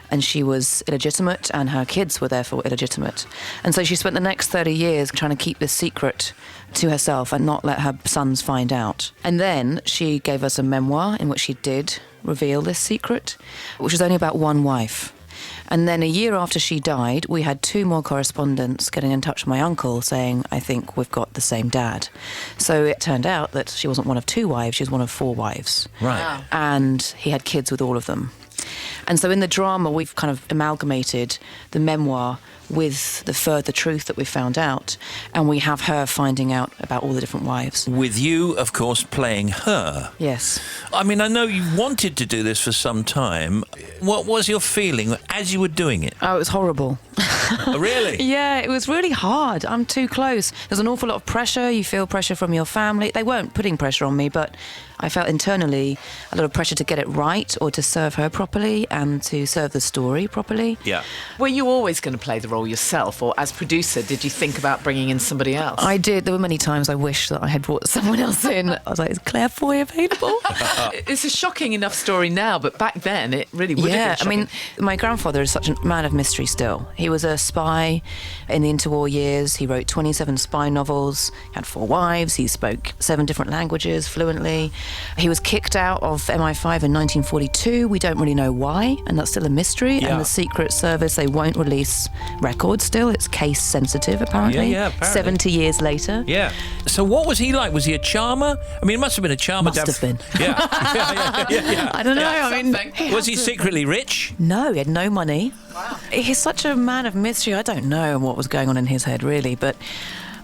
And she was illegitimate and her kids were therefore illegitimate. And so she spent the next 30 years trying to keep this secret to herself and not let her sons find out. And then she gave us a memoir in which she did reveal this secret, which was only about one wife. And then a year after she died, we had 2 more correspondents getting in touch with my uncle saying, I think we've got the same dad. So it turned out that she wasn't one of 2 wives, she was one of 4 wives. Right. Wow. And he had kids with all of them. And so in the drama, we've kind of amalgamated the memoir with the further truth that we've found out, and we have her finding out about all the different wives. With you, of course, playing her. Yes. I mean, I know you wanted to do this for some time. What was your feeling as you were doing it? Oh, it was horrible. Oh, really? Yeah, it was really hard. I'm too close. There's an awful lot of pressure. You feel pressure from your family. They weren't putting pressure on me, but I felt internally a lot of pressure to get it right or to serve her properly and to serve the story properly. Yeah. Were you always going to play the role yourself, or as producer, did you think about bringing in somebody else? I did. There were many times I wished that I had brought someone else in. I was like, is Claire Foy available? It's a shocking enough story now, but back then it really would have been shocking. I mean, my grandfather is such a man of mystery still. He was a spy in the interwar years. He wrote 27 spy novels, he had 4 wives, he spoke 7 different languages fluently. He was kicked out of MI5 in 1942. We don't really know why, and that's still a mystery. Yeah. And the Secret Service, they won't release records still. It's case sensitive, apparently. Yeah, apparently. 70 years later. Yeah. So what was he like? Was he a charmer? I mean, it must have been a charmer. Must have been. Yeah. yeah. I don't know. Yeah. I mean, was he secretly rich? No, he had no money. Wow. He's such a man of mystery. I don't know what was going on in his head, really, but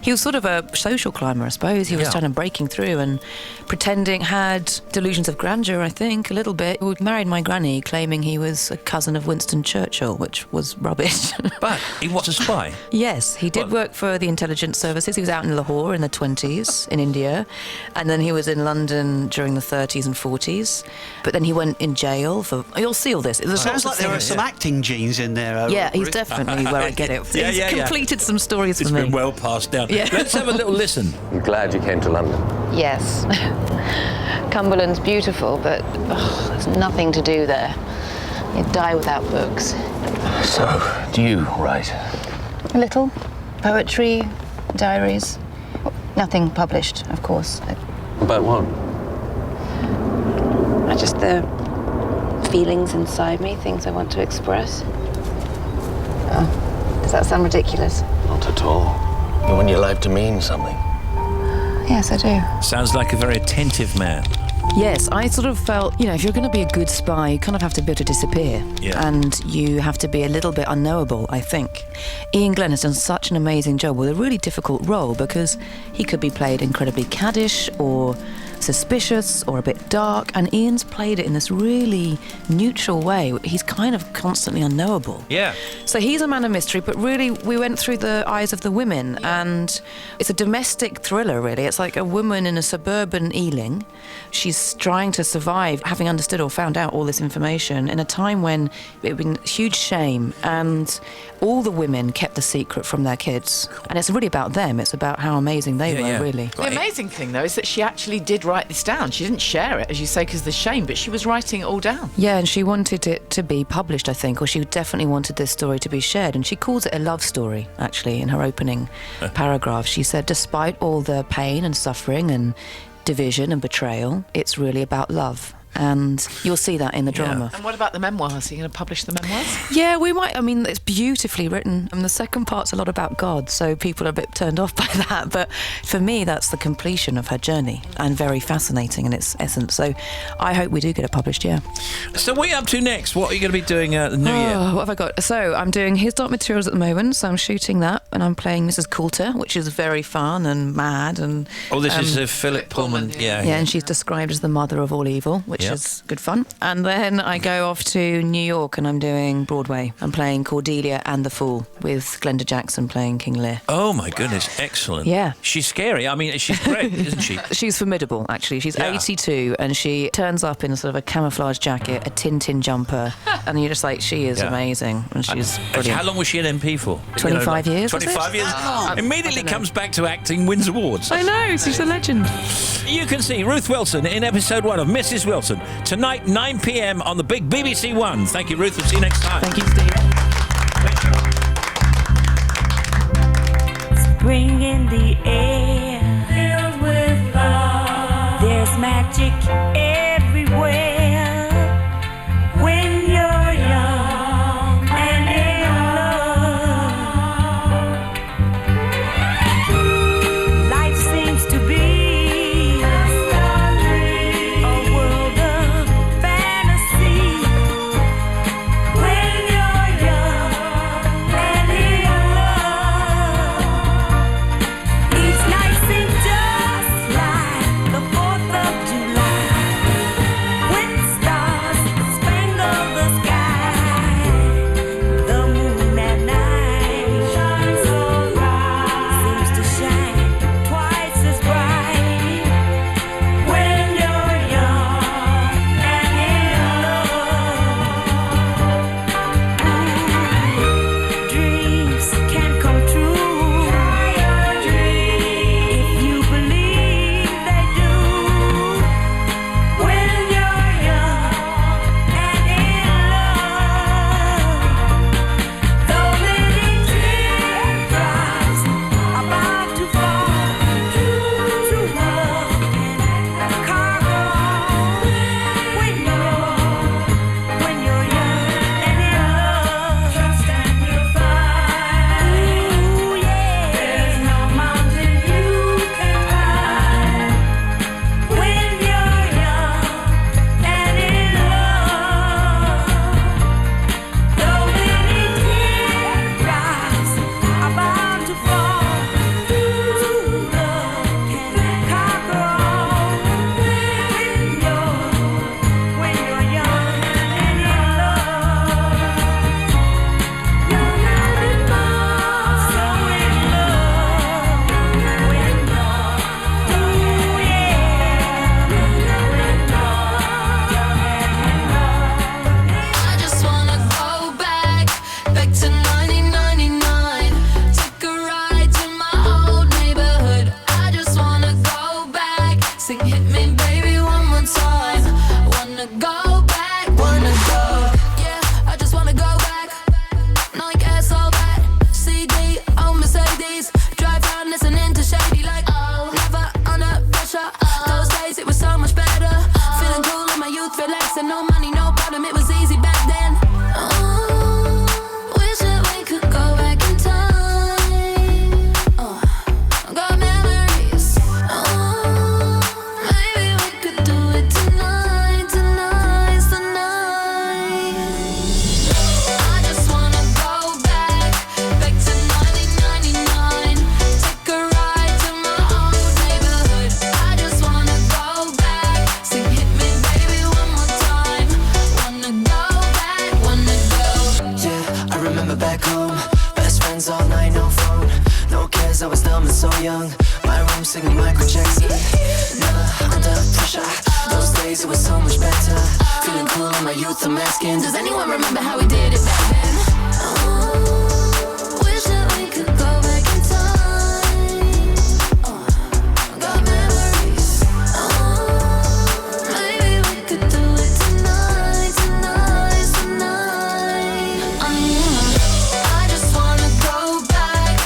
he was sort of a social climber, I suppose. He was trying to breaking through and pretending, had delusions of grandeur, I think, a little bit. He married my granny, claiming he was a cousin of Winston Churchill, which was rubbish. But he was a spy. Yes, he did work for the intelligence services. He was out in Lahore in the 20s in India, and then he was in London during the 30s and 40s. But then he went in jail for... You'll see all this. It sounds like there are some acting genes in there. Yeah, he's definitely where I get it. He's completed some stories for me. It's been well passed down. Yeah. Let's have a little listen. I'm glad you came to London. Yes. Cumberland's beautiful, but there's nothing to do there. You'd die without books. So, do you write? A little. Poetry, diaries. Nothing published, of course. About what? Just the feelings inside me, things I want to express. Oh, does that sound ridiculous? Not at all. You want your life to mean something. Yes, I do. Sounds like a very attentive man. Yes, I sort of felt, if you're going to be a good spy, you kind of have to be able to disappear. Yeah. And you have to be a little bit unknowable, I think. Ian Glenn has done such an amazing job with a really difficult role because he could be played incredibly caddish or suspicious or a bit dark, and Ian's played it in this really neutral way. He's kind of constantly unknowable. Yeah. So he's a man of mystery, but really we went through the eyes of the women, and it's a domestic thriller, really. It's like a woman in a suburban Ealing. She's trying to survive, having understood or found out all this information in a time when it had been huge shame, and all the women kept the secret from their kids. And it's really about them. It's about how amazing they were, really. The amazing thing, though, is that she actually did write this down. She didn't share it, as you say, because of the shame, but she was writing it all down. Yeah, and she wanted it to be published, I think, or she definitely wanted this story to be shared. And she calls it a love story, actually, in her opening paragraph. She said, despite all the pain and suffering and division and betrayal, it's really about love. and you'll see that in the drama. And what about the memoirs? Are you going to publish the memoirs? Yeah, we might. I mean, it's beautifully written. And the second part's a lot about God, so people are a bit turned off by that. But for me, that's the completion of her journey and very fascinating in its essence. So I hope we do get it published, yeah. So what are you up to next? What are you going to be doing the new year? What have I got? So I'm doing His Dark Materials at the moment, so I'm shooting that, and I'm playing Mrs. Coulter, which is very fun and mad. And this is Philip Pullman. Yeah, and she's described as the mother of all evil, which is good fun. And then I go off to New York and I'm doing Broadway. I'm playing Cordelia and the Fool with Glenda Jackson playing King Lear. Oh my goodness, excellent. Yeah. She's scary. I mean, she's great, isn't she? She's formidable, actually. She's 82 and she turns up in a sort of a camouflage jacket, a Tintin jumper, and you're just like, she is amazing. And she's brilliant. How long was she an MP for? 25 years. 25 years? Immediately comes back to acting, wins awards. I know, she's a legend. You can see Ruth Wilson in episode 1 of Mrs. Wilson tonight, 9 p.m. on the big BBC One. Thank you, Ruth. We'll see you next time. Thank you, Steve. Spring in the air, filled with love. There's magic everywhere when you're young and in love. Life seems to be a world of fantasy when you're young and in love. Each night seems just like the 4th of July when stars spangle the sky. The moon at night shines so bright, seems to shine twice as bright when you're young and in love. Dreams can come true. Try your dream if you believe they do. When you're young and in love, though many teardrops about to fall, true love can carve when you're young and in love. Trust and you'll find. Ooh, yeah. There's no mountain you can climb when you're young and in love. Though many teardrops about to fall, true love can conquer all when you're young and in love. Young and in love, so in love when ooh yeah, I just wanna go back to 1999. Take a ride to my old neighborhood. I just wanna go back. Sing hit me baby one more time. Wanna go back, wanna go. Yeah, I just wanna go back. Nike ass all that. CD on Mercedes. Drive around listening to Shady like oh, never under pressure. Those days it was so much better. Feeling cool in my youth, relaxing, no money, no problem. It was easy back then. Oh, wish that we could go back in time. Oh, got memories. Oh, maybe we could do it tonight, tonight, tonight. I just wanna go back to 1999. Take a ride to my old neighborhood. I just wanna go back. Sing hit me baby one more time. Wanna go back, wanna go. Yeah, I remember back home. Best friends all night, no phone. No cares, I was dumb and so young. My room singing Michael Jackson. Never under pressure. Those days it was so much better. Feeling cool in my youth, I'm asking, does anyone remember how we did it back then? Oh, wish that we could go back in time. Oh, got memories. Oh, maybe we could do it tonight, tonight, tonight. I just wanna go back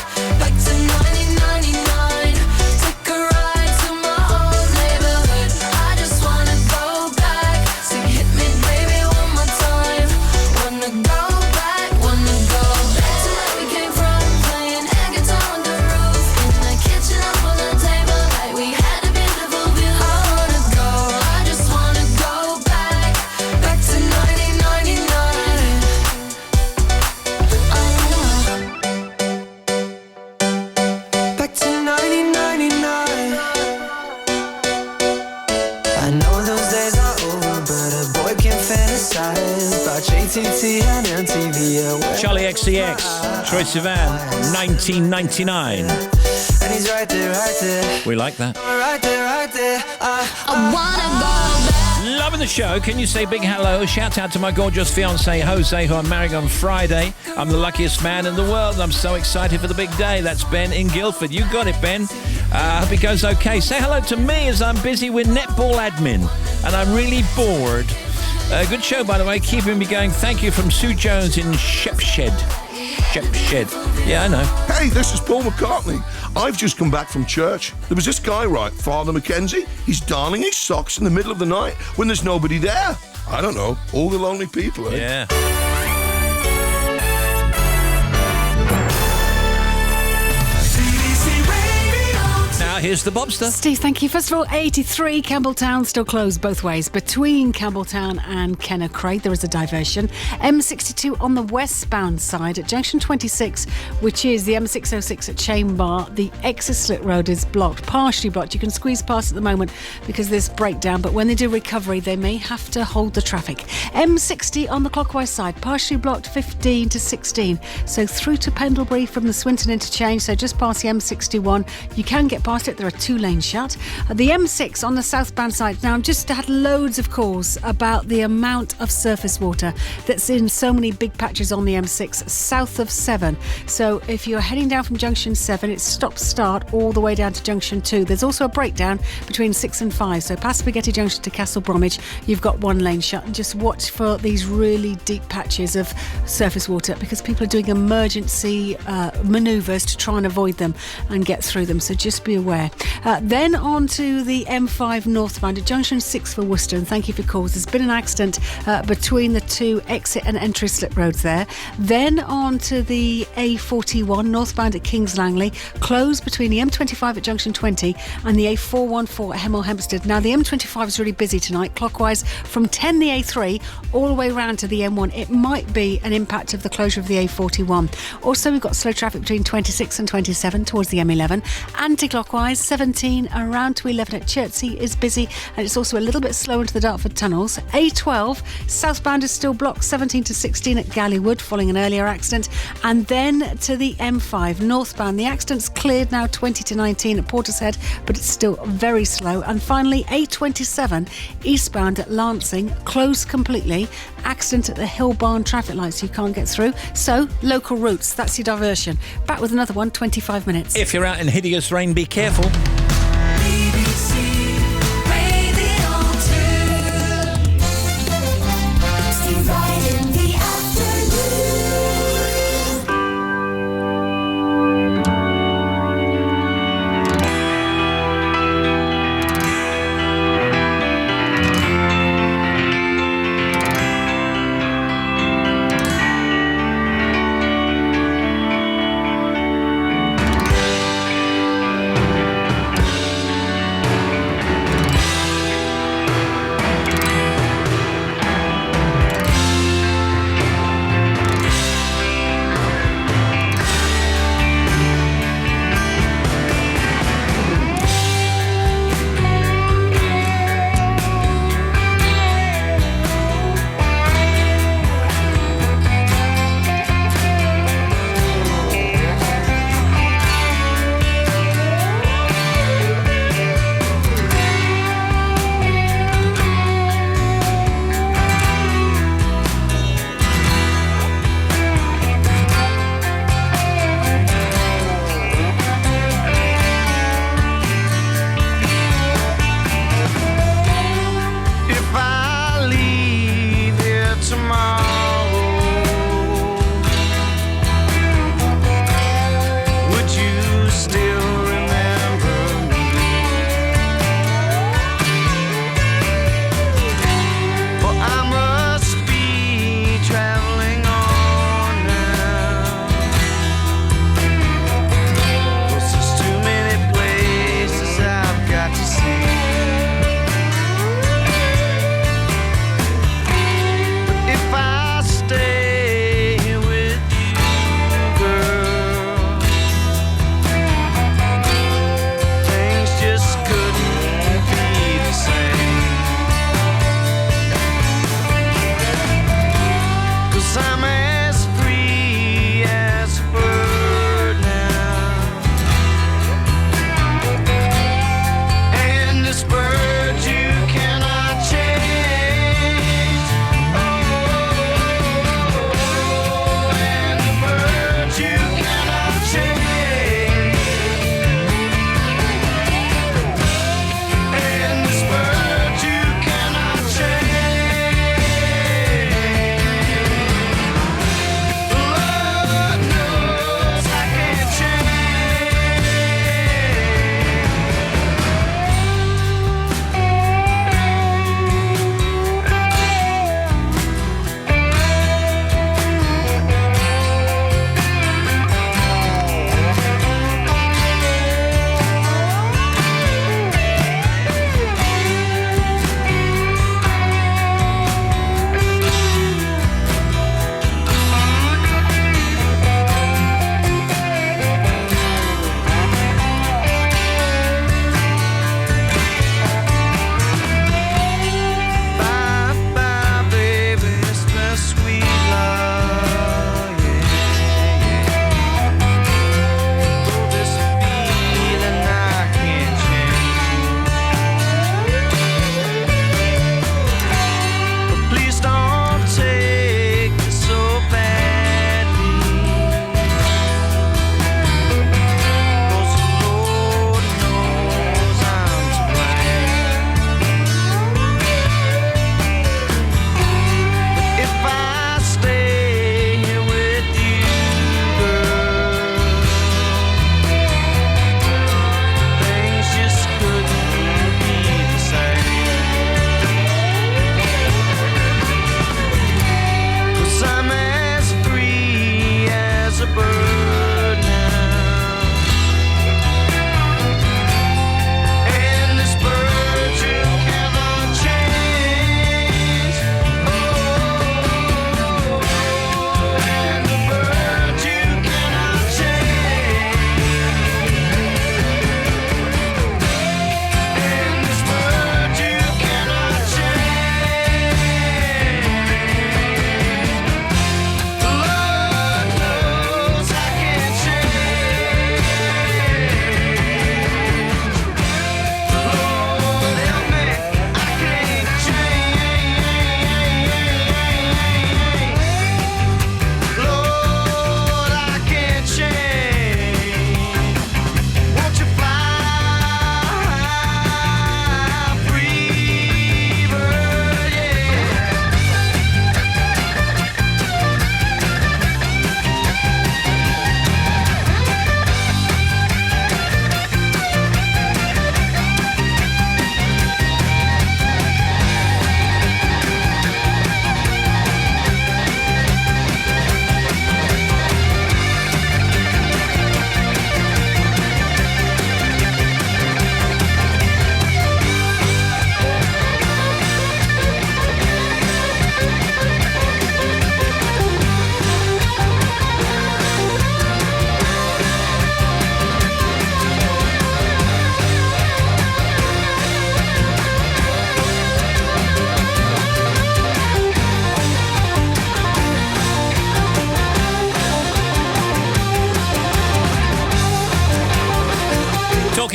to 1999. Take a ride to my old neighborhood. I just wanna go back. hypnotized by JTT and MTV. Charlie XCX, Troye Sivan, 1999. And he's right there. We like that. Right there. I wanna go back. Loving the show. Can you say big hello? Shout out to my gorgeous fiancé Jose, who I'm marrying on Friday. I'm the luckiest man in the world, and I'm so excited for the big day. That's Ben in Guildford. You got it, Ben. Hope it goes okay. Say hello to me as I'm busy with netball admin, and I'm really bored. Good show, by the way. Keeping me going. Thank you from Sue Jones in Shepshed. Yeah, I know. Hey, this is Paul McCartney. I've just come back from church. There was this guy, right, Father Mackenzie. He's darning his socks in the middle of the night when there's nobody there. I don't know, all the lonely people, eh? Yeah. Now here's the Bobster. Steve, thank you. First of all, 83 Campbelltown still closed both ways. Between Campbelltown and Kennecraig, there is a diversion. M62 on the westbound side at junction 26, which is the M606 at Chainbar. The exit Slit Road is blocked, partially blocked. You can squeeze past at the moment because of this breakdown, but when they do recovery, they may have to hold the traffic. M60 on the clockwise side, partially blocked 15 to 16. So through to Pendlebury from the Swinton interchange, so just past the M61, you can get past it. There are 2 lanes shut. The M6 on the southbound side. Now, I've just had loads of calls about the amount of surface water that's in so many big patches on the M6 south of 7. So if you're heading down from junction 7, it's stop-start all the way down to junction 2. There's also a breakdown between 6 and 5. So past Spaghetti Junction to Castle Bromwich, you've got 1 lane shut. And just watch for these really deep patches of surface water because people are doing emergency manoeuvres to try and avoid them and get through them. So just be aware. Then on to the M5 northbound at junction 6 for Worcester, and thank you for calls. There's been an accident between the 2 exit and entry slip roads there. Then on to the A41 northbound at Kings Langley, closed between the M25 at junction 20 and the A414 at Hemel Hempstead. Now the M25 is really busy tonight, clockwise from 10 the A3 all the way round to the M1. It might be an impact of the closure of the A41. Also, we've got slow traffic between 26 and 27 towards the M11. Anti-clockwise 17 around to 11 at Chertsey is busy, and it's also a little bit slow into the Dartford tunnels. A12 southbound is still blocked 17 to 16 at Gallywood following an earlier accident, and then to the M5 northbound. The accident's cleared now 20 to 19 at Portishead, but it's still very slow. And finally A27 eastbound at Lancing, closed completely. Accident at the Hill Barn traffic lights, you can't get through. So local routes, that's your diversion. Back with another one, 25 minutes. If you're out in hideous rain, be careful. BBC Radio 2. Steve Wright in the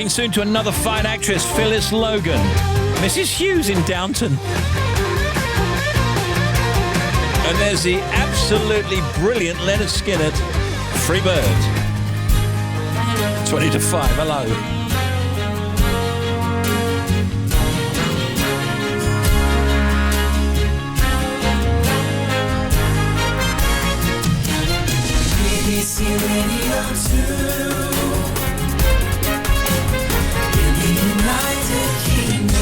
Talking soon to another fine actress, Phyllis Logan. Mrs. Hughes in Downton. And there's the absolutely brilliant Leonard Skinner, Free Bird. 20 to 5, hello. BBC Radio 2 in the United Kingdom.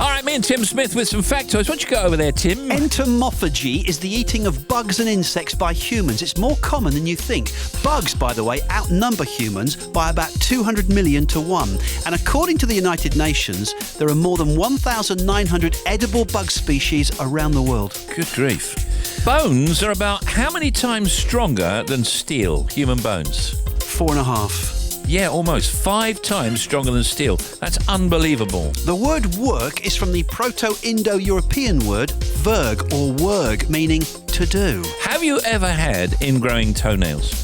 All right, me and Tim Smith with some factoids. Why don't you go over there, Tim? Entomophagy is the eating of bugs and insects by humans. It's more common than you think. Bugs, by the way, outnumber humans by about 200 million to 1. And according to the United Nations, there are more than 1,900 edible bug species around the world. Good grief. Bones are about how many times stronger than steel, human bones? 4.5. Yeah, almost 5 times stronger than steel. That's unbelievable. The word work is from the Proto-Indo-European word verg or werg, meaning to do. Have you ever had ingrowing toenails?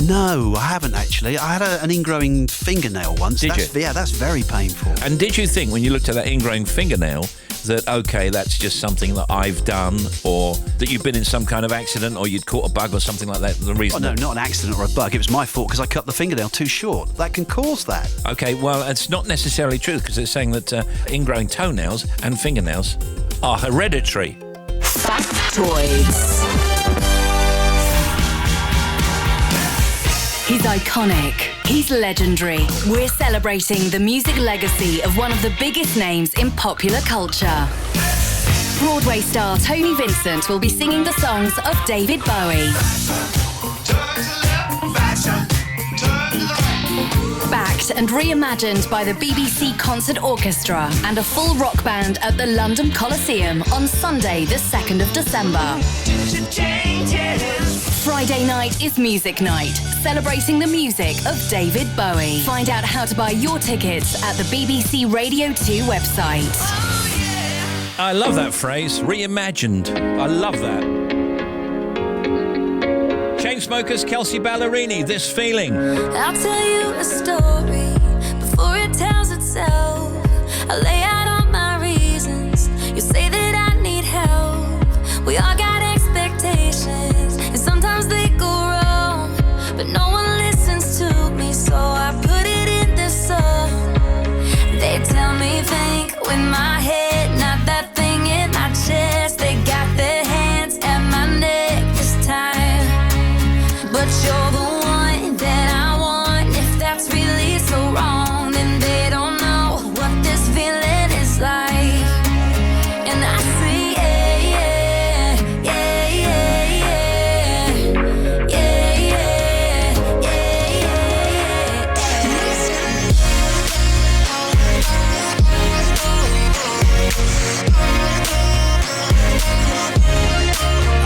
No, I haven't actually. I had an ingrowing fingernail once. Did you? Yeah, that's very painful. And did you think when you looked at that ingrowing fingernail that, okay, that's just something that I've done, or that you've been in some kind of accident, or you'd caught a bug or something like that? The reason? Oh, no, not an accident or a bug. It was my fault because I cut the fingernail too short. That can cause that. Okay, well, it's not necessarily true because it's saying that ingrowing toenails and fingernails are hereditary. Factoids. He's iconic. He's legendary. We're celebrating the music legacy of one of the biggest names in popular culture. Broadway star Tony Vincent will be singing the songs of David Bowie. Backed and reimagined by the BBC Concert Orchestra and a full rock band at the London Coliseum on Sunday, the 2nd of December. Friday night is Music Night, celebrating the music of David Bowie. Find out how to buy your tickets at the BBC Radio 2 website. I love that phrase, reimagined. I love that. Chainsmokers, Kelsey Ballerini, This Feeling. I'll tell you a story before it tells itself. I lay out all my reasons. You say that I need help. We all got expectations, and sometimes they go wrong, but no one listens to me, so I put it in this song. They tell me think with my head, not that thing in my chest. They got their hands at my neck this time, but you're the one that I want. If that's really so wrong, then they don't know what this feeling is like. And I say yeah, yeah, yeah, yeah, yeah, yeah,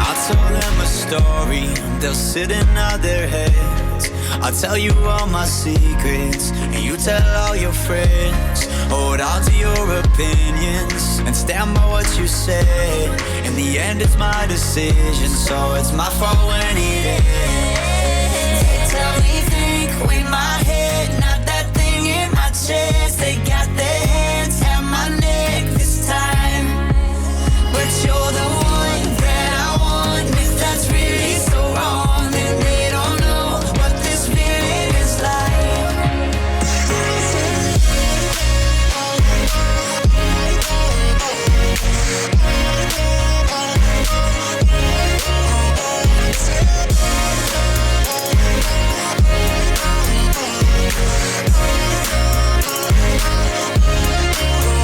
I'll tell them a story, they'll sit and nod their heads. I'll tell you all my secrets, and you tell all your friends. Hold on to your opinions, and stand by what you said. In the end it's my decision, so it's my fault when it ends. They tell me think with my head, not that thing in my chest. They got their hands at my neck this time, but you're the one that I want. If that's really so wrong, then they don't know what this feeling is like.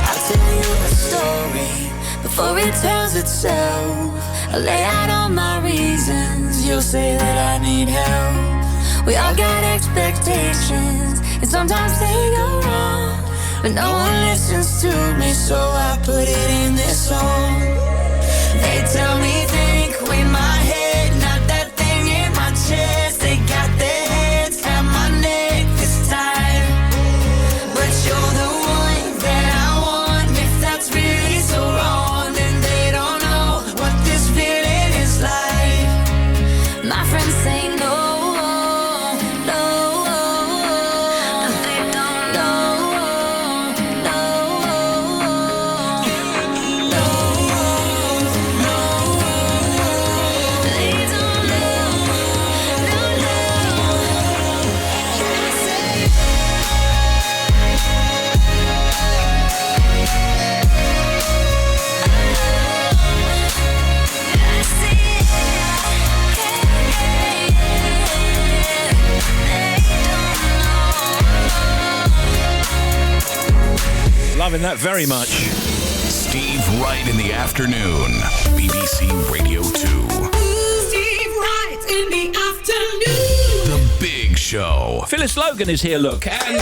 I'll tell you a story before it tells itself. I lay out all my reasons. You'll say that I need help. We all got expectations, and sometimes they go wrong, but no one listens to me, so I put it in this song. They tell me think with my head, not that thing in my chest. They got their hands at my neck this time, but you're the one that I want. If that's really so wrong, then they don't know what this feeling is like. My friends say no, no, having that very much. Steve Wright in the afternoon. BBC Radio 2. Steve Wright in the afternoon. The Big Show. Phyllis Logan is here, look. And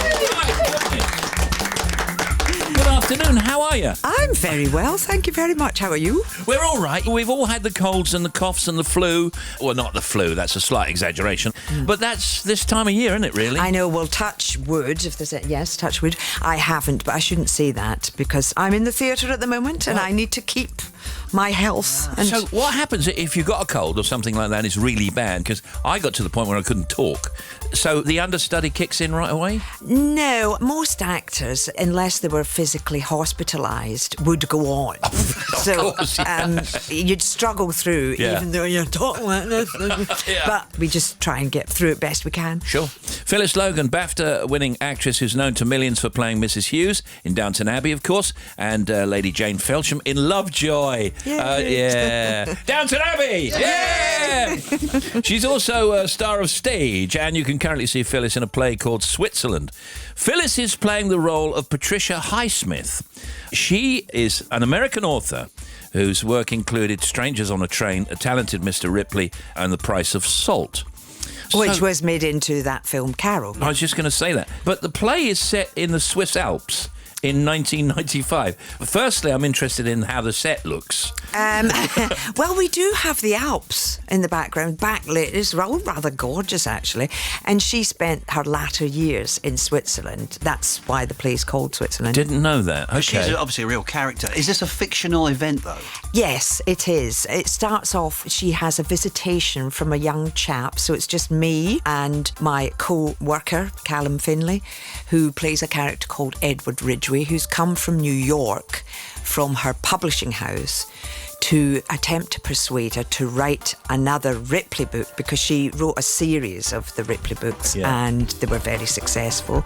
good afternoon, how are you? I'm very well, thank you very much. How are you? We're all right. We've all had the colds and the coughs and the flu. Well, not the flu, that's a slight exaggeration. But that's this time of year, isn't it, really? I know, well, touch wood, if there's a... Yes, touch wood. I haven't, but I shouldn't say that because I'm in the theatre at the moment and I need to keep my health. And So what happens if you've got a cold or something like that and it's really bad? Because I got to the point where I couldn't talk. So the understudy kicks in right away? No, most actors, unless they were physically hospitalised, would go on. So course, yeah. You'd struggle through, Yeah. even though you're talking like this. But we just try and get through it best we can. Sure. Phyllis Logan, BAFTA-winning actress who's known to millions for playing Mrs. Hughes in Downton Abbey, of course, and Lady Jane Felsham in Lovejoy. Yeah. Downton Abbey! Yeah! She's also a star of stage, and you can currently see Phyllis in a play called Switzerland. Phyllis is playing the role of Patricia Highsmith. She is an American author whose work included Strangers on a Train, A Talented Mr. Ripley, and The Price of Salt. Which was made into that film Carol. I was just going to say that. But the play is set in the Swiss Alps in 1995. Firstly, I'm interested in how the set looks. Well, we do have the Alps in the background, backlit. It's rather gorgeous, actually. And she spent her latter years in Switzerland. That's why the play's called Switzerland. Didn't know that. Okay. She's obviously a real character. Is this a fictional event, though? Yes, it is. It starts off, she has a visitation from a young chap, so it's just me and my co-worker, Callum Finlay, who plays a character called Edward Ridgway, who's come from New York from her publishing house to attempt to persuade her to write another Ripley book because she wrote a series of the Ripley books and they were very successful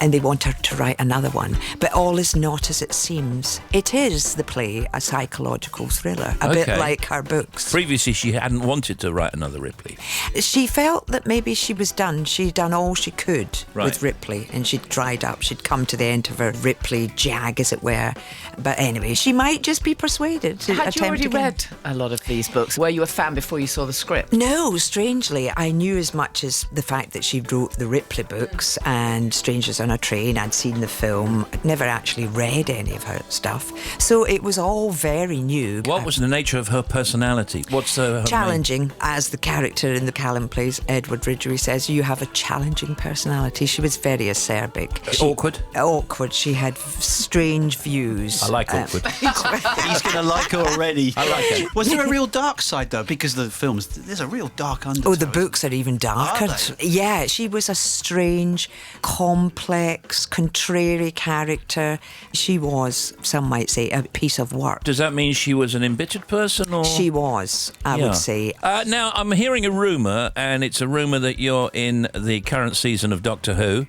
and they want her to write another one. But all is not as it seems. It is, the play, a psychological thriller, a bit like her books. Previously, she hadn't wanted to write another Ripley. She felt that maybe she was done. She'd done all she could with Ripley and she'd dried up. She'd come to the end of her Ripley jag, as it were. But anyway, she might just be persuaded to Had attempt you already again. read a lot of these books? Were you a fan before you saw the script? No, strangely, I knew as much as the fact that she wrote the Ripley books and Strangers on a Train. I'd seen the film. I'd never actually read any of her stuff. So it was all very new. What was the nature of her personality? What's her challenging, as the character in the Callum plays, Edward Ridgway says, you have a challenging personality. She was very acerbic. Awkward? Awkward. She had strange views. I like awkward. He's going to like her already. I like it. Was there a real dark side, though? Because the films, there's a real dark undertone. Oh, the books are even darker. Yeah, she was a strange, complex, contrary character. She was, some might say, a piece of work. Does that mean she was an embittered person? Or She was, I would say. Now, I'm hearing a rumour, and it's a rumour that you're in the current season of Doctor Who.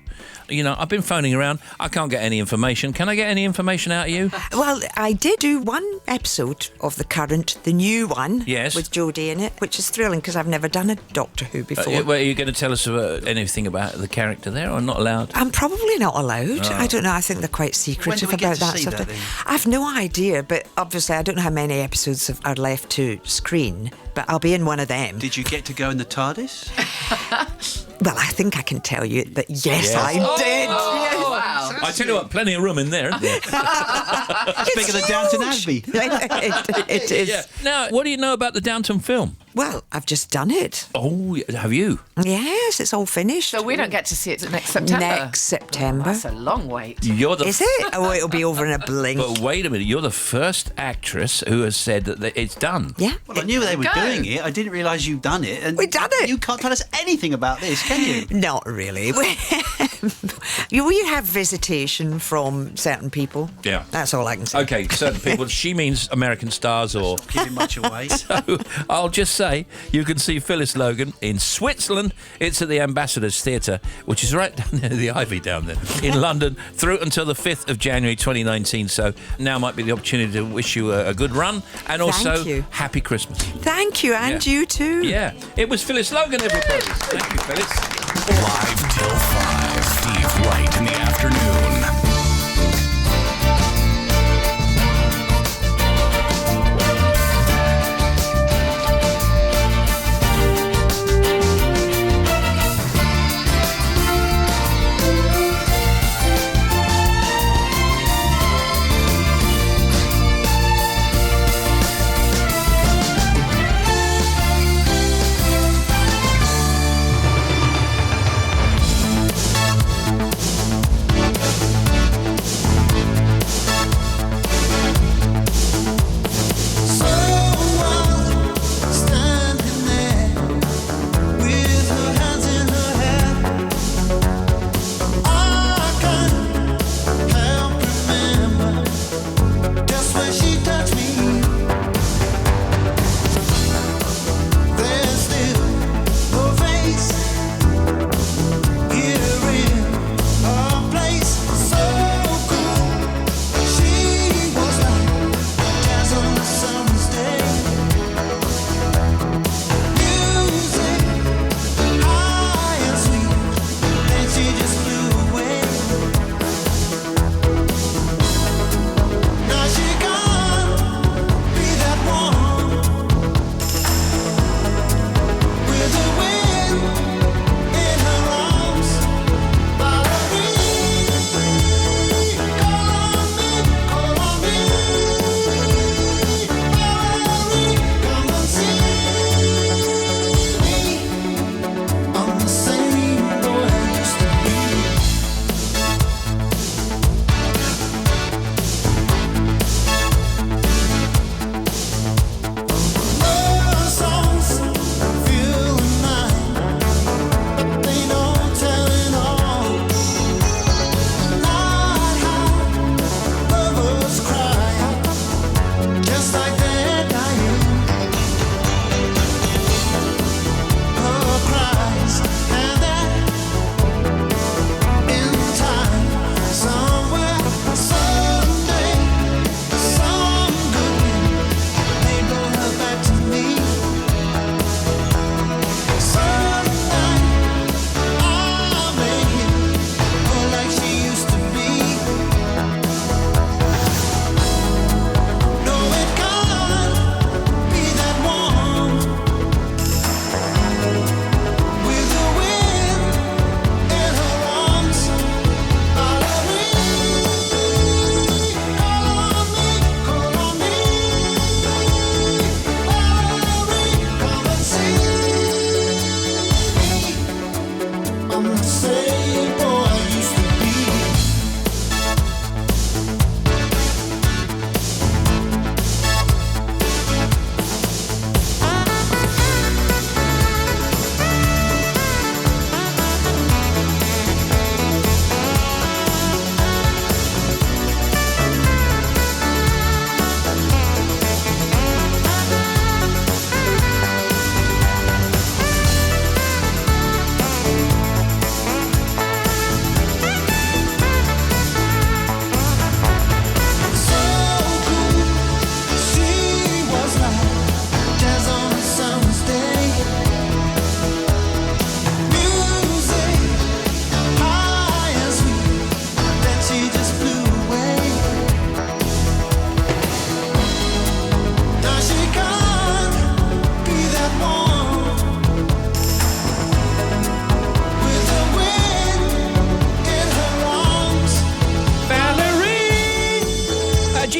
You know, I've been phoning around. I can't get any information. Can I get any information out of you? Well, I did do one episode of the new one, Yes. with Jodie in it, which is thrilling because I've never done a Doctor Who before. Are you going to tell us anything about the character there, or not allowed? I'm probably not allowed. Oh. I don't know. I think they're quite secretive When do we get about to that see sort that of then? thing. I've no idea, but obviously I don't know how many episodes are left to screen, but I'll be in one of them. Did you get to go in the TARDIS? Well, I think I can tell you that yes. I did. Yes. Wow. I tell you what, plenty of room in there, isn't there? It's bigger than Downton Abbey. It is. Yeah. Now, what do you know about the Downton film? Well, I've just done it. Oh, have you? Yes, it's all finished. So we don't get to see it next September? Next September. That's a long wait. You're the Is it? Oh, it'll be over in a blink. But wait a minute, you're the first actress who has said that it's done. Yeah. Well, I knew they were doing it. I didn't realise you'd done it. And We've done it. You can't tell us anything about this, can you? Not really. We have visitation from certain people. Yeah. That's all I can say. Okay, certain people. She means American stars or... Not giving much away. So I'll just say you can see Phyllis Logan in Switzerland. It's at the Ambassadors Theatre, which is right down near the Ivy down there in London, through until the 5th of January 2019. So now might be the opportunity to wish you a good run and also Thank you. Happy Christmas. Thank you, and Yeah. you too. Yeah, it was Phyllis Logan, everybody. Thank you, Phyllis. Live till 5. Steve Wright in the afternoon.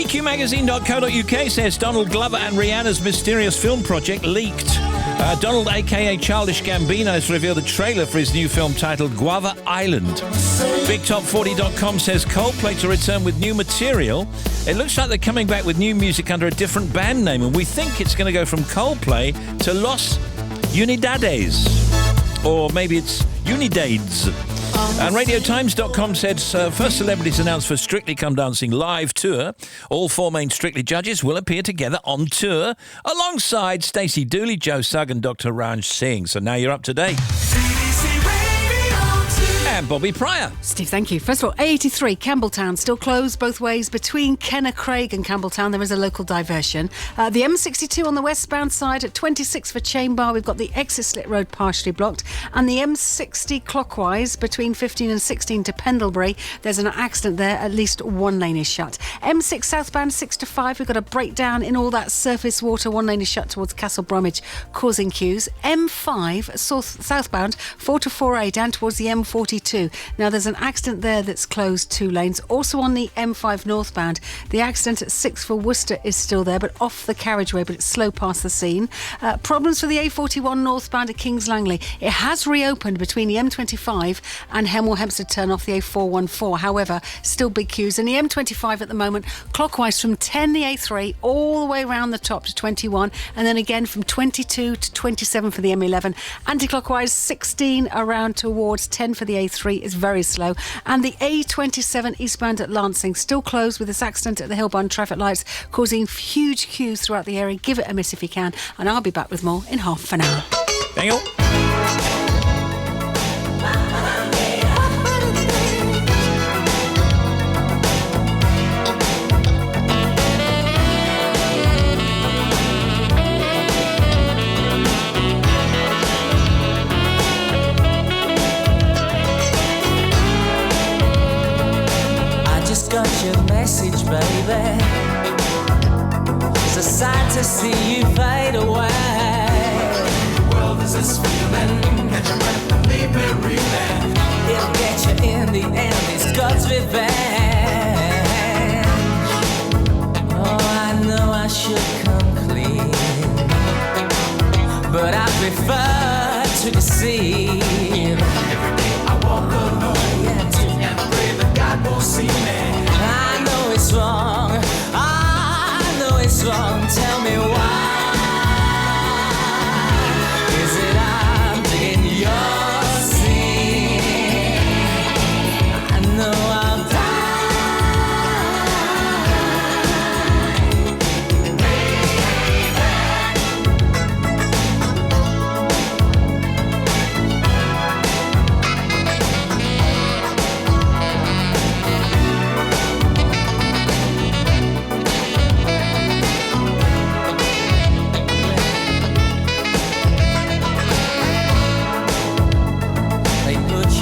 GQmagazine.co.uk says Donald Glover and Rihanna's mysterious film project leaked. Donald, a.k.a. Childish Gambino, has revealed a trailer for his new film titled Guava Island. BigTop40.com says Coldplay to return with new material. It looks like they're coming back with new music under a different band name, and we think it's going to go from Coldplay to Los Unidades. Or maybe it's Unidades. And RadioTimes.com said first celebrities announced for Strictly Come Dancing live tour. All 4 main Strictly judges will appear together on tour alongside Stacey Dooley, Joe Sugg and Dr. Ranj Singh. So now you're up to date. And Bobby Pryor. Steve, thank you. First of all, A83, Campbelltown, still closed both ways between Kennercraig and Campbelltown. There is a local diversion. The M62 on the westbound side at 26 for Chainbar. We've got the exit Slit Road partially blocked. And the M60 clockwise between 15 and 16 to Pendlebury. There's an accident there. At least one lane is shut. M6 southbound 6 to 5. We've got a breakdown in all that surface water. One lane is shut towards Castle Bromwich, causing queues. M5 southbound 4 to 4A down towards the M42. Now there's an accident there that's closed 2 lanes. Also on the M5 northbound, the accident at 6 for Worcester is still there, but off the carriageway, but it's slow past the scene. Problems for the A41 northbound at Kings Langley. It has reopened between the M25 and Hemel Hempstead turn off the A414. However, still big queues. And the M25 at the moment, clockwise from 10 the A3 all the way around the top to 21, and then again from 22 to 27 for the M11. Anti-clockwise 16 around towards 10 for the A3 is very slow. And the A27 eastbound at Lancing still closed with this accident at the Hillbourne traffic lights, causing huge queues throughout the area. Give it a miss if you can, and I'll be back with more in half an hour. Hang on. Got your message, baby. It's a sight to see you fade away. The world is this feeling. Catch your breath and leave me reeling. It'll get you in the end. It's God's revenge. Oh, I know I should come clean, but I prefer to deceive. Every day I walk alone, and pray that God won't see me. I know it's wrong, I know it's wrong, tell me why. Is it I'm digging your sin? I know I'll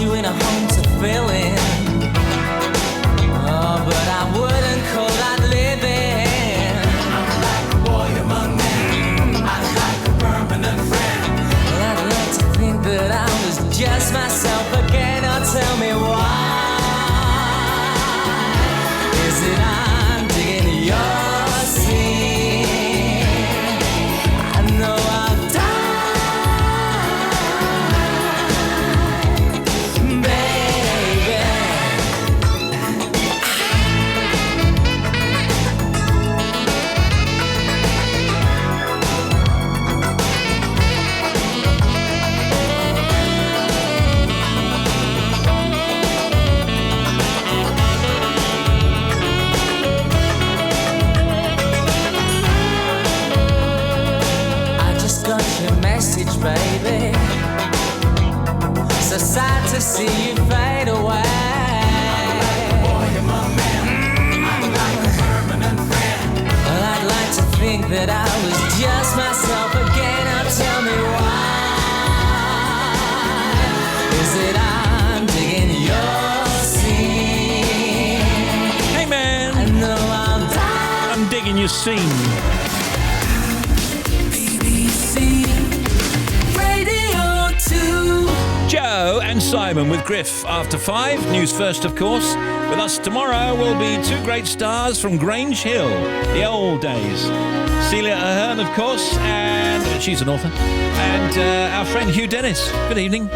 in a home to fill in. Oh, but I wouldn't call that living. I'm like a boy among men. I'm like a permanent friend. Well, I'd like to think that I was just myself again. Oh, tell me why. Is it I'm digging your sin? I know I've done. Message, baby. So sad to see you fade away. I'm like a boy among men. I'm like a permanent friend. Well, I'd like to think that I was just myself again. Now tell me why. Is it I'm digging your scene? Hey man, I know I'm digging your scene. Joe and Simon with Griff after 5. News first, of course. With us tomorrow will be two great stars from Grange Hill, the old days. Celia Ahern, of course, and she's an author. And our friend Hugh Dennis. Good evening.